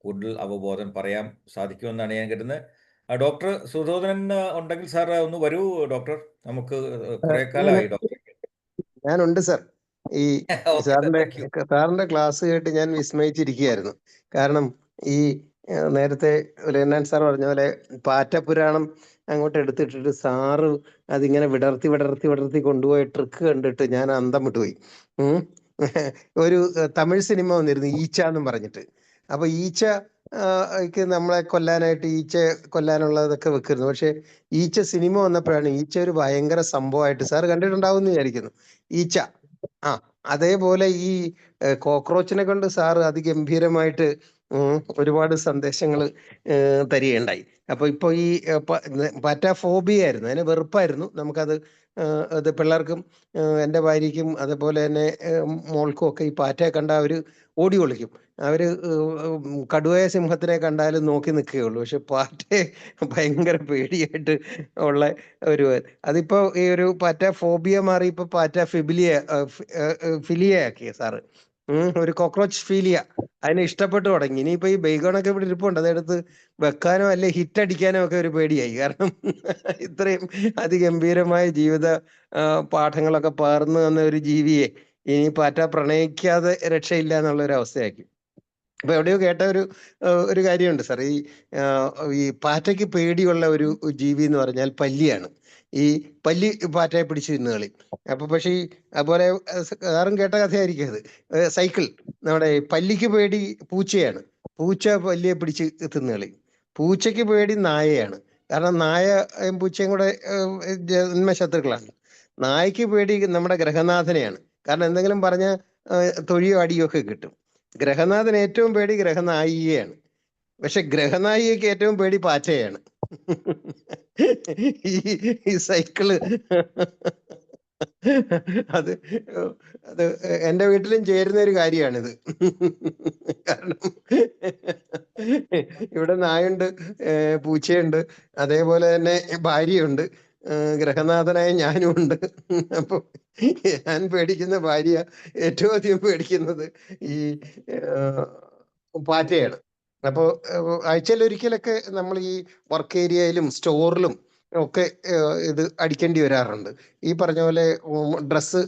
കൂടുതൽ അവബോധം പറയാൻ സാധിക്കുമെന്നാണ് ഞാൻ കരുതുന്നത്. ഡോക്ടർ സുധോധനൻ ഉണ്ടെങ്കിൽ സാർ ഒന്ന് വരൂ ഡോക്ടർ, നമുക്ക് കുറെ കാലമായി ഡോക്ടർ. ഞാനുണ്ട് സാർ. ഈ സാറിന്റെ ക്ലാസ് കേട്ട് ഞാൻ വിസ്മയിച്ചിരിക്കുകയായിരുന്നു. കാരണം ഈ നേരത്തെ ലെന്നാൻ സാർ പറഞ്ഞ പോലെ പാറ്റപുരാണം അങ്ങോട്ട് എടുത്തിട്ടിട്ട് സാറ് അതിങ്ങനെ വിടർത്തി കൊണ്ടുപോയ ട്രിക്ക് കണ്ടിട്ട് ഞാൻ അന്തം വിട്ടുപോയി. ഒരു തമിഴ് സിനിമ വന്നിരുന്നു, ഈച്ച എന്നും പറഞ്ഞിട്ട്. അപ്പൊ ഈച്ചക്ക് നമ്മളെ കൊല്ലാനായിട്ട് ഈച്ച കൊല്ലാനുള്ളതൊക്കെ വെക്കുന്നു. പക്ഷെ ഈച്ച സിനിമ വന്നപ്പോഴാണ് ഈച്ച ഒരു ഭയങ്കര സംഭവമായിട്ട് സാർ കണ്ടിട്ടുണ്ടാവും എന്ന് വിചാരിക്കുന്നു. ഈച്ച അതേപോലെ ഈ കോക്രോച്ചിനെ കൊണ്ട് സാറ് അതിഗംഭീരമായിട്ട് ഒരുപാട് സന്ദേശങ്ങൾ തരികയുണ്ടായി. അപ്പൊ ഇപ്പൊ ഈ പാറ്റ ഫോബിയ ആയിരുന്നു, അതിന് വെറുപ്പായിരുന്നു. നമുക്കത് അത് പിള്ളേർക്കും എൻ്റെ ഭാര്യയ്ക്കും അതുപോലെ തന്നെ മോൾക്കും ഒക്കെ ഈ പാറ്റയെ കണ്ട അവര് ഓടി ഒളിക്കും. അവര് കടുവയ സിംഹത്തിനെ കണ്ടാലും നോക്കി നിൽക്കുകയുള്ളൂ. പക്ഷെ പാറ്റയെ ഭയങ്കര പേടിയായിട്ട് ഉള്ള ഒരു അതിപ്പോ ഈ ഒരു പാറ്റ ഫോബിയ മാറി ഇപ്പൊ പാറ്റ ഫിലിയ ആക്കിയ സാറ്. ഒരു കോക്രോച്ച് ഫീലിയ അതിനെ ഇഷ്ടപ്പെട്ടു തുടങ്ങി. ഇനിയിപ്പോ ഈ ബൈഗോണൊക്കെ ഇവിടെ ഇരിപ്പുണ്ട്, അതെടുത്ത് വെക്കാനോ അല്ലെ ഹിറ്റ് അടിക്കാനോ ഒക്കെ ഒരു പേടിയായി. കാരണം ഇത്രയും അതിഗംഭീരമായ ജീവിത പാഠങ്ങളൊക്കെ പകർന്നു തന്ന ഒരു ജീവിയെ ഇനി പാറ്റ പ്രണയിക്കാതെ രക്ഷയില്ല എന്നുള്ള ഒരു അവസ്ഥയാക്കി. അപ്പൊ എവിടെയോ കേട്ട ഒരു കാര്യമുണ്ട് സാർ, ഈ പാറ്റയ്ക്ക് പേടിയുള്ള ഒരു ജീവി എന്ന് പറഞ്ഞാൽ പല്ലിയാണ്. ഈ പല്ലി പാറ്റയെ പിടിച്ചു തിന്നുകളി. അപ്പൊ പക്ഷേ ഈ അതുപോലെ സാറും കേട്ട കഥയായിരിക്കും അത്. സൈക്കിൾ, നമ്മുടെ പല്ലിക്ക് പേടി പൂച്ചയാണ്, പൂച്ച പല്ലിയെ പിടിച്ച് തിന്നുകളി. പൂച്ചയ്ക്ക് പേടി നായയാണ്, കാരണം നായയും പൂച്ചയും കൂടെ ജന്മശത്രുക്കളാണ്. നായ്ക്ക് പേടി നമ്മുടെ ഗ്രഹനാഥനെയാണ്, കാരണം എന്തെങ്കിലും പറഞ്ഞ തൊഴിയോ അടിയോ ഒക്കെ കിട്ടും. ഗ്രഹനാഥന് ഏറ്റവും പേടി ഗ്രഹനായികയാണ്, പക്ഷെ ഗ്രഹനായികയ്ക്ക് ഏറ്റവും പേടി പാറ്റയാണ്. ഈ സൈക്കിള് അത് അത് എൻ്റെ വീട്ടിലും ചേരുന്ന ഒരു കാര്യമാണിത്. കാരണം ഇവിടെ നായുണ്ട്, പൂച്ചയുണ്ട്, അതേപോലെ തന്നെ ഭാര്യയുണ്ട്, ഗ്രഹനാഥനായ ഞാനും ഉണ്ട്. അപ്പൊ ഞാൻ പേടിക്കുന്ന ഭാര്യ ഏറ്റവും അധികം പേടിക്കുന്നത് ഈ പാറ്റയാണ്. അപ്പോൾ ആഴ്ചയിൽ ഒരിക്കലൊക്കെ നമ്മൾ ഈ വർക്ക് ഏരിയയിലും സ്റ്റോറിലും ഒക്കെ ഇത് അടിക്കേണ്ടി വരാറുണ്ട്. ഈ പറഞ്ഞ പോലെ ഡ്രസ്സ്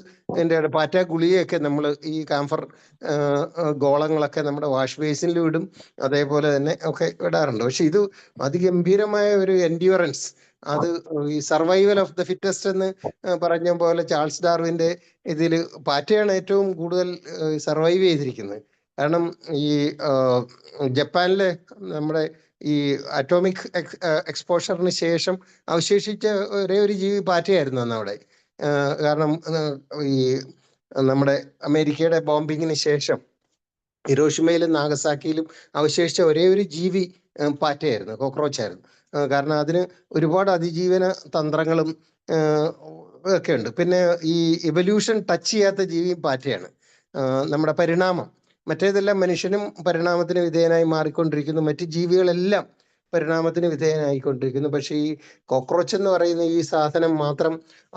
പാറ്റ ഗുളികയൊക്കെ നമ്മൾ ഈ കാംഫർ ഗോളങ്ങളൊക്കെ നമ്മുടെ വാഷ് ബേസിനിൽ ഇടും, അതേപോലെ തന്നെ ഒക്കെ ഇടാറുണ്ട്. പക്ഷെ ഇത് അതിഗംഭീരമായ ഒരു എൻഡ്യൂറൻസ്, അത് ഈ സർവൈവൽ ഓഫ് ദ ഫിറ്റസ്റ്റ് എന്ന് പറഞ്ഞ പോലെ ചാൾസ് ഡാർവിന്റെ ഇതില് പാറ്റയാണ് ഏറ്റവും കൂടുതൽ സർവൈവ് ചെയ്തിരിക്കുന്നത്. കാരണം ഈ ജപ്പാനിലെ നമ്മുടെ ഈ അറ്റോമിക് എക്സ്പോഷറിന് ശേഷം അവശേഷിച്ച ഒരേ ഒരു ജീവി പാറ്റയായിരുന്നു അന്ന് അവിടെ. കാരണം ഈ നമ്മുടെ അമേരിക്കയുടെ ബോംബിങ്ങിന് ശേഷം ഹിരോഷിമയിലും നാഗസാക്കിയിലും അവശേഷിച്ച ഒരേ ഒരു ജീവി പാറ്റയായിരുന്നു, കോക്രോച്ച് ആയിരുന്നു. കാരണം അതിന് ഒരുപാട് അതിജീവന തന്ത്രങ്ങളും ഒക്കെ ഉണ്ട്. പിന്നെ ഈ ഇവല്യൂഷൻ ടച്ച് ചെയ്യാത്ത ജീവിയും പാറ്റയാണ്. നമ്മുടെ പരിണാമം, മറ്റേതെല്ലാം മനുഷ്യനും പരിണാമത്തിന് വിധേയനായി മാറിക്കൊണ്ടിരിക്കുന്നു, മറ്റ് ജീവികളെല്ലാം പരിണാമത്തിന് വിധേയനായിക്കൊണ്ടിരിക്കുന്നു. പക്ഷെ ഈ കോക്രോച്ച് എന്ന് പറയുന്ന ഈ സാധനം മാത്രം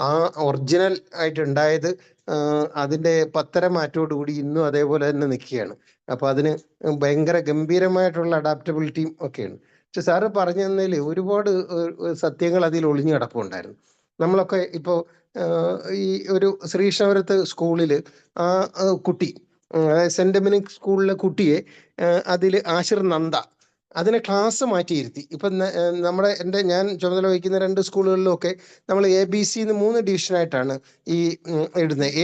ആ ഒറിജിനൽ ആയിട്ടുണ്ടായത് അതിൻ്റെ പത്തര മാറ്റോടുകൂടി ഇന്നും അതേപോലെ തന്നെ നിൽക്കുകയാണ്. അപ്പൊ അതിന് ഭയങ്കര ഗംഭീരമായിട്ടുള്ള അഡാപ്റ്റബിലിറ്റിയും ഒക്കെയാണ്. പക്ഷെ സാറ് പറഞ്ഞു തന്നതിൽ ഒരുപാട് സത്യങ്ങൾ അതിൽ ഒളിഞ്ഞു കിടപ്പുണ്ടായിരുന്നു. നമ്മളൊക്കെ ഇപ്പോൾ ഈ ഒരു ശ്രീകൃഷ്ണപുരത്ത് സ്കൂളിൽ ആ കുട്ടി, അതായത് സെന്റ് ഡൊമിനിക് സ്കൂളിലെ കുട്ടിയെ അതിൽ ആശിർ നന്ദ അതിനെ ക്ലാസ് മാറ്റിയിരുത്തി. ഇപ്പം ഞാൻ ചുമതല വഹിക്കുന്ന 2 സ്കൂളുകളിലൊക്കെ നമ്മൾ ABC 3 ഡിവിഷനായിട്ടാണ് ഈ ഇടുന്നത്.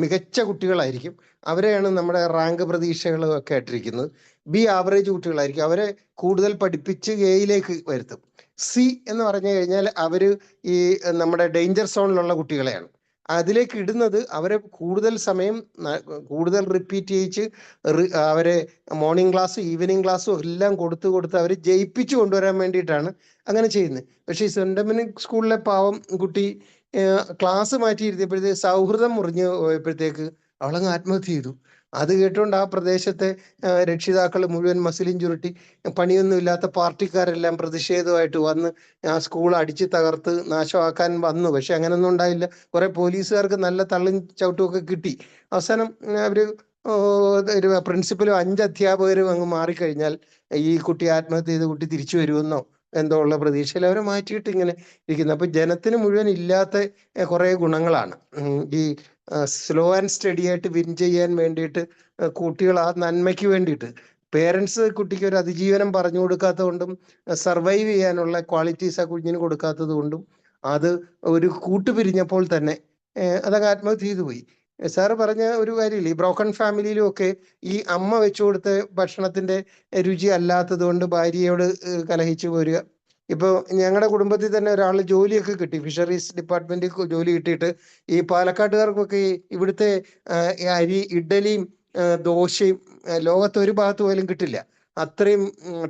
മികച്ച കുട്ടികളായിരിക്കും, അവരെയാണ് നമ്മുടെ റാങ്ക് പ്രതീക്ഷകളും ഒക്കെ ആയിട്ടിരിക്കുന്നത്. B ആവറേജ് കുട്ടികളായിരിക്കും, അവരെ കൂടുതൽ പഠിപ്പിച്ച് Aയിലേക്ക് വരുത്തും. C എന്ന് പറഞ്ഞു കഴിഞ്ഞാൽ അവര് ഈ നമ്മുടെ ഡേഞ്ചർ സോണിലുള്ള കുട്ടികളെയാണ് അതിലേക്ക് ഇടുന്നത്. അവരെ കൂടുതൽ സമയം കൂടുതൽ റിപ്പീറ്റ് ചെയ്യിച്ച് അവരെ മോർണിംഗ് ക്ലാസ്സും ഈവനിങ് ക്ലാസ്സും എല്ലാം കൊടുത്ത് അവരെ ജയിപ്പിച്ചു കൊണ്ടുവരാൻ വേണ്ടിയിട്ടാണ് അങ്ങനെ ചെയ്യുന്നത്. പക്ഷേ ഈ സെന്റ് ഡൊമിനിക് സ്കൂളിലെ പാവം കുട്ടി ക്ലാസ് മാറ്റിയിരുത്തിയപ്പോഴത്തേക്ക് സൗഹൃദം മുറിഞ്ഞു പോയപ്പോഴത്തേക്ക് അവളങ്ങ് ആത്മഹത്യ ചെയ്തു. അത് കേട്ടുകൊണ്ട് ആ പ്രദേശത്തെ രക്ഷിതാക്കൾ മുഴുവൻ മസിലും ചുരുട്ടി പണിയൊന്നുമില്ലാത്ത പാർട്ടിക്കാരെല്ലാം പ്രതിഷേധമായിട്ട് വന്ന് ആ സ്കൂൾ അടിച്ച് തകർത്ത് നാശമാക്കാൻ വന്നു. പക്ഷെ അങ്ങനെയൊന്നും ഉണ്ടായില്ല. കുറെ പോലീസുകാർക്ക് നല്ല തള്ളും ചവിട്ടും ഒക്കെ കിട്ടി. അവസാനം അവര് ഒരു പ്രിൻസിപ്പലും 5 അധ്യാപകരും അങ്ങ് മാറിക്കഴിഞ്ഞാൽ ഈ കുട്ടി ആത്മഹത്യ ചെയ്ത് കുട്ടി തിരിച്ചു വരുമെന്നോ എന്തോ ഉള്ള പ്രതീക്ഷയിൽ അവരെ മാറ്റിയിട്ട് ഇങ്ങനെ ഇരിക്കുന്നത്. അപ്പൊ ജനത്തിന് മുഴുവൻ ഇല്ലാത്ത കുറെ ഗുണങ്ങളാണ് ഈ സ്ലോ ആൻഡ് സ്റ്റഡി ആയിട്ട് വിൻ ചെയ്യാൻ വേണ്ടിയിട്ട് കുട്ടികൾ ആ നന്മയ്ക്ക് വേണ്ടിയിട്ട് പേരൻസ് കുട്ടിക്ക് ഒരു അതിജീവനം പറഞ്ഞു കൊടുക്കാത്തത് കൊണ്ടും സർവൈവ് ചെയ്യാനുള്ള ക്വാളിറ്റീസ് ആ കുഞ്ഞിന് കൊടുക്കാത്തത് കൊണ്ടും അത് ഒരു കൂട്ടുപിരിഞ്ഞപ്പോൾ തന്നെ അതങ്ങ് ആത്മഹത്യ ചെയ്തു പോയി. സാറ് പറഞ്ഞ ഒരു കാര്യമില്ല, ഈ ബ്രോക്കൺ ഫാമിലിയിലും ഒക്കെ ഈ അമ്മ വെച്ചു കൊടുത്ത ഭക്ഷണത്തിന്റെ രുചി അല്ലാത്തത് കൊണ്ട് ഭാര്യയോട് കലഹിച്ചു പോരുക. ഇപ്പോൾ ഞങ്ങളുടെ കുടുംബത്തിൽ തന്നെ ഒരാൾ ജോലിയൊക്കെ കിട്ടി, ഫിഷറീസ് ഡിപ്പാർട്ട്മെന്റിൽ ജോലി കിട്ടിയിട്ട് ഈ പാലക്കാട്ടുകാർക്കൊക്കെ ഇവിടുത്തെ അരി ഇഡ്ഡലിയും ദോശയും ലോകത്ത് ഒരു ഭാഗത്ത് പോലും കിട്ടില്ല, അത്രയും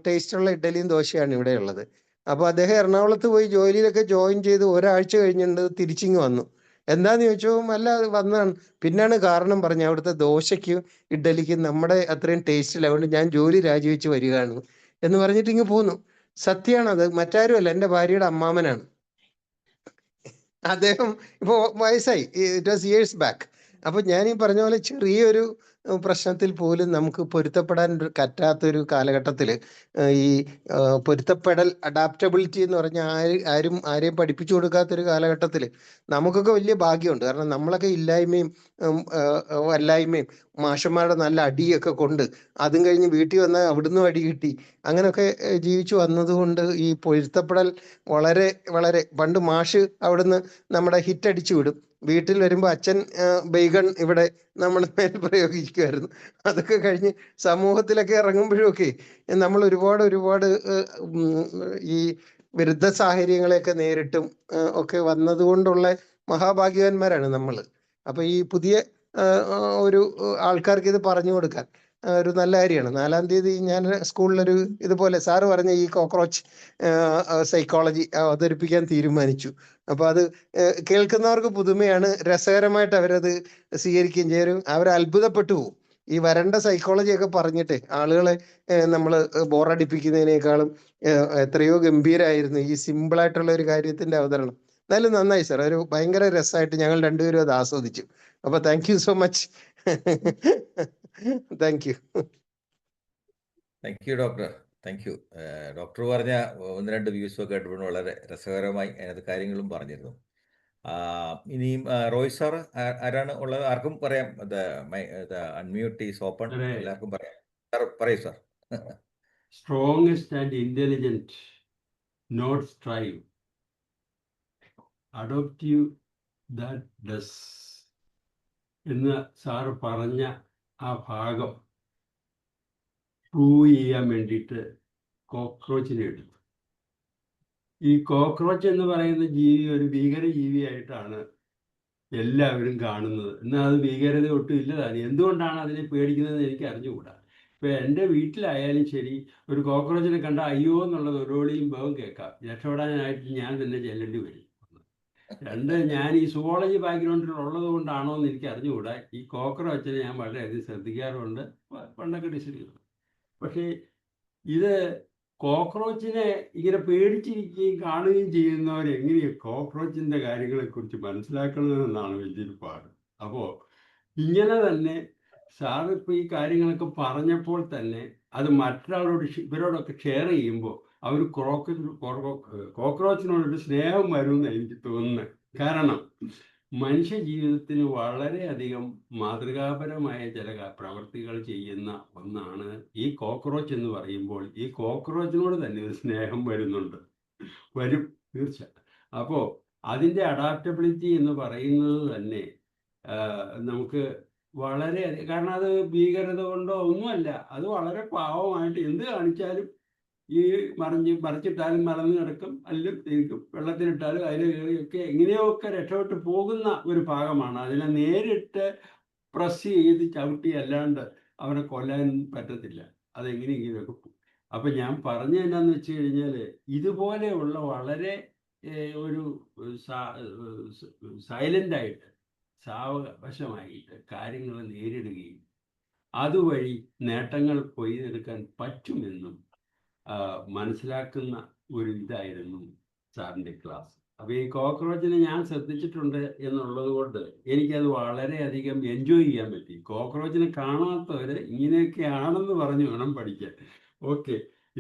ടേസ്റ്റുള്ള ഇഡ്ഡലിയും ദോശയാണ് ഇവിടെ ഉള്ളത്. അപ്പോൾ അദ്ദേഹം എറണാകുളത്ത് പോയി ജോലിയിലൊക്കെ ജോയിൻ ചെയ്ത് ഒരാഴ്ച കഴിഞ്ഞിട്ട് തിരിച്ചിങ്ങ് വന്നു. എന്താന്ന് ചോദിച്ചപ്പോൾ അല്ല അത് വന്നതാണ്. പിന്നാണ് കാരണം പറഞ്ഞത് അവിടുത്തെ ദോശയ്ക്കും ഇഡ്ഡലിക്കും നമ്മുടെ അത്രയും ടേസ്റ്റില്ല, അതുകൊണ്ട് ഞാൻ ജോലി രാജിവെച്ച് വരികയാണ് എന്ന് പറഞ്ഞിട്ട് ഇങ്ങ് പോന്നു. സത്യമാണത്, മറ്റാരുമല്ല, എൻ്റെ ഭാര്യയുടെ അമ്മാമനാണ്. അദ്ദേഹം ഇപ്പോൾ വയസ്സായി, ഇറ്റ് വാസ് ഇയേഴ്സ് ബാക്ക്. അപ്പൊ ഞാൻ ഈ പറഞ്ഞ പോലെ ചെറിയൊരു പ്രശ്നത്തിൽ പോലും നമുക്ക് പൊരുത്തപ്പെടാൻ പറ്റാത്തൊരു കാലഘട്ടത്തിൽ ഈ പൊരുത്തപ്പെടൽ, അഡാപ്റ്റബിലിറ്റി എന്ന് പറഞ്ഞാൽ ആരെയും പഠിപ്പിച്ചു കൊടുക്കാത്തൊരു കാലഘട്ടത്തിൽ നമുക്കൊക്കെ വലിയ ഭാഗ്യമുണ്ട്. കാരണം നമ്മളൊക്കെ ഇല്ലായ്മയും വല്ലായ്മയും മാഷന്മാരുടെ നല്ല അടിയൊക്കെ കൊണ്ട് അതും കഴിഞ്ഞ് വീട്ടിൽ വന്നാൽ അവിടുന്ന് അടി കിട്ടി അങ്ങനെയൊക്കെ ജീവിച്ചു വന്നതുകൊണ്ട് ഈ പൊരുത്തപ്പെടൽ വളരെ വളരെ പണ്ട് മാഷ് അവിടുന്ന് നമ്മുടെ ഹിറ്റ് അടിച്ചു വിടും, വീട്ടിൽ വരുമ്പോൾ അച്ഛൻ ബൈഗൺ ഇവിടെ നമ്മുടെ മേൽ പ്രയോഗിക്കുമായിരുന്നു. അതൊക്കെ കഴിഞ്ഞ് സമൂഹത്തിലൊക്കെ ഇറങ്ങുമ്പോഴൊക്കെ നമ്മൾ ഒരുപാട് ഈ വിരുദ്ധ സാഹചര്യങ്ങളെയൊക്കെ നേരിട്ടും ഒക്കെ വന്നതുകൊണ്ടുള്ള മഹാഭാഗ്യവാന്മാരാണ് നമ്മൾ. അപ്പൊ ഈ പുതിയ ഒരു ആൾക്കാർക്ക് ഇത് പറഞ്ഞു കൊടുക്കാൻ ഒരു നല്ല കാര്യമാണ്. 4-ാം തീയതി ഞാൻ സ്കൂളിലൊരു ഇതുപോലെ സാറ് പറഞ്ഞ ഈ കോക്രോച്ച് സൈക്കോളജി അവതരിപ്പിക്കാൻ തീരുമാനിച്ചു. അപ്പൊ അത് കേൾക്കുന്നവർക്ക് പുതുമയാണ്, രസകരമായിട്ട് അവരത് സ്വീകരിക്കുകയും ചെയ്യും, അവർ അത്ഭുതപ്പെട്ടു പോകും. ഈ വരണ്ട സൈക്കോളജി ഒക്കെ പറഞ്ഞിട്ട് ആളുകളെ നമ്മൾ ബോറടിപ്പിക്കുന്നതിനേക്കാളും എത്രയോ ഗംഭീരമായിരുന്നു ഈ സിമ്പിളായിട്ടുള്ള ഒരു കാര്യത്തിന്റെ അവതരണം. എന്നാലും നന്നായി സാർ, ഒരു ഭയങ്കര രസമായിട്ട് ഞങ്ങൾ രണ്ടുപേരും അത് ആസ്വദിച്ചു. അപ്പൊ thank you so much. Thank you. Thank you doctor, thank you. Doctor പറഞ്ഞ 1-2 വ്യൂസും ഒക്കെ കേട്ടപ്പോൾ വളരെ രസകരമായി അതിനകത്ത് കാര്യങ്ങളും പറഞ്ഞിരുന്നു. ഇനിയും റോയ് സാർ ആരാണ് ഉള്ളത്? ആർക്കും പറയാം. അൺമ്യൂട്ട് ഈസ് ഓപ്പൺ, എല്ലാവർക്കും പറയാം. സാർ പറയൂ sir. Strongest and intelligent, not strive, adoptive that does എന്ന് സാറ് പറഞ്ഞ ആ ഭാഗം പ്രൂവ് ചെയ്യാൻ വേണ്ടിയിട്ട് കോക്രോച്ചിനെ എടുത്തു. ഈ കോക്രോച്ച് എന്ന് പറയുന്ന ജീവി ഒരു ഭീകര ജീവിയായിട്ടാണ് എല്ലാവരും കാണുന്നത്. എന്നാൽ അത് ഭീകരത ഒട്ടും ഇല്ലതാണ്. എന്തുകൊണ്ടാണ് അതിനെ പേടിക്കുന്നതെന്ന് എനിക്ക് അറിഞ്ഞുകൂടാ. ഇപ്പം എൻ്റെ വീട്ടിലായാലും ശരി, ഒരു കോക്രോച്ചിനെ കണ്ട അയ്യോ എന്നുള്ളത് ഒരോളിയും ഭാവം കേൾക്കാം, രക്ഷപ്പെടാനായിട്ട് ഞാൻ തന്നെ ചെല്ലേണ്ടി വരും. 2, ഞാൻ ഈ സുവോളജി ബാക്ക്ഗ്രൗണ്ടിൽ ഉള്ളത് കൊണ്ടാണോ എന്ന് എനിക്ക് അറിഞ്ഞുകൂടാ, ഈ കോക്രോച്ചിനെ ഞാൻ വളരെയധികം ശ്രദ്ധിക്കാറുണ്ട്, പണ്ടൊക്കെ ഡിസ്കസ് ചെയ്തു. പക്ഷേ ഇത് കോക്രോച്ചിനെ ഇങ്ങനെ പേടിച്ചിരിക്കുകയും കാണുകയും ചെയ്യുന്നവരെങ്ങനെയാണ് കോക്രോച്ചിൻ്റെ കാര്യങ്ങളെക്കുറിച്ച് മനസ്സിലാക്കണമെന്നാണ് വലിയൊരു പാട്. അപ്പോൾ ഇങ്ങനെ തന്നെ സാറ് ഇപ്പോൾ ഈ കാര്യങ്ങളൊക്കെ പറഞ്ഞപ്പോൾ തന്നെ അത് മറ്റൊരാളോട് ഇവരോടൊക്കെ ഷെയർ ചെയ്യുമ്പോൾ അവർ കോക്രോച്ചിനോടൊരു സ്നേഹം വരുമെന്ന് എനിക്ക് തോന്നുന്നത്. കാരണം മനുഷ്യ ജീവിതത്തിന് വളരെയധികം മാതൃകാപരമായ ചില പ്രവർത്തികൾ ചെയ്യുന്ന ഒന്നാണ് ഈ കോക്രോച്ച് എന്ന് പറയുമ്പോൾ ഈ കോക്രോച്ചിനോട് തന്നെ ഒരു സ്നേഹം വരും തീർച്ച. അപ്പോൾ അതിൻ്റെ അഡാപ്റ്റബിലിറ്റി എന്ന് പറയുന്നത് തന്നെ നമുക്ക് വളരെ, കാരണം അത് ഭീകരത കൊണ്ടോ ഒന്നുമല്ല, അത് വളരെ പാവമായിട്ട് എന്ത് കാണിച്ചാലും ഈ മറിച്ചിട്ടാലും മറന്നു കിടക്കും, അല്ലെങ്കിൽ തിരിക്കും, വെള്ളത്തിലിട്ടാലും അതിൽ കയറിയൊക്കെ എങ്ങനെയൊക്കെ രക്ഷപ്പെട്ട് പോകുന്ന ഒരു ഭാഗമാണ്. അതിനെ നേരിട്ട് പ്രസ് ചെയ്ത് ചവിട്ടി അല്ലാണ്ട് അവനെ കൊല്ലാൻ പറ്റത്തില്ല, അതെങ്ങനെയെങ്കിലുമൊക്കെ പോകും. അപ്പം ഞാൻ പറഞ്ഞ എന്നാന്ന് വെച്ച് കഴിഞ്ഞാൽ ഇതുപോലെയുള്ള വളരെ ഒരു സൈലൻ്റായിട്ട് സാവകാശമായിട്ട് കാര്യങ്ങൾ നേരിടുകയും അതുവഴി നേട്ടങ്ങൾ കൊയ്തെടുക്കാൻ പറ്റുമെന്നും മനസ്സിലാക്കുന്ന ഒരു ഇതായിരുന്നു സാറിൻ്റെ ക്ലാസ്. അപ്പോൾ ഈ കോക്രോച്ചിനെ ഞാൻ ശ്രദ്ധിച്ചിട്ടുണ്ട് എന്നുള്ളത് കൊണ്ട് എനിക്കത് വളരെയധികം എൻജോയ് ചെയ്യാൻ പറ്റി. കോക്രോച്ചിനെ കാണാത്തവർ ഇങ്ങനെയൊക്കെയാണെന്ന് പറഞ്ഞു വേണം പഠിക്കാൻ. ഓക്കെ,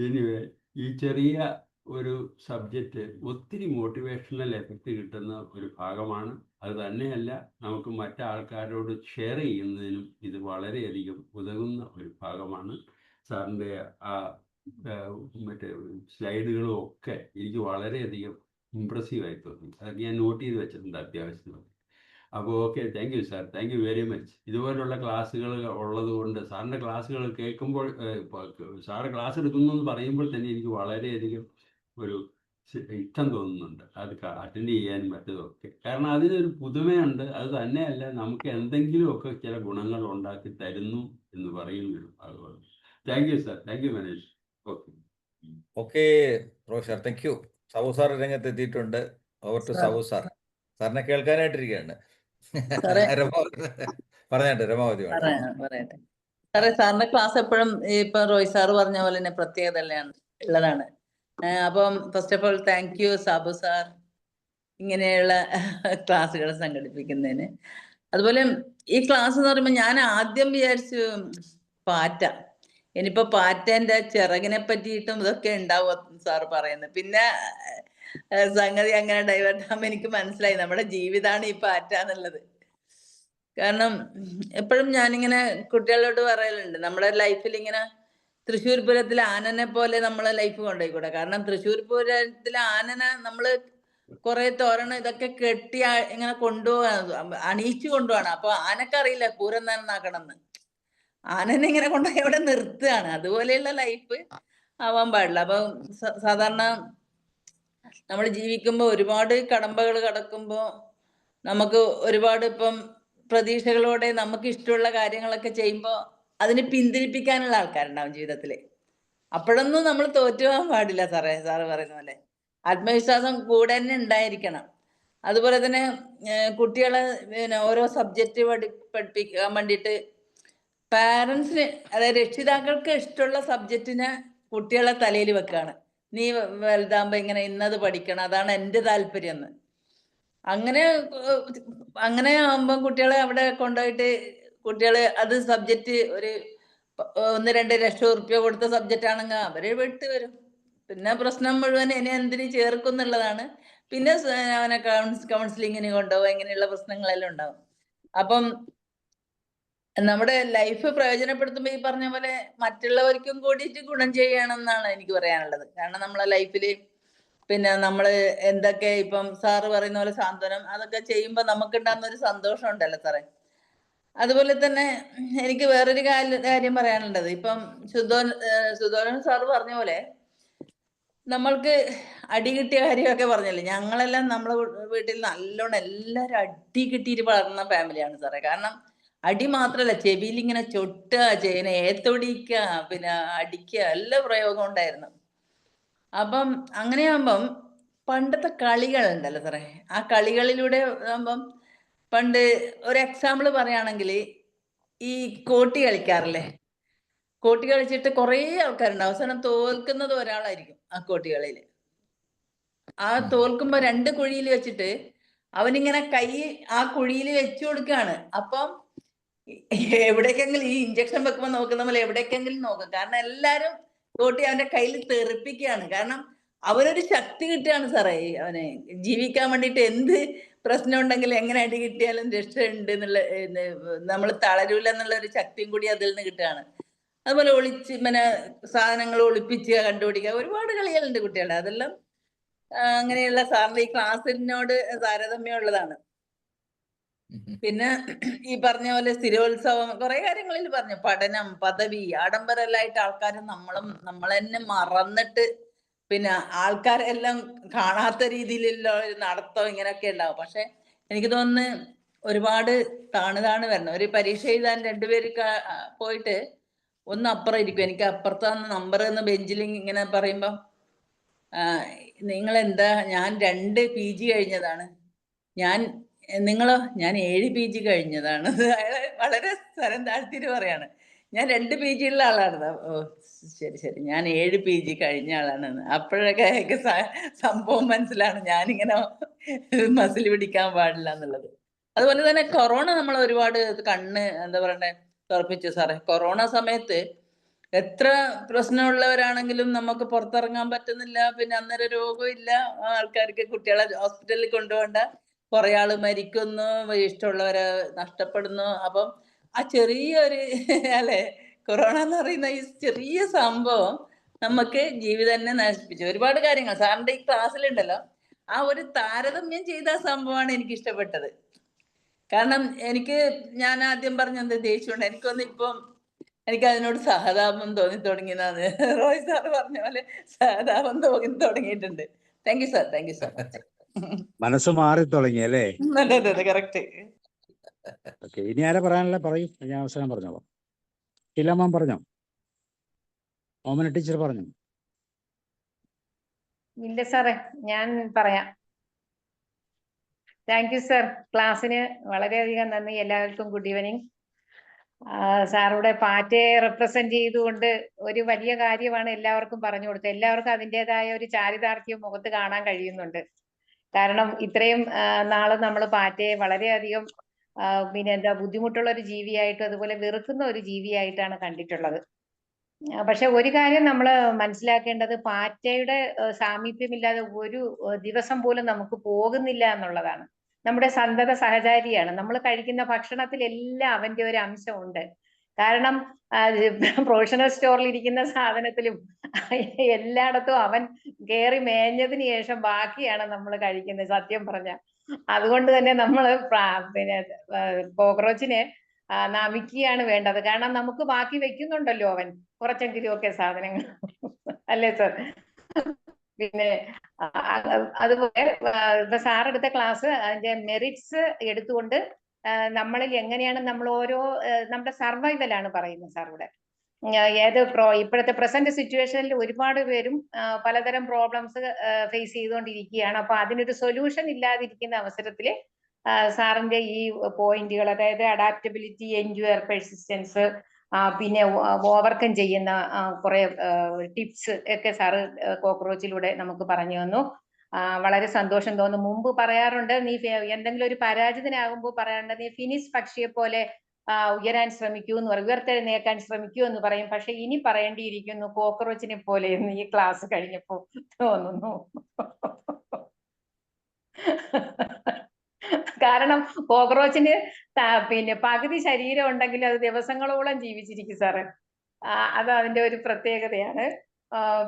എനിവേ ഈ ചെറിയ ഒരു സബ്ജക്റ്റ് ഒത്തിരി മോട്ടിവേഷണൽ എഫക്റ്റ് കിട്ടുന്ന ഒരു ഭാഗമാണ്. അത് തന്നെയല്ല, നമുക്ക് മറ്റാൾക്കാരോട് ഷെയർ ചെയ്യുന്നതിനും ഇത് വളരെയധികം ഉതകുന്ന ഒരു ഭാഗമാണ്. സാറിൻ്റെ ആ മറ്റേ സ്ലൈഡുകളും ഒക്കെ എനിക്ക് വളരെയധികം ഇമ്പ്രസീവായി തോന്നി. അതൊക്കെ ഞാൻ നോട്ട് ചെയ്ത് വെച്ചിട്ടുണ്ട് അത്യാവശ്യത്തിന്. അപ്പോൾ okay, thank you sir, thank you very much. ഇതുപോലുള്ള ക്ലാസ്സുകൾ ഉള്ളത് കൊണ്ട് സാറിൻ്റെ ക്ലാസ്സുകൾ കേൾക്കുമ്പോൾ, സാറ് ക്ലാസ് എടുക്കുന്നു എന്ന് പറയുമ്പോൾ തന്നെ എനിക്ക് വളരെയധികം ഒരു ഇഷ്ടം തോന്നുന്നുണ്ട് അത് അറ്റൻഡ് ചെയ്യാനും മറ്റതൊക്കെ. കാരണം അതിനൊരു പുതുമയുണ്ട്. അത് തന്നെയല്ല, നമുക്ക് എന്തെങ്കിലുമൊക്കെ ചില ഗുണങ്ങൾ ഉണ്ടാക്കി തരുന്നു എന്ന് പറയുന്നൊരു ഭാഗമാണ്. Thank you sir, thank you Manesh. Okay. Okay professor, thank you. Sabu sir രംഗത്ത് എത്തിയിട്ടുണ്ട്. Over to sir Sabu sir. സാറിനെ കേൾക്കാനായിട്ടിരിക്കുകയാണ്. സാറേ പറഞ്ഞാട്ടെ, രമാവതി വേണം. പറയട്ടെ സാറേ, സാറിന്റെ ക്ലാസ് എപ്പോഴും ഇപ്പൊ റോയ് സാറ് പറഞ്ഞ പോലെ തന്നെ പ്രത്യേകത ഉള്ളതാണ്. അപ്പം first of all thank you Sabu sir ഇങ്ങനെയുള്ള ക്ലാസ്സുകൾ സംഘടിപ്പിക്കുന്നതിന്. അതുപോലെ ഈ ക്ലാസ് എന്ന് പറയുമ്പോൾ ഞാൻ ആദ്യം വിചാരിച്ചു പാറ്റ, ഇനിയിപ്പോ പാറ്റേന്റെ ചിറകിനെ പറ്റിയിട്ടും ഇതൊക്കെ ഉണ്ടാവും സാർ പറയുന്നത്. പിന്നെ സംഗതി അങ്ങനെ ഡൈവേർട്ട് ആകുമ്പോൾ എനിക്ക് മനസ്സിലായി നമ്മുടെ ജീവിതമാണ് ഈ പാറ്റ എന്നുള്ളത്. കാരണം എപ്പോഴും ഞാനിങ്ങനെ കുട്ടികളോട് പറയലുണ്ട്, നമ്മുടെ ലൈഫിൽ ഇങ്ങനെ തൃശ്ശൂർ പൂരത്തിലെ ആനനെ പോലെ നമ്മളെ ലൈഫ് കൊണ്ടുപോയിക്കൂടെ. കാരണം തൃശ്ശൂർ പൂരത്തിലെ ആനനെ നമ്മള് കുറെ തോരണം ഇതൊക്കെ കെട്ടി ഇങ്ങനെ കൊണ്ടുപോകാൻ അണിയിച്ചു കൊണ്ടുപോകണം. അപ്പൊ ആനക്കറിയില്ല പൂരം നന്നാക്കണമെന്ന്. ആനനെ ഇങ്ങനെ കൊണ്ടുപോയി അവിടെ നിർത്തുകയാണ്. അതുപോലെയുള്ള ലൈഫ് ആവാൻ പാടില്ല. അപ്പൊ സാധാരണ നമ്മൾ ജീവിക്കുമ്പോൾ ഒരുപാട് കടമ്പകൾ കടക്കുമ്പോൾ നമുക്ക് ഒരുപാട് ഇപ്പം പ്രതീക്ഷകളോടെ നമുക്ക് ഇഷ്ടമുള്ള കാര്യങ്ങളൊക്കെ ചെയ്യുമ്പോൾ അതിനെ പിന്തിരിപ്പിക്കാനുള്ള ആൾക്കാരുണ്ടാവും ജീവിതത്തിൽ. അപ്പോഴൊന്നും നമ്മൾ തോറ്റുപോകാൻ പാടില്ല സാറ് പറയുന്ന പോലെ ആത്മവിശ്വാസം കൂടെ തന്നെ ഉണ്ടായിരിക്കണം. അതുപോലെ തന്നെ കുട്ടികളെ ഓരോ സബ്ജക്റ്റ് പഠിപ്പിക്കാൻ വേണ്ടിയിട്ട് പാരൻസിന്, അതായത് രക്ഷിതാക്കൾക്ക് ഇഷ്ടമുള്ള സബ്ജക്റ്റിനെ കുട്ടികളെ തലയിൽ വെക്കുകയാണ്. നീ വലുതാകുമ്പോ ഇങ്ങനെ ഇന്നത് പഠിക്കണം, അതാണ് എൻ്റെ താല്പര്യം എന്ന്. അങ്ങനെ ആകുമ്പം കുട്ടികളെ അവിടെ കൊണ്ടുപോയിട്ട് കുട്ടികള് അത് സബ്ജക്റ്റ് ഒരു 1-2 ലക്ഷം ഉറുപ്പ്യ കൊടുത്ത സബ്ജക്റ്റ് ആണെങ്കിൽ അവര് വിട്ട് വരും. പിന്നെ പ്രശ്നം മുഴുവൻ ഇനി എന്തിനു ചേർക്കും എന്നുള്ളതാണ്. പിന്നെ അവനെ കൗൺസിലിങ്ങിന് കൊണ്ടുപോകുക, ഇങ്ങനെയുള്ള പ്രശ്നങ്ങളെല്ലാം ഉണ്ടാവും. അപ്പം നമ്മുടെ ലൈഫ് പ്രയോജനപ്പെടുത്തുമ്പോൾ ഈ പറഞ്ഞ പോലെ മറ്റുള്ളവർക്കും കൂടിയിട്ട് ഗുണം ചെയ്യണമെന്നാണ് എനിക്ക് പറയാനുള്ളത്. കാരണം നമ്മളെ ലൈഫില് പിന്നെ നമ്മള് എന്തൊക്കെ ഇപ്പം സാറ് പറയുന്ന പോലെ സാന്ത്വനം അതൊക്കെ ചെയ്യുമ്പോൾ നമുക്കുണ്ടാകുന്ന ഒരു സന്തോഷം ഉണ്ടല്ലോ സാറേ. അതുപോലെ തന്നെ എനിക്ക് വേറൊരു കാര്യം പറയാനുള്ളത്, ഇപ്പം സുധോരൻ സാറ് പറഞ്ഞ പോലെ നമ്മൾക്ക് അടി കിട്ടിയ കാര്യമൊക്കെ പറഞ്ഞല്ലേ. ഞങ്ങളെല്ലാം നമ്മളെ വീട്ടിൽ നല്ലോണം എല്ലാവരും അടി കിട്ടിയിട്ട് വളർന്ന ഫാമിലിയാണ് സാറേ. കാരണം അടി മാത്രല്ല, ചെവിയിൽ ഇങ്ങനെ ചൊട്ടുക, ചെയ്യുന്ന ഏത്തൊടിക്കുക, പിന്നെ അടിക്കുക, എല്ലാ പ്രയോഗം ഉണ്ടായിരുന്നു. അപ്പം അങ്ങനെയാകുമ്പം പണ്ടത്തെ കളികളുണ്ടല്ലോ സാറേ, ആ കളികളിലൂടെ ആകുമ്പം പണ്ട് ഒരു എക്സാമ്പിൾ പറയുകയാണെങ്കിൽ ഈ കോട്ടി കളിക്കാറില്ലേ, കോട്ടി കളിച്ചിട്ട് കുറേ ആൾക്കാരുണ്ട്, അവസാനം തോൽക്കുന്നത് ഒരാളായിരിക്കും ആ കോട്ടികളിൽ. ആ തോൽക്കുമ്പോ 2 കുഴിയിൽ വെച്ചിട്ട് അവനിങ്ങനെ കൈ ആ കുഴിയിൽ വെച്ചു കൊടുക്കുകയാണ്. അപ്പം എവിടേക്കെങ്കിലും ഈ ഇഞ്ചക്ഷൻ വെക്കുമ്പോൾ നോക്കുന്ന പോലെ എവിടേക്കെങ്കിലും നോക്കും. കാരണം എല്ലാരും തോട്ടി അവന്റെ കയ്യിൽ തെറിപ്പിക്കുകയാണ്. കാരണം അവനൊരു ശക്തി കിട്ടുകയാണ് സാറേ, അവനെ ജീവിക്കാൻ വേണ്ടിയിട്ട് എന്ത് പ്രശ്നം ഉണ്ടെങ്കിലും എങ്ങനെ അടി കിട്ടിയാലും രക്ഷയുണ്ട് എന്നുള്ള, നമ്മൾ തളരൂല എന്നുള്ള ഒരു ശക്തിയും കൂടി അതിൽ നിന്ന് കിട്ടുകയാണ്. അതുപോലെ പിന്നെ സാധനങ്ങൾ ഒളിപ്പിച്ച് കണ്ടുപിടിക്കുക, ഒരുപാട് കളികളുണ്ട് കുട്ടികളുടെ. അതെല്ലാം അങ്ങനെയുള്ള സാറിന്റെ ഈ ക്ലാസ്സിനോട് താരതമ്യമുള്ളതാണ്. പിന്നെ ഈ പറഞ്ഞ പോലെ സ്ഥിരോത്സവം, കുറെ കാര്യങ്ങളിൽ പറഞ്ഞു, പഠനം, പദവി, ആഡംബരമല്ലായിട്ട് ആൾക്കാർ നമ്മൾ തന്നെ മറന്നിട്ട് പിന്നെ ആൾക്കാരെല്ലാം കാണാത്ത രീതിയിലുള്ള ഒരു നടത്തം ഇങ്ങനെയൊക്കെ ഉണ്ടാവും. പക്ഷെ എനിക്ക് തോന്നുന്നു ഒരുപാട് താണ് വരണം. ഒരു പരീക്ഷ എഴുതാൻ 2 പേര് പോയിട്ട് ഒന്ന് അപ്പുറം ഇരിക്കും, എനിക്ക് അപ്പുറത്താണ് നമ്പർ എന്ന് ബെഞ്ചിൽ ഇങ്ങനെ പറയുമ്പം നിങ്ങളെന്താ, ഞാൻ 2 PG കഴിഞ്ഞതാണ്, നിങ്ങളോ, ഞാൻ 7 PG കഴിഞ്ഞതാണ്. അയാളെ വളരെ സ്ഥലം താഴ്ത്തിട്ട് പറയാണ്, ഞാൻ 2 PG ഉള്ള ആളാണ്. ഓ ശരി, ഞാൻ 7 PG കഴിഞ്ഞ ആളാണെന്ന്. അപ്പോഴൊക്കെ അയാൾക്ക് സംഭവം മനസ്സിലാണ് ഞാനിങ്ങനെ മസിൽ പിടിക്കാൻ പാടില്ല എന്നുള്ളത്. അതുപോലെ തന്നെ കൊറോണ നമ്മൾ ഒരുപാട് എന്താ പറയണ്ടേ തുറപ്പിച്ചു സാറേ. കൊറോണ സമയത്ത് എത്ര പ്രശ്നമുള്ളവരാണെങ്കിലും നമുക്ക് പുറത്തിറങ്ങാൻ പറ്റുന്നില്ല. പിന്നെ അന്നേരം രോഗമില്ല, ആൾക്കാർക്ക് കുട്ടികളെ ഹോസ്പിറ്റലിൽ കൊണ്ടുപോകണ്ട, കുറെ ആള് മരിക്കുന്നു, ഇഷ്ടമുള്ളവരെ നഷ്ടപ്പെടുന്നു. അപ്പം ആ ചെറിയൊരു അല്ലെ, കൊറോണ എന്ന് പറയുന്ന ഈ ചെറിയ സംഭവം നമുക്ക് ജീവിതം തന്നെ നശിപ്പിച്ചു. ഒരുപാട് കാര്യങ്ങൾ സാറിന്റെ ഈ ക്ലാസ്സിലുണ്ടല്ലോ, ആ ഒരു താരതമ്യം ചെയ്ത സംഭവമാണ് എനിക്ക് ഇഷ്ടപ്പെട്ടത്. കാരണം ഞാൻ ആദ്യം പറഞ്ഞത് ദേഷ്യമുണ്ട്, എനിക്ക് അതിനോട് സഹതാപം തോന്നി തുടങ്ങിയതാണ്. റോയ് സാർ പറഞ്ഞ പോലെ സഹതാപം തോന്നി തുടങ്ങിയിട്ടുണ്ട്. Thank you sir, thank you so much. മനസ്സ് മാറി തുടങ്ങി അല്ലേ? അതെ കറക്റ്റ്. ഓക്കെ, ഇനി ആരാ പറയാനുള്ള പറയൂ, ഞാൻ അവസാനം പറഞ്ഞോളാം. ശീലാമാം പറഞ്ഞോ, ഓമന ടീച്ചർ പറഞ്ഞു. ഇല്ല സാറേ, ഞാൻ പറയാം. Thank you sir. ക്ലാസ്സിന് വളരെയധികം നന്ദി. എല്ലാവർക്കും ഗുഡ് ഈവനിങ്. സാറുടെ പാറ്റയെ റെപ്രസെന്റ് ചെയ്തുകൊണ്ട് ഒരു വലിയ കാര്യമാണ് എല്ലാവർക്കും പറഞ്ഞു കൊടുത്തത്. എല്ലാവർക്കും അതിൻ്റെതായ ഒരു ചാരിതാർത്ഥ്യം മുഖത്ത് കാണാൻ കഴിയുന്നുണ്ട്. കാരണം ഇത്രയും നാള് നമ്മൾ പാറ്റയെ വളരെയധികം പിന്നെ എന്താ ബുദ്ധിമുട്ടുള്ള ഒരു ജീവിയായിട്ടും അതുപോലെ വെറുക്കുന്ന ഒരു ജീവിയായിട്ടാണ് കണ്ടിട്ടുള്ളത്. പക്ഷെ ഒരു കാര്യം നമ്മൾ മനസ്സിലാക്കേണ്ടത്, പാറ്റയുടെ സാമീപ്യമില്ലാതെ ഒരു ദിവസം പോലും നമുക്ക് പോകുന്നില്ല എന്നുള്ളതാണ്. നമ്മുടെ സന്തത സഹചാരിയാണ്. നമ്മൾ കഴിക്കുന്ന ഭക്ഷണത്തിലെല്ലാം അവന്റെ ഒരു അംശമുണ്ട്. കാരണം പ്രൊഫഷണൽ സ്റ്റോറിൽ ഇരിക്കുന്ന സാധനത്തിലും എല്ലായിടത്തും അവൻ കയറി മേഞ്ഞതിന് ശേഷം ബാക്കിയാണ് നമ്മൾ കഴിക്കുന്നത്, സത്യം പറഞ്ഞ. അതുകൊണ്ട് തന്നെ നമ്മൾ പിന്നെ കോക്രോച്ചിനെ നമിക്കുകയാണ് വേണ്ടത്. കാരണം നമുക്ക് ബാക്കി വെക്കുന്നുണ്ടല്ലോ അവൻ കുറച്ചെങ്കിലും ഒക്കെ സാധനങ്ങൾ, അല്ലേ സർ? പിന്നെ അതുപോലെ ഇപ്പൊ സാർ എടുത്ത ക്ലാസ് അതിന്റെ മെറിറ്റ്സ് എടുത്തുകൊണ്ട് നമ്മളിൽ എങ്ങനെയാണ് നമ്മൾ ഓരോ നമ്മുടെ സർവൈവലാണ് പറയുന്നത് സാർ ഇവിടെ. ഇപ്പോഴത്തെ പ്രസന്റ് സിറ്റുവേഷനിൽ ഒരുപാട് പേരും പലതരം പ്രോബ്ലംസ് ഫേസ് ചെയ്തുകൊണ്ടിരിക്കുകയാണ്. അപ്പൊ അതിനൊരു സൊല്യൂഷൻ ഇല്ലാതിരിക്കുന്ന അവസരത്തില് സാറിന്റെ ഈ പോയിന്റുകൾ, അതായത് അഡാപ്റ്റബിലിറ്റി, എൻഡ്യൂർ, പെർസിസ്റ്റൻസ്, പിന്നെ ഓവർകം ചെയ്യുന്ന കുറെ ടിപ്സ് ഒക്കെ സാറ് കോക്രോച്ചിലൂടെ നമുക്ക് പറഞ്ഞു തന്നു. വളരെ സന്തോഷം തോന്നുന്നു. മുമ്പ് പറയാറുണ്ട്, നീ എന്തെങ്കിലും ഒരു പരാജിതനാകുമ്പോൾ പറയാറുണ്ട്, നീ ഫിനിക്സ് പക്ഷിയെ പോലെ ഉയരാൻ ശ്രമിക്കൂ എന്ന് പറയും, ഉയർത്തെഴുന്നേക്കാൻ ശ്രമിക്കൂ എന്ന് പറയും. പക്ഷെ ഇനി പറയേണ്ടിയിരിക്കുന്നു കോക്രോച്ചിനെ പോലെ എന്ന് ഈ ക്ലാസ് കഴിഞ്ഞപ്പോ തോന്നുന്നു. കാരണം കോക്രോച്ചിന് പിന്നെ പകുതി ശരീരം ഉണ്ടെങ്കിൽ അത് ദിവസങ്ങളോളം ജീവിച്ചിരിക്കും സാറ്. അത് അതിന്റെ ഒരു പ്രത്യേകതയാണ്.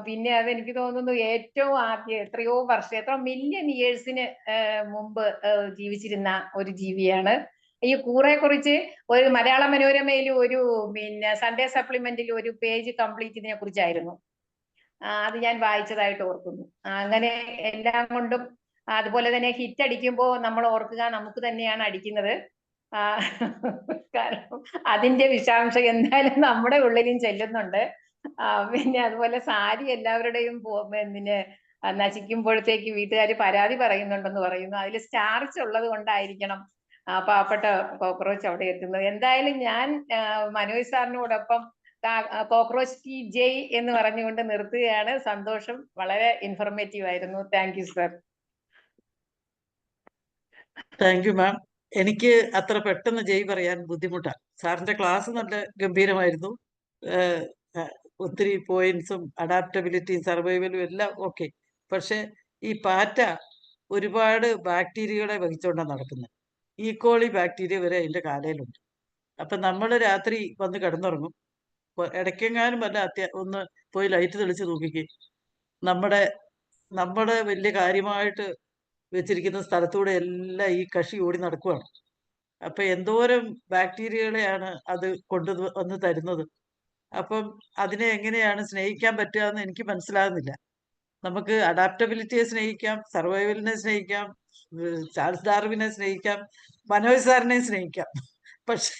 പിന്നെ അതെനിക്ക് തോന്നുന്നു ഏറ്റവും ആദ്യം എത്ര മില്യൺ ഇയേഴ്സിന് മുമ്പ് ജീവിച്ചിരുന്ന ഒരു ജീവിയാണ്. ഈ കൂറെ കുറിച്ച് ഒരു മലയാള മനോരമയിൽ ഒരു പിന്നെ സൺഡേ സപ്ലിമെന്റിൽ ഒരു പേജ് കംപ്ലീറ്റ് ഇതിനെ കുറിച്ചായിരുന്നു. അത് ഞാൻ വായിച്ചതായിട്ട് ഓർക്കുന്നു. അങ്ങനെ എല്ലാം കൊണ്ടും അതുപോലെ തന്നെ ഹിറ്റ് അടിക്കുമ്പോൾ നമ്മൾ ഓർക്കുക നമുക്ക് തന്നെയാണ് അടിക്കുന്നത്. കാരണം അതിന്റെ വിഷാംശം എന്തായാലും നമ്മുടെ ഉള്ളിലും ചെല്ലുന്നുണ്ട്. പിന്നെ അതുപോലെ സാരി എല്ലാവരുടെയും പിന്നെ നശിക്കുമ്പോഴത്തേക്ക് വീട്ടുകാർ പരാതി പറയുന്നുണ്ടെന്ന് പറയുന്നു. അതിൽ സ്റ്റാർച്ച് ഉള്ളത് കൊണ്ടായിരിക്കണം പാവപ്പെട്ട കോക്രോച്ച് അവിടെ എത്തുന്നത്. എന്തായാലും ഞാൻ മനോജ് സാറിനോടൊപ്പം കോക്രോച്ച് ടി ജയ് എന്ന് പറഞ്ഞുകൊണ്ട് നിർത്തുകയാണ്. സന്തോഷം. വളരെ ഇൻഫോർമേറ്റീവ് ആയിരുന്നു. Thank you sir. Thank you ma'am. എനിക്ക് അത്ര പെട്ടെന്ന് ജയ് പറയാൻ ബുദ്ധിമുട്ടാണ്. സാറിന്റെ ക്ലാസ് നല്ല ഗംഭീരമായിരുന്നു. ഒത്തിരി പോയിന്റ്സും അഡാപ്റ്റബിലിറ്റിയും സർവൈവലും എല്ലാം ഓക്കെ. പക്ഷെ ഈ പാറ്റ ഒരുപാട് ബാക്ടീരിയകളെ വഹിച്ചുകൊണ്ടാണ് നടക്കുന്നത്. ഈക്കോളി ബാക്ടീരിയ വരെ അതിന്റെ കാലയിലുണ്ട്. അപ്പൊ നമ്മൾ രാത്രി വന്ന് കിടന്നുറങ്ങും, ഇടയ്ക്കെങ്ങാനും വല്ല ഒന്ന് പോയി ലൈറ്റ് തെളിച്ച് നോക്കിക്കേ, നമ്മുടെ വലിയ കാര്യമായിട്ട് വെച്ചിരിക്കുന്ന സ്ഥലത്തൂടെ എല്ലാം ഈ കഷി ഓടി നടക്കുവാണ്. അപ്പൊ എന്തോരം ബാക്ടീരിയകളെയാണ് അത് വന്ന് തരുന്നത്. അപ്പം അതിനെ എങ്ങനെയാണ് സ്നേഹിക്കാൻ പറ്റുക എന്ന് എനിക്ക് മനസ്സിലാകുന്നില്ല. നമുക്ക് അഡാപ്റ്റബിലിറ്റിയെ സ്നേഹിക്കാം, സർവൈവലിനെ സ്നേഹിക്കാം, ചാൾസ് ഡാർവിനെ സ്നേഹിക്കാം, മനോജ് സാറിനെ സ്നേഹിക്കാം. പക്ഷെ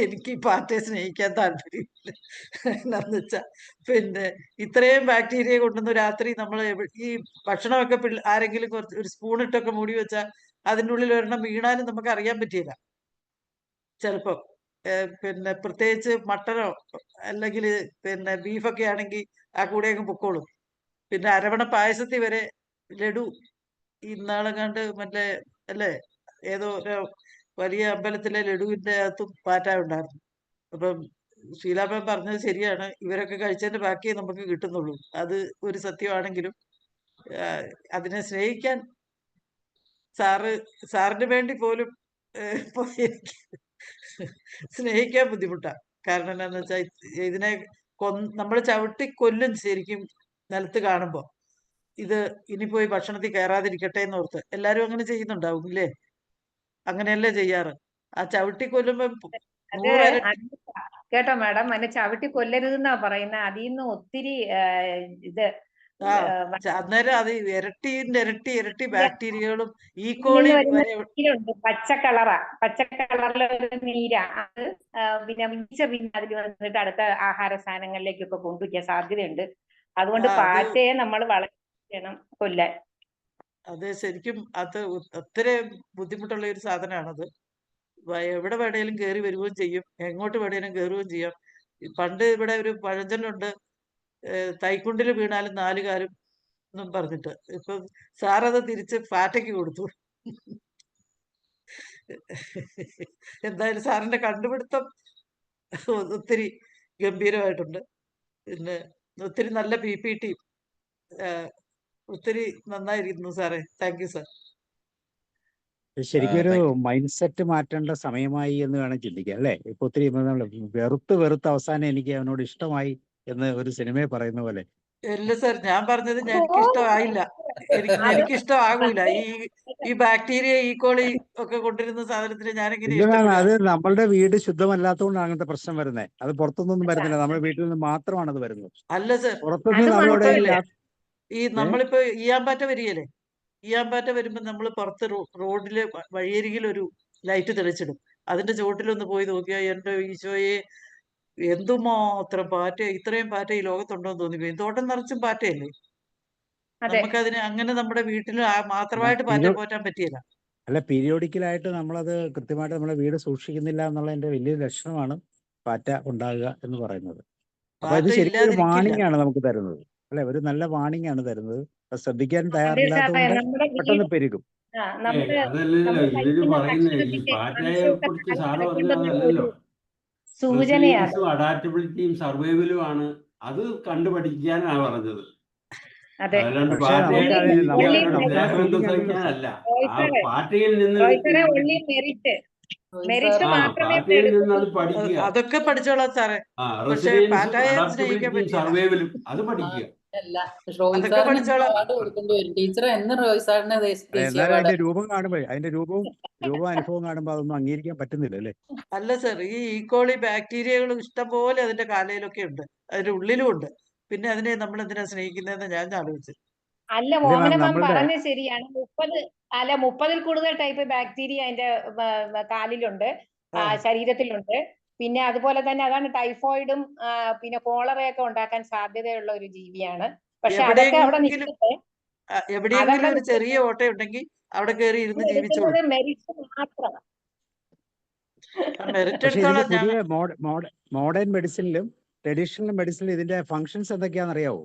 എനിക്ക് ഈ പാറ്റയെ സ്നേഹിക്കാൻ താല്പര്യമില്ല. എന്താന്ന് വെച്ചാൽ പിന്നെ ഇത്രയും ബാക്ടീരിയ കൊണ്ടുവന്ന് രാത്രി നമ്മൾ ഈ ഭക്ഷണമൊക്കെ ആരെങ്കിലും കുറച്ച് ഒരു സ്പൂണിട്ടൊക്കെ മൂടി വെച്ചാൽ അതിൻ്റെ ഉള്ളിൽ ഒരെണ്ണം വീണാലും നമുക്ക് അറിയാൻ പറ്റിയില്ല ചിലപ്പോൾ. പിന്നെ പ്രത്യേകിച്ച് മട്ടനോ അല്ലെങ്കിൽ പിന്നെ ബീഫൊക്കെ ആണെങ്കിൽ ആ കൂടെ അങ്ങ് പൊക്കോളും. പിന്നെ അരവണ പായസത്തിൽ വരെ ലഡു ഇന്നാളെ കണ്ട് മറ്റേ അല്ലേ ഏതോ വലിയ അമ്പലത്തിലെ ലഡുവിൻ്റെ അകത്തും പാറ്റ ഉണ്ടായിരുന്നു. അപ്പം ഷീലാമ്മ പറഞ്ഞത് ശരിയാണ്, ഇവരൊക്കെ കഴിച്ചതിന്റെ ബാക്കിയേ നമുക്ക് കിട്ടുന്നുള്ളൂ. അത് ഒരു സത്യമാണെങ്കിലും അതിനെ സ്നേഹിക്കാൻ സാറിന് വേണ്ടി പോലും എനിക്ക് സ്നേഹിക്കാൻ ബുദ്ധിമുട്ടാണ്. കാരണം എന്താണെന്ന് വെച്ചാൽ ഇതിനെ നമ്മൾ ചവിട്ടി കൊല്ലും ശരിക്കും നിലത്ത് കാണുമ്പോൾ. ഇത് ഇനി പോയി ഭക്ഷണത്തിൽ കയറാതിരിക്കട്ടെ എന്നോർത്ത് എല്ലാരും അങ്ങനെ ചെയ്യുന്നുണ്ടാവും ഇല്ലേ? അങ്ങനെയല്ലേ ചെയ്യാറ്? ആ ചവിട്ടി കൊല്ലുമ്പോ കേട്ടോ മാഡം, അതിനെ ചവിട്ടി കൊല്ലരുതെന്നാ പറയുന്നത്. അതിൽ നിന്ന് ഒത്തിരി ഇത് അന്നേരം അത് ഇരട്ടി ബാക്ടീരിയകളും ഈക്കോളി നീരുണ്ട്, പച്ച കളറിലെ നീരാ അത്. പിന്നെ അതിൽ വന്നിട്ട് അടുത്ത ആഹാര സാധനങ്ങളിലേക്കൊക്കെ കൊണ്ടുവയ്ക്കാൻ സാധ്യതയുണ്ട്. അതുകൊണ്ട് അത് പാറ്റയെ നമ്മൾ വളരെ ചെയ്യണം കൊല്ലാൻ. അത് ശരിക്കും അത് ഒത്തിരി ബുദ്ധിമുട്ടുള്ള ഒരു സാധനമാണത്. എവിടെ വേണേലും കയറി വരികയും ചെയ്യും, എങ്ങോട്ട് വേണേലും കയറുകയും ചെയ്യാം. പണ്ട് ഇവിടെ ഒരു പഴഞ്ചൊല്ലുണ്ട്, തൈക്കുണ്ടിൽ വീണാലും 4 കാലും എന്നും പറഞ്ഞിട്ട്. ഇപ്പൊ സാറത് തിരിച്ച് പാറ്റയ്ക്ക് കൊടുത്തു. എന്തായാലും സാറിന്റെ കണ്ടുപിടുത്തം ഒത്തിരി ഗംഭീരമായിട്ടുണ്ട്. പിന്നെ ഒത്തിരി നല്ല PPT, ഒത്തിരി നന്നായിരിക്കുന്നു സാറേ. Thank you sir. ശരിക്കും ഒരു താങ്ക് യു. മൈൻഡ് സെറ്റ് മാറ്റേണ്ട സമയമായി എന്ന് വേണം ചിന്തിക്കാം അല്ലേ? ഇപ്പൊ ഒത്തിരി വെറുത്ത് അവസാനം എനിക്ക് അവനോട് ഇഷ്ടമായി എന്ന് ഒരു സിനിമയെ പറയുന്ന പോലെ. ഇല്ല സാർ, ഞാൻ പറഞ്ഞത് എനിക്ക് ഇഷ്ടമായില്ല, എനിക്ക് ഇഷ്ടമാകൂല. ഈ ബാക്ടീരിയ, ഈക്കോളി ഒക്കെ കൊണ്ടിരുന്ന സാധനത്തിന് ഞാൻ എങ്ങനെ ഇല്ല മാം, ഇഷ്ടപ്പെടുക? അത് നമ്മളുടെ വീട് ശുദ്ധമല്ലാത്തതുകൊണ്ടാണ് അങ്ങനത്തെ പ്രശ്നം വരുന്നത്. അത് പുറത്തുനിന്നൊന്നും വരുന്നില്ല, നമ്മുടെ വീട്ടിൽ നിന്ന് മാത്രമാണ് അത് വരുന്നത്. അല്ല സാർ, പുറത്തുനിന്ന് അത് നമ്മളവിടെ മാത്രമില്ല. മാത്രമല്ല, ഈ നമ്മളിപ്പോ ഈയാമ്പാറ്റ വരികയല്ലേ, ഈയാമ്പാറ്റ വരുമ്പോ നമ്മൾ പുറത്ത് റോഡില് വഴിയരികിൽ ഒരു ലൈറ്റ് തെളിച്ചിടും. അതിന്റെ ചുവട്ടിലൊന്ന് പോയി നോക്കിയാൽ എന്റെ ഈശോയെ, എന്തുമാത്രം പാറ്റ, ഇത്രയും പാറ്റ ഈ ലോകത്തുണ്ടോ എന്ന് തോന്നിപ്പോയി. തോട്ടം നിറച്ചും പാറ്റയല്ലേ. അതെ, നമുക്കതിന് അങ്ങനെ നമ്മുടെ വീട്ടിൽ മാത്രമായിട്ട് പാറ്റ പോറ്റാൻ പറ്റിയല്ല. അല്ല, പീരിയോഡിക്കലായിട്ട് നമ്മളത് കൃത്യമായിട്ട് നമ്മുടെ വീട് സൂക്ഷിക്കുന്നില്ല എന്നുള്ളതിന്റെ വലിയൊരു ലക്ഷണമാണ് പാറ്റ ഉണ്ടാകുക എന്ന് പറയുന്നത്. അപ്പൊ ഇത് പാറ്റ ശരിക്കും ഒരു ഇല്ലാതിരിക്കില്ല. വാണിംഗ് ആണ് നമുക്ക് തരുന്നത് അല്ലെ? ഒരു നല്ല വാണിംഗ് ആണ് തരുന്നത്. അത് ശ്രദ്ധിക്കാൻ അതെ സാറേ. തയ്യാറില്ലാത്തതുകൊണ്ട് നമ്മുടെ പെട്ടെന്ന് വീട് പെരുകും. നമ്മുടെ അതല്ലല്ലോ നമ്മൾ ഇവര് കഴിക്കുന്ന പറയുന്നത്. ഈ ഭക്ഷണത്തിന്റെ പാറ്റയെ അംശമൊക്കെ കുറിച്ച് സാറ് പറഞ്ഞത് തലത്തിറക്കുണ്ടെന്നുള്ള ഒരു അതല്ലല്ലോ. സൂചനയാണ്. റെസിലിയൻസും അഡാപ്റ്റബിലിറ്റിയും സർവൈവലും ആണ് അത് കണ്ടുപഠിക്കാനാണ് പറഞ്ഞത്. അതെ, അല്ലാണ്ട് പക്ഷേ പാറ്റയായിട്ട് നമുക്ക് ജീവിക്കാൻ only നമ്മുടെ ഡോക്ടർ സ്നേഹബന്ധം സ്പീക്കിംഗ് ആണല്ലോ. സഹിക്കാനല്ല. റോയ് ആ സാറേ, പാറ്റയിൽ നിന്ന് റോയ് സാറേ, only മെറിറ്റ് ആ മാത്രമേ പാറ്റയിൽ നിന്ന് അത് എടുക്കുന്നുള്ളൂ. പഠിക്കുക. അതൊക്കെ പഠിച്ചോളാം സാറേ. പക്ഷെ റെസിലിയൻസും പാറ്റയെ സ്നേഹിക്കാൻ അഡാപ്റ്റബിലിറ്റിയും പറ്റിയല്ല. സർവൈവലും അത് പഠിക്കുക. റോയ് അതൊക്കെ സാറിന് പഠിച്ചോളാം. അവാർഡ് കൊടുക്കേണ്ടി വരും. ടീച്ചർ എന്ന് റോയ് സാറിന് അല്ല, ദേശീയ എന്നാലും അവാർഡ്. അതിന്റെ രൂപം കാണുമ്പോൾ അനുഭവം കാണുമ്പോൾ അതൊന്നും അംഗീകരിക്കാൻ പറ്റുന്നില്ല അല്ലേ? അല്ല സർ, ഈ ഈക്കോളി ബാക്ടീരിയകൾ ഇഷ്ടംപോലെ അതിന്റെ കാലയിലൊക്കെ ഉണ്ട്, അതിന്റെ ഉള്ളിലും ഉണ്ട്. പിന്നെ അതിനെ നമ്മൾ എന്തിനാ സ്നേഹിക്കുന്നതെന്ന് ഞാൻ ആലോചിച്ചു. അല്ല, ഇല്ല ഓമന മാം, മാം നമ്മളുടെ പറഞ്ഞത് ശരിയാണ്. 30-ൽ കൂടുതൽ ടൈപ്പ് ബാക്ടീരിയ അതിന്റെ കാലിലുണ്ട്, ആ ശരീരത്തിലുണ്ട്. പിന്നെ അതുപോലെ തന്നെ അതാണ് ടൈഫോയിഡും പിന്നെ കോളറയൊക്കെ ഉണ്ടാക്കാൻ സാധ്യതയുള്ള ഒരു ജീവിയാണ്. പക്ഷെ അതൊക്കെ അവിടെ എവിടെയെങ്കിലും നിൽക്കട്ടെ, എവിടെയെങ്കിലും അതവിടെ ഒരു ചെറിയ ഓട്ടയുണ്ടെങ്കിൽ അവിടെ കയറി ഇരുന്ന് ജീവിച്ചോളൂ. എടുക്കുന്നത് മെറിറ്റ് മാത്രം. മെറിറ്റ് പക്ഷെ ഇതിന്റെ എടുത്തോളാം ഞാൻ. പുതിയ മോഡേൺ മെഡിസിനിലും ട്രഡീഷണൽ മെഡിസിനിലും ഇതിന്റെ ഫങ്ഷൻസ് എന്തൊക്കെയാണെന്ന് അറിയാവോ?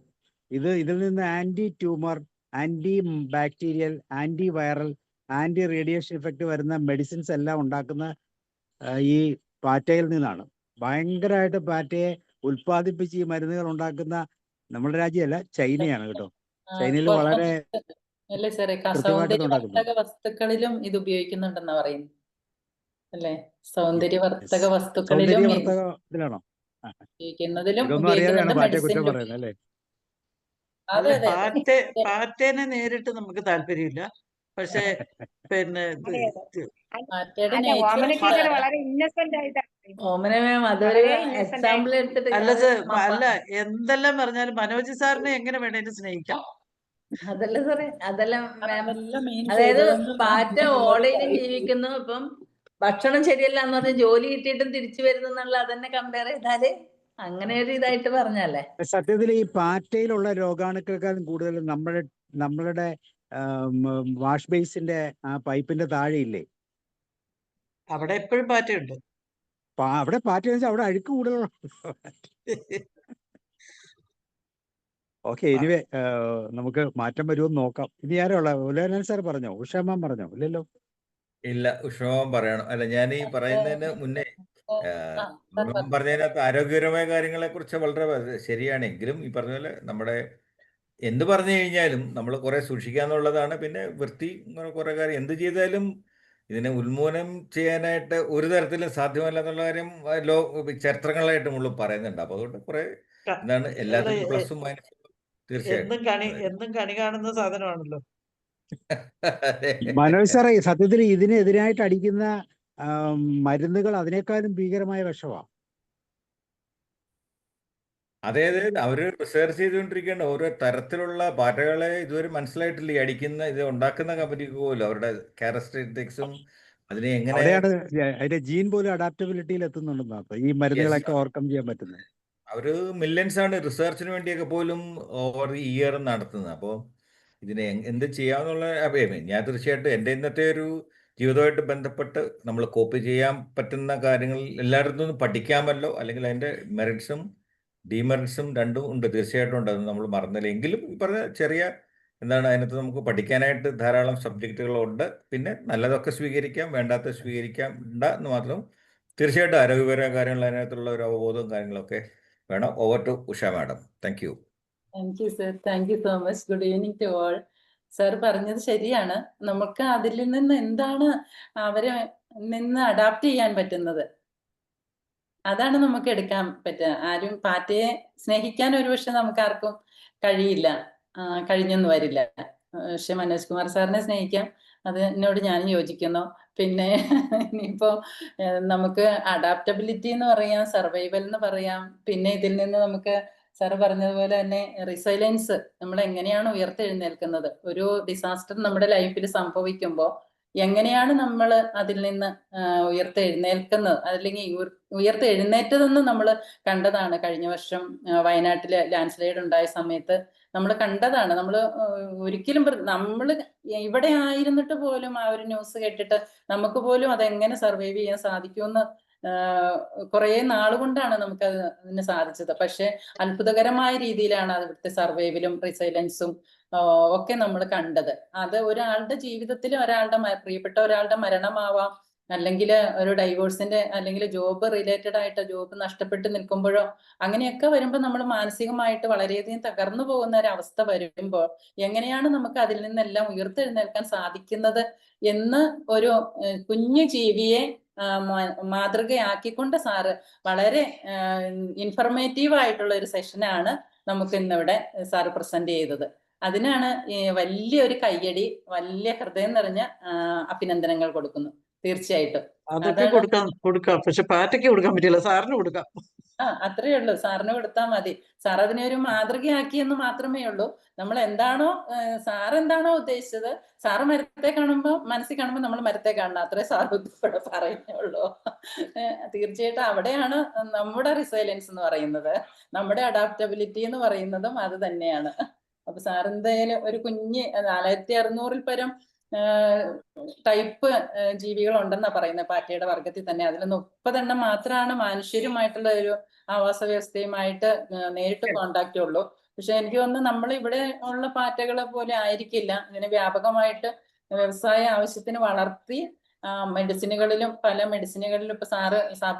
ഇതിൽ നിന്ന് antitumour, antibacterial, antiviral, anti radiation effect വരുന്ന മെഡിസിൻസ് എല്ലാം ഉണ്ടാക്കുന്ന ഈ പാറ്റയിൽ നിന്നാണ്. ഭയങ്കരമായിട്ട് പാറ്റയെ ഉൽപ്പാദിപ്പിച്ച് ഈ മരുന്നുകൾ ഉണ്ടാക്കുന്ന നമ്മുടെ രാജ്യമല്ല, ചൈനയാണ് കേട്ടോ. ചൈനയിൽ വളരെ അല്ലേ സാറേ, കൃത്യമായിട്ട് ഇത് ഉണ്ടാക്കുന്നു. സൗന്ദര്യവർദ്ധക വസ്തുക്കളിലും ഇത് ഉപയോഗിക്കുന്നുണ്ടെന്നാ പറയുന്നത് അല്ലേ? സൗന്ദര്യവർദ്ധക വസ്തുക്കളിലും സൗന്ദര്യവർദ്ധക ഇതിലാണോ? ഉപയോഗിക്കുന്നതിലും ഇതൊന്നും അറിയാതെയാണ് ഉപയോഗിക്കുന്നുണ്ട്, പാറ്റയെ കുറ്റം മെഡിസിനിലും. പറയുന്നത് അല്ലേ? അതെ അല്ല, അതെ അതെ. പാറ്റേനെ നേരിട്ട് നമുക്ക് താല്പര്യമില്ല. പക്ഷെ പിന്നെ അതെ, അതെ. പാറ്റയുടെ അല്ല, നേച്ചർ ഓമന ടീച്ചർ എന്താണ്? വളരെ ഇന്നസെന്റ് ആയിട്ടാണ്. ഓമന മാം അതൊരു വളരെ innocent എക്സാമ്പിൾ എടുത്തിട്ട് അല്ല അത് സർ, അല്ല എന്തെല്ലാം പറഞ്ഞാലും മനോജ് സാറിനെ എങ്ങനെ വേണേലും സ്നേഹിക്കാം. അതല്ല സാറേ, അതെല്ലാം മാം. അതെല്ലാം മീൻ അതായത് ചെയ്തതെന്ന് പാറ്റ ഓടയിലും ജീവിക്കുന്നു. ഇപ്പം ഭക്ഷണം ശരിയല്ല എന്ന് പറഞ്ഞ് ജോലി കിട്ടിയിട്ടും തിരിച്ചു വരുന്നു എന്നുള്ള അതന്നെ കമ്പയർ ചെയ്താല് അങ്ങനെ ഒരു ഇതായിട്ട് പറഞ്ഞല്ലേ. സത്യത്തിൽ ഈ പാറ്റയിലുള്ള രോഗാണുക്കളെക്കാളും കൂടുതൽ നമ്മളുടെ വാഷ് ബേസിന്റെ ആ പൈപ്പിന്റെ താഴെയില്ലേ, അവിടെ എപ്പോഴും പാറ്റയുണ്ട്. അവിടെ പാറ്റ വെച്ചാൽ അവിടെ അഴുക്ക് കൂടുതലുള്ള. ഓക്കെ, എനിവേ നമുക്ക് മാറ്റം വരുമെന്ന് നോക്കാം. ഇനി ആരോ ഉള്ള ഉലയനൻ സാർ പറഞ്ഞോ? ഉഷാമാൻ പറഞ്ഞോ? ഇല്ലല്ലോ. ഇല്ല, ഉഷ്ണവും പറയണം. അല്ല, ഞാൻ ഈ പറയുന്നതിന് മുന്നേ സാർ പറഞ്ഞതിനകത്ത് ആരോഗ്യപരമായ കാര്യങ്ങളെ കുറിച്ച് വളരെ ശരിയാണെങ്കിലും ഈ പറഞ്ഞ പോലെ നമ്മുടെ എന്ത് പറഞ്ഞു കഴിഞ്ഞാലും നമ്മൾ കുറെ സൂക്ഷിക്കുക എന്നുള്ളതാണ്. പിന്നെ വൃത്തി, കുറെ കാര്യം എന്ത് ചെയ്താലും ഇതിനെ ഉന്മൂലനം ചെയ്യാനായിട്ട് ഒരു തരത്തിലും സാധ്യമല്ല എന്നുള്ള കാര്യം ചരിത്രങ്ങളായിട്ട് നമ്മൾ പറയുന്നുണ്ട്. അപ്പൊ അതുകൊണ്ട് കുറെ എന്താണ് എല്ലാത്തിനും പ്ലസും മൈനസും തീർച്ചയായിട്ടും. എന്നും കണി കാണുന്ന സാധനമാണല്ലോ. മനോജ് സാറേ, സത്യത്തിൽ ഇതിനെതിരായിട്ട് അടിക്കുന്ന മരുന്നുകൾ അതിനേക്കാളും ഭീകരമായ വിഷമാണ്. അതെ അതെ, അവര് റിസർച്ച് ചെയ്തുകൊണ്ടിരിക്കുകയാണ്. ഓരോ തരത്തിലുള്ള പാറ്റകളെ ഇതുവരെ മനസ്സിലായിട്ടില്ല. ഈ അടിക്കുന്ന ഇത് ഉണ്ടാക്കുന്ന കമ്പനിക്ക് പോലും അവരുടെ ക്യാരക്ടറിസ്റ്റിക്സും അതിനെ എങ്ങനെ അവിടെയാണ് അതിന്റെ ജീൻ പോലും അഡാപ്റ്റബിലിറ്റിയിൽ എത്തുന്നുണ്ടെന്ന് ഈ മരുന്നുകളൊക്കെ ഓവർകം ചെയ്യാൻ പറ്റുന്നത്. അവര് മില്യൺസ് ആണ് റിസർച്ചിന് വേണ്ടിയൊക്കെ പോലും ഓവർ ഇയർ നടത്തുന്നത്. അപ്പോൾ ഇതിനെ എന്ത് ചെയ്യാന്നുള്ള ഞാൻ തീർച്ചയായിട്ടും എൻ്റെ ഇന്നത്തെ ഒരു ജീവിതമായിട്ട് ബന്ധപ്പെട്ട് നമ്മൾ കോപ്പി ചെയ്യാൻ പറ്റുന്ന കാര്യങ്ങൾ എല്ലായിടത്തും നിന്ന് പഠിക്കാമല്ലോ, അല്ലെങ്കിൽ അതിൻ്റെ മെറിറ്റ്സും ഡിമെറിറ്റ്സും രണ്ടും ഉണ്ട്, തീർച്ചയായിട്ടും ഉണ്ട്. അത് നമ്മൾ മറന്നില്ല. എങ്കിലും ഈ പറഞ്ഞ ചെറിയ അതിനകത്ത് നമുക്ക് പഠിക്കാനായിട്ട് ധാരാളം സബ്ജക്റ്റുകളുണ്ട്. പിന്നെ നല്ലതൊക്കെ സ്വീകരിക്കാം, വേണ്ടാത്ത സ്വീകരിക്കാം എന്ന് മാത്രം. തീർച്ചയായിട്ടും ആരോഗ്യപരമായ കാര്യങ്ങൾ, അതിനകത്തുള്ള ഒരു അവബോധവും കാര്യങ്ങളൊക്കെ വേണം. Over to Usha madam. Thank you. Thank you sir, thank you so much. Good evening to all. Sir പറഞ്ഞത് ശരിയാണ്. നമുക്ക് അതിൽ നിന്ന് എന്താണ് അവരെ നിന്ന് അഡാപ്റ്റ് ചെയ്യാൻ പറ്റുന്നത്, അതാണ് നമുക്ക് എടുക്കാൻ പറ്റുക. ആരും പാറ്റയെ സ്നേഹിക്കാൻ ഒരുപക്ഷെ നമുക്ക് ആർക്കും കഴിയില്ല, കഴിഞ്ഞെന്ന് വരില്ല. പക്ഷെ മനോജ് കുമാർ സാറിനെ സ്നേഹിക്കാം, അത് എന്നോട് ഞാൻ യോജിക്കുന്നു. പിന്നെ ഇനിയിപ്പോ നമുക്ക് അഡാപ്റ്റബിലിറ്റി എന്ന് പറയാം, സർവൈവൽ എന്ന് പറയാം. പിന്നെ ഇതിൽ നിന്ന് നമുക്ക് സാറ് പറഞ്ഞതുപോലെ തന്നെ റിസൈലൻസ്, നമ്മൾ എങ്ങനെയാണ് ഉയർത്തെഴുന്നേൽക്കുന്നത്. ഒരു ഡിസാസ്റ്റർ നമ്മുടെ ലൈഫിൽ സംഭവിക്കുമ്പോൾ എങ്ങനെയാണ് നമ്മൾ അതിൽ നിന്ന് ഉയർത്തെഴുന്നേൽക്കുന്നത്, അല്ലെങ്കിൽ ഉയർത്തെഴുന്നേറ്റതെന്ന് നമ്മൾ കണ്ടതാണ്. കഴിഞ്ഞ വർഷം വയനാട്ടിലെ ലാൻഡ് സ്ലൈഡ് ഉണ്ടായ സമയത്ത് നമ്മൾ കണ്ടതാണ്. നമ്മൾ ഒരിക്കലും നമ്മൾ ഇവിടെ ആയിരുന്നിട്ട് പോലും ആ ഒരു ന്യൂസ് കേട്ടിട്ട് നമുക്ക് പോലും അതെങ്ങനെ സർവൈവ് ചെയ്യാൻ സാധിക്കുമെന്ന് കുറെ നാളുകൊണ്ടാണ് നമുക്ക് അതിന് സാധിച്ചത്. പക്ഷെ അത്ഭുതകരമായ രീതിയിലാണ് അവിടുത്തെ സർവൈവലും റിസൈലൻസും ഒക്കെ നമ്മൾ കണ്ടത്. അത് ഒരാളുടെ ജീവിതത്തിൽ പ്രിയപ്പെട്ട ഒരാളുടെ മരണമാവാം, അല്ലെങ്കിൽ ഒരു ഡൈവോഴ്സിന്റെ, അല്ലെങ്കിൽ ജോബ് റിലേറ്റഡ് ആയിട്ട് ജോബ് നഷ്ടപ്പെട്ട് നിൽക്കുമ്പോഴോ അങ്ങനെയൊക്കെ വരുമ്പോൾ നമ്മൾ മാനസികമായിട്ട് വളരെയധികം തകർന്നു പോകുന്ന ഒരു അവസ്ഥ വരുമ്പോൾ എങ്ങനെയാണ് നമുക്ക് അതിൽ നിന്നെല്ലാം ഉയർത്തെഴുന്നേൽക്കാൻ സാധിക്കുന്നത് എന്ന് ഒരു കുഞ്ഞു ജീവിയെ മാതൃകയാക്കിക്കൊണ്ട് സാറ് വളരെ ഇൻഫർമേറ്റീവ് ആയിട്ടുള്ള ഒരു സെഷനാണ് നമുക്ക് ഇന്നിവിടെ സാറ് പ്രസന്റ് ചെയ്തത്. അതിനാണ് വലിയൊരു കയ്യടി, വലിയ ഹൃദയം നിറഞ്ഞ അഭിനന്ദനങ്ങൾ കൊടുക്കുന്നു. തീർച്ചയായിട്ടും അതൊക്കെ കൊടുക്കാം, പക്ഷെ പാറ്റയ്ക്ക് കൊടുക്കാൻ പറ്റില്ല, സാറിന് കൊടുക്കാം. അത്രേ ഉള്ളൂ, സാറിന് കൊടുത്താൽ മതി. സാർ അതിനെ ഒരു മാതൃകയാക്കി എന്ന് മാത്രമേ ഉള്ളൂ. നമ്മൾ എന്താണോ സാറെന്താണോ ഉദ്ദേശിച്ചത്, സാറ് മരത്തെ കാണുമ്പോൾ മനസ്സിൽ കാണുമ്പോൾ നമ്മൾ മരത്തെ കാണണം, അത്രേ സാർ പറയുന്നേ ഉള്ളൂ. തീർച്ചയായിട്ടും അവിടെയാണ് നമ്മുടെ റിസൈലൻസ് എന്ന് പറയുന്നത്, നമ്മുടെ അഡാപ്റ്റബിലിറ്റി എന്ന് പറയുന്നതും അത് തന്നെയാണ്. അപ്പൊ സാർ എന്തായാലും ഒരു കുഞ്ഞ് 4600-ൽ പരം ടൈപ്പ് ജീവികൾ ഉണ്ടെന്നാ പറയുന്നത് പാറ്റയുടെ വർഗത്തിൽ തന്നെ. അതിൽ 30 എണ്ണം മാത്രമാണ് മനുഷ്യരുമായിട്ടുള്ള ഒരു ആവാസ വ്യവസ്ഥയുമായിട്ട് നേരിട്ട് കോണ്ടാക്റ്റ് ഉള്ളൂ. പക്ഷെ എനിക്ക് തോന്നുന്നു നമ്മൾ ഇവിടെ ഉള്ള പാറ്റകളെ പോലെ ആയിരിക്കില്ല ഇതിനെ വ്യാപകമായിട്ട് വ്യവസായ ആവശ്യത്തിന് വളർത്തി മെഡിസിനുകളിലും പല മെഡിസിനുകളിലും ഇപ്പൊ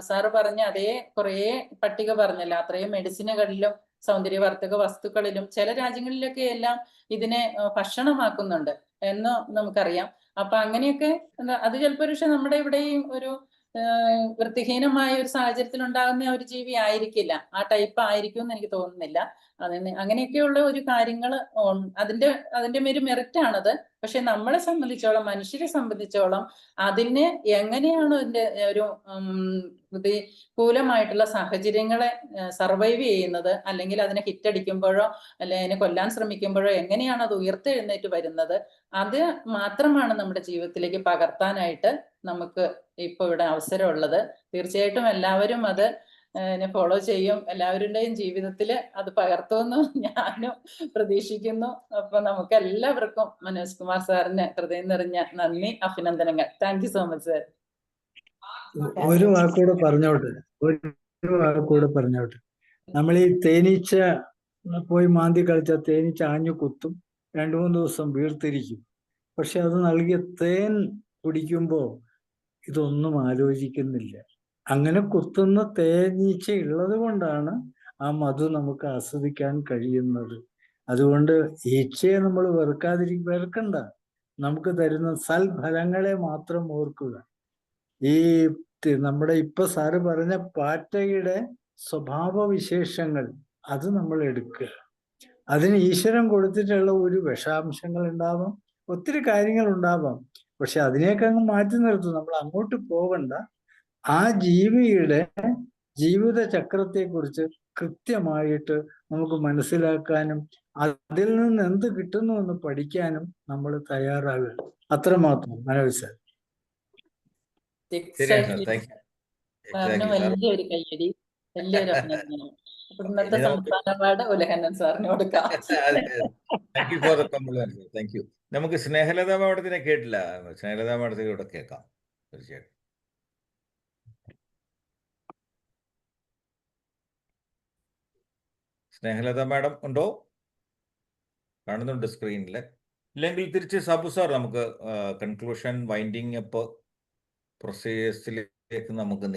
സാറ് പറഞ്ഞ അതേ കുറേ പട്ടിക പറഞ്ഞല്ലോ, അത്രയും മെഡിസിനുകളിലും സൗന്ദര്യവർദ്ധക വസ്തുക്കളിലും ചില രാജ്യങ്ങളിലൊക്കെ എല്ലാം ഇതിനെ ഭക്ഷണമാക്കുന്നുണ്ട് എന്ന് നമുക്കറിയാം. അപ്പൊ അങ്ങനെയൊക്കെ അത് ചിലപ്പോൾ പക്ഷെ നമ്മുടെ ഇവിടെയും ഒരു വൃത്തിഹീനമായ ഒരു സാഹചര്യത്തിൽ ഉണ്ടാകുന്ന ഒരു ജീവി ആയിരിക്കില്ല, ആ ടൈപ്പ് ആയിരിക്കും എന്ന് എനിക്ക് തോന്നുന്നില്ല. അങ്ങനെയൊക്കെയുള്ള ഒരു കാര്യങ്ങൾ അതിന്റെ ഒരു മെറിറ്റ് ആണത്. പക്ഷെ നമ്മളെ സംബന്ധിച്ചോളം, മനുഷ്യരെ സംബന്ധിച്ചോളം അതിനെ എങ്ങനെയാണ് അതിന്റെ ഒരു പ്രതികൂലമായിട്ടുള്ള സാഹചര്യങ്ങളെ സർവൈവ് ചെയ്യുന്നത്, അല്ലെങ്കിൽ അതിനെ ഹിറ്റടിക്കുമ്പോഴോ അല്ലെങ്കിൽ അതിനെ കൊല്ലാൻ ശ്രമിക്കുമ്പോഴോ എങ്ങനെയാണ് അത് ഉയർത്തെഴുന്നേറ്റ് വരുന്നത്, അത് മാത്രമാണ് നമ്മുടെ ജീവിതത്തിലേക്ക് പകർത്താനായിട്ട് നമുക്ക് ഇപ്പൊ ഇവിടെ അവസരമുള്ളത്. തീർച്ചയായിട്ടും എല്ലാവരും അത് ഫോളോ ചെയ്യും, എല്ലാവരുടെയും ജീവിതത്തിൽ അത് പകർത്തുമെന്ന് ഞാനും പ്രതീക്ഷിക്കുന്നു. അപ്പൊ നമുക്ക് എല്ലാവർക്കും മനോജ് കുമാർ സാറിന് ഹൃദയം നിറഞ്ഞ നന്ദി, അഭിനന്ദനങ്ങൾ. Thank you so much sir. ഒരു വാക്കൂടെ പറഞ്ഞോട്ടെ. നമ്മൾ ഈ തേനീച്ച പോയി മാന്തി കളിച്ച തേനീച്ച ആഞ്ഞു കുത്തും, 2-3 ദിവസം വീർത്തിരിക്കും. പക്ഷെ അത് നൽകിയ തേൻ കുടിക്കുമ്പോൾ ഇതൊന്നും ആലോചിക്കുന്നില്ല. അങ്ങനെ കുത്തുന്ന തേനീച്ച ഉള്ളത് കൊണ്ടാണ് ആ മധു നമുക്ക് ആസ്വദിക്കാൻ കഴിയുന്നത്. അതുകൊണ്ട് ഈച്ചയെ നമ്മൾ വെറുക്കണ്ട, നമുക്ക് തരുന്ന സൽഫലങ്ങളെ മാത്രം ഓർക്കുക. ഈ നമ്മുടെ ഇപ്പൊ സാറ് പറഞ്ഞ പാറ്റയുടെ സ്വഭാവ വിശേഷങ്ങൾ അത് നമ്മൾ എടുക്കുക. അതിന് ഈശ്വരൻ കൊടുത്തിട്ടുള്ള ഒരു വിഷാംശങ്ങൾ ഉണ്ടാവാം, ഒത്തിരി കാര്യങ്ങൾ ഉണ്ടാവാം. പക്ഷെ അതിനെയൊക്കെ അങ്ങ് മാറ്റി നിർത്തും, നമ്മൾ അങ്ങോട്ട് പോകണ്ട. ആ ജീവിയുടെ ജീവിത ചക്രത്തെക്കുറിച്ച് കൃത്യമായിട്ട് നമുക്ക് മനസ്സിലാക്കാനും അതിൽ നിന്ന് എന്ത് കിട്ടുന്നു എന്ന് പഠിക്കാനും നമ്മൾ തയ്യാറാകുക. അത്രമാത്രം. മനോജ് സാർ. വലിയൊരു കയ്യടി. വലിയൊരു അഭിനന്ദനം. അപ്പൊ ഇന്നത്തെ ഇനി നമുക്ക് സംസ്ഥാന അവാർഡ് ഉലഹന്നൻ സാറിന് കൊടുക്കാം. Thank you for the compliment. Thank you. നമുക്ക് സ്നേഹലത മാഡത്തിനെ കേട്ടില്ല. സ്നേഹലത മാഡത്തിനെ കൂടെ കേൾക്കാം തീർച്ചയായിട്ടും. സ്നേഹലത മാഡം ഉണ്ടോ? കാണുന്നുണ്ട് സ്ക്രീനിൽ. ഇല്ലെങ്കിൽ തിരിച്ച് സാബു സാർ നമുക്ക് കൺക്ലൂഷൻ വൈൻഡിങ് അപ്പ് പ്രൊസീജിയേഴ്സിലേക്ക് നമുക്ക്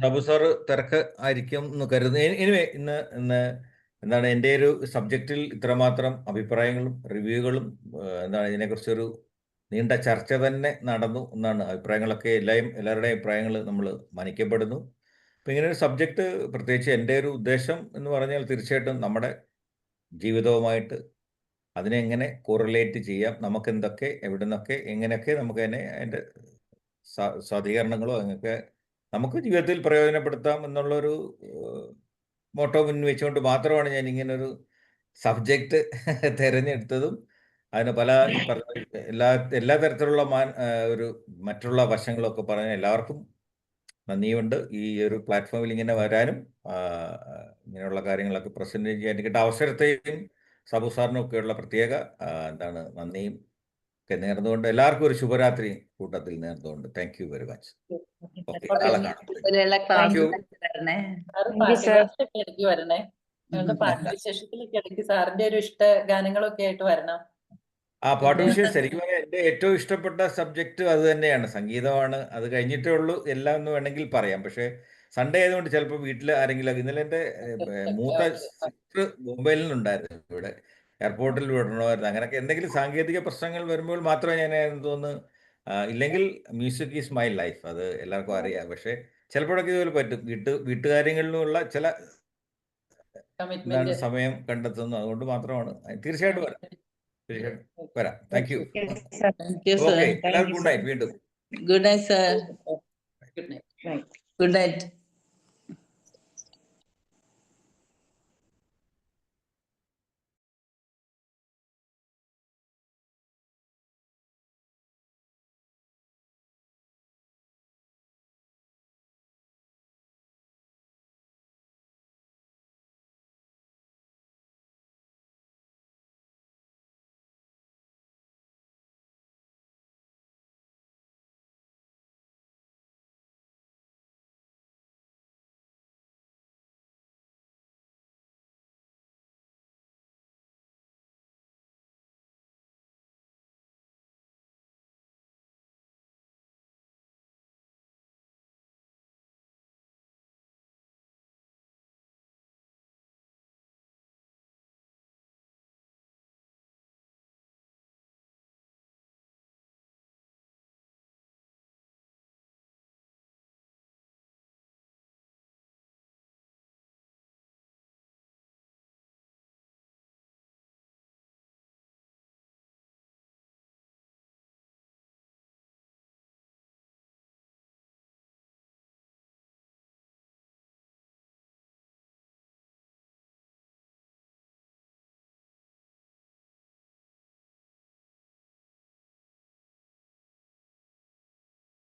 സാബു സാർ തിരക്ക് ആയിരിക്കും എന്ന് കരുതുന്നു. എനിവേ ഇന്ന് എന്താണ് എൻ്റെ ഒരു സബ്ജക്റ്റിൽ ഇത്രമാത്രം അഭിപ്രായങ്ങളും റിവ്യൂകളും എന്താണ് ഇതിനെക്കുറിച്ചൊരു നീണ്ട ചർച്ച തന്നെ നടന്നു എന്നാണ്. അഭിപ്രായങ്ങളൊക്കെ എല്ലാവരുടെയും അഭിപ്രായങ്ങൾ നമ്മൾ മാനിക്കപ്പെടുന്നു. അപ്പം ഇങ്ങനെ ഒരു സബ്ജക്റ്റ്, പ്രത്യേകിച്ച് എൻ്റെ ഒരു ഉദ്ദേശം എന്ന് പറഞ്ഞാൽ തീർച്ചയായിട്ടും നമ്മുടെ ജീവിതവുമായിട്ട് അതിനെ എങ്ങനെ കോറിലേറ്റ് ചെയ്യാം, നമുക്ക് എന്തൊക്കെ എവിടെ നിന്നൊക്കെ എങ്ങനെയൊക്കെ നമുക്ക് അതിൻ്റെ സ്വാധീകരണങ്ങളോ അങ്ങനെയൊക്കെ നമുക്ക് ജീവിതത്തിൽ പ്രയോജനപ്പെടുത്താം എന്നുള്ളൊരു മോട്ടോ മുന്നിൽ വെച്ചുകൊണ്ട് മാത്രമാണ് ഞാൻ ഇങ്ങനൊരു സബ്ജക്റ്റ് തിരഞ്ഞെടുത്തതും അതിന് പല ഈ പറഞ്ഞ എല്ലാ തരത്തിലുള്ള ഒരു മറ്റുള്ള വശങ്ങളൊക്കെ പറഞ്ഞ എല്ലാവർക്കും നന്ദിയുണ്ട്. ഈ ഒരു പ്ലാറ്റ്ഫോമിൽ ഇങ്ങനെ വരാനും ഇങ്ങനെയുള്ള കാര്യങ്ങളൊക്കെ പ്രസന്റ് ചെയ്യാൻ കിട്ടിയ അവസരത്തെയും സാബു സാറിനും ഒക്കെയുള്ള പ്രത്യേക എന്താണ് നന്ദിയും ഒക്കെ നേർന്നുകൊണ്ട് എല്ലാവർക്കും ഒരു ശുഭരാത്രി കൂട്ടത്തിൽ നേർന്നുകൊണ്ട് thank you very much. Okay, നാളെ കാണാം. ഇടയ്ക്ക് വരണേ. ഞങ്ങളുടെ പാട്ടുവിശേഷത്തിലൊക്കെ ഇടയ്ക്ക് സാറിന്റെ ഒരു ഇഷ്ട ഗാനങ്ങളൊക്കെ ആയിട്ട് വരണം. ആ പാട്ടുവിഷയം ശരിക്കും പറഞ്ഞാൽ എൻ്റെ ഏറ്റവും ഇഷ്ടപ്പെട്ട സബ്ജക്റ്റ് അത് തന്നെയാണ്, സംഗീതമാണ്. അത് കഴിഞ്ഞിട്ടേ ഉള്ളൂ എല്ലാം എന്ന് വേണമെങ്കിൽ പറയാം. പക്ഷേ സൺഡേ ആയതുകൊണ്ട് ചിലപ്പോൾ വീട്ടിൽ ആരെങ്കിലും, ഇന്നലെ എൻ്റെ മൂത്ത സിസ്റ്റർ മുംബൈയിൽ നിന്നുണ്ടായിരുന്നു, ഇവിടെ എയർപോർട്ടിൽ വിടണമായിരുന്നു. അങ്ങനെയൊക്കെ എന്തെങ്കിലും സാങ്കേതിക പ്രശ്നങ്ങൾ വരുമ്പോൾ മാത്രമേ ഞാൻ തോന്നുന്നു, ഇല്ലെങ്കിൽ മ്യൂസിക് ഈസ് മൈ ലൈഫ്, അത് എല്ലാവർക്കും അറിയാം. പക്ഷേ ചിലപ്പോഴൊക്കെ ഇതുപോലെ പറ്റും, വീട്ടുകാര്യങ്ങളിലുള്ള ചില എന്താണ് സമയം കണ്ടെത്തുന്നത്. അതുകൊണ്ട് മാത്രമാണ്. തീർച്ചയായിട്ടും വരാം, തീർച്ചയായിട്ടും വരാം. Thank you. ഓക്കെ, എല്ലാവർക്കും ഗുഡ് നൈറ്റ്. വീണ്ടും good night sir. Good night.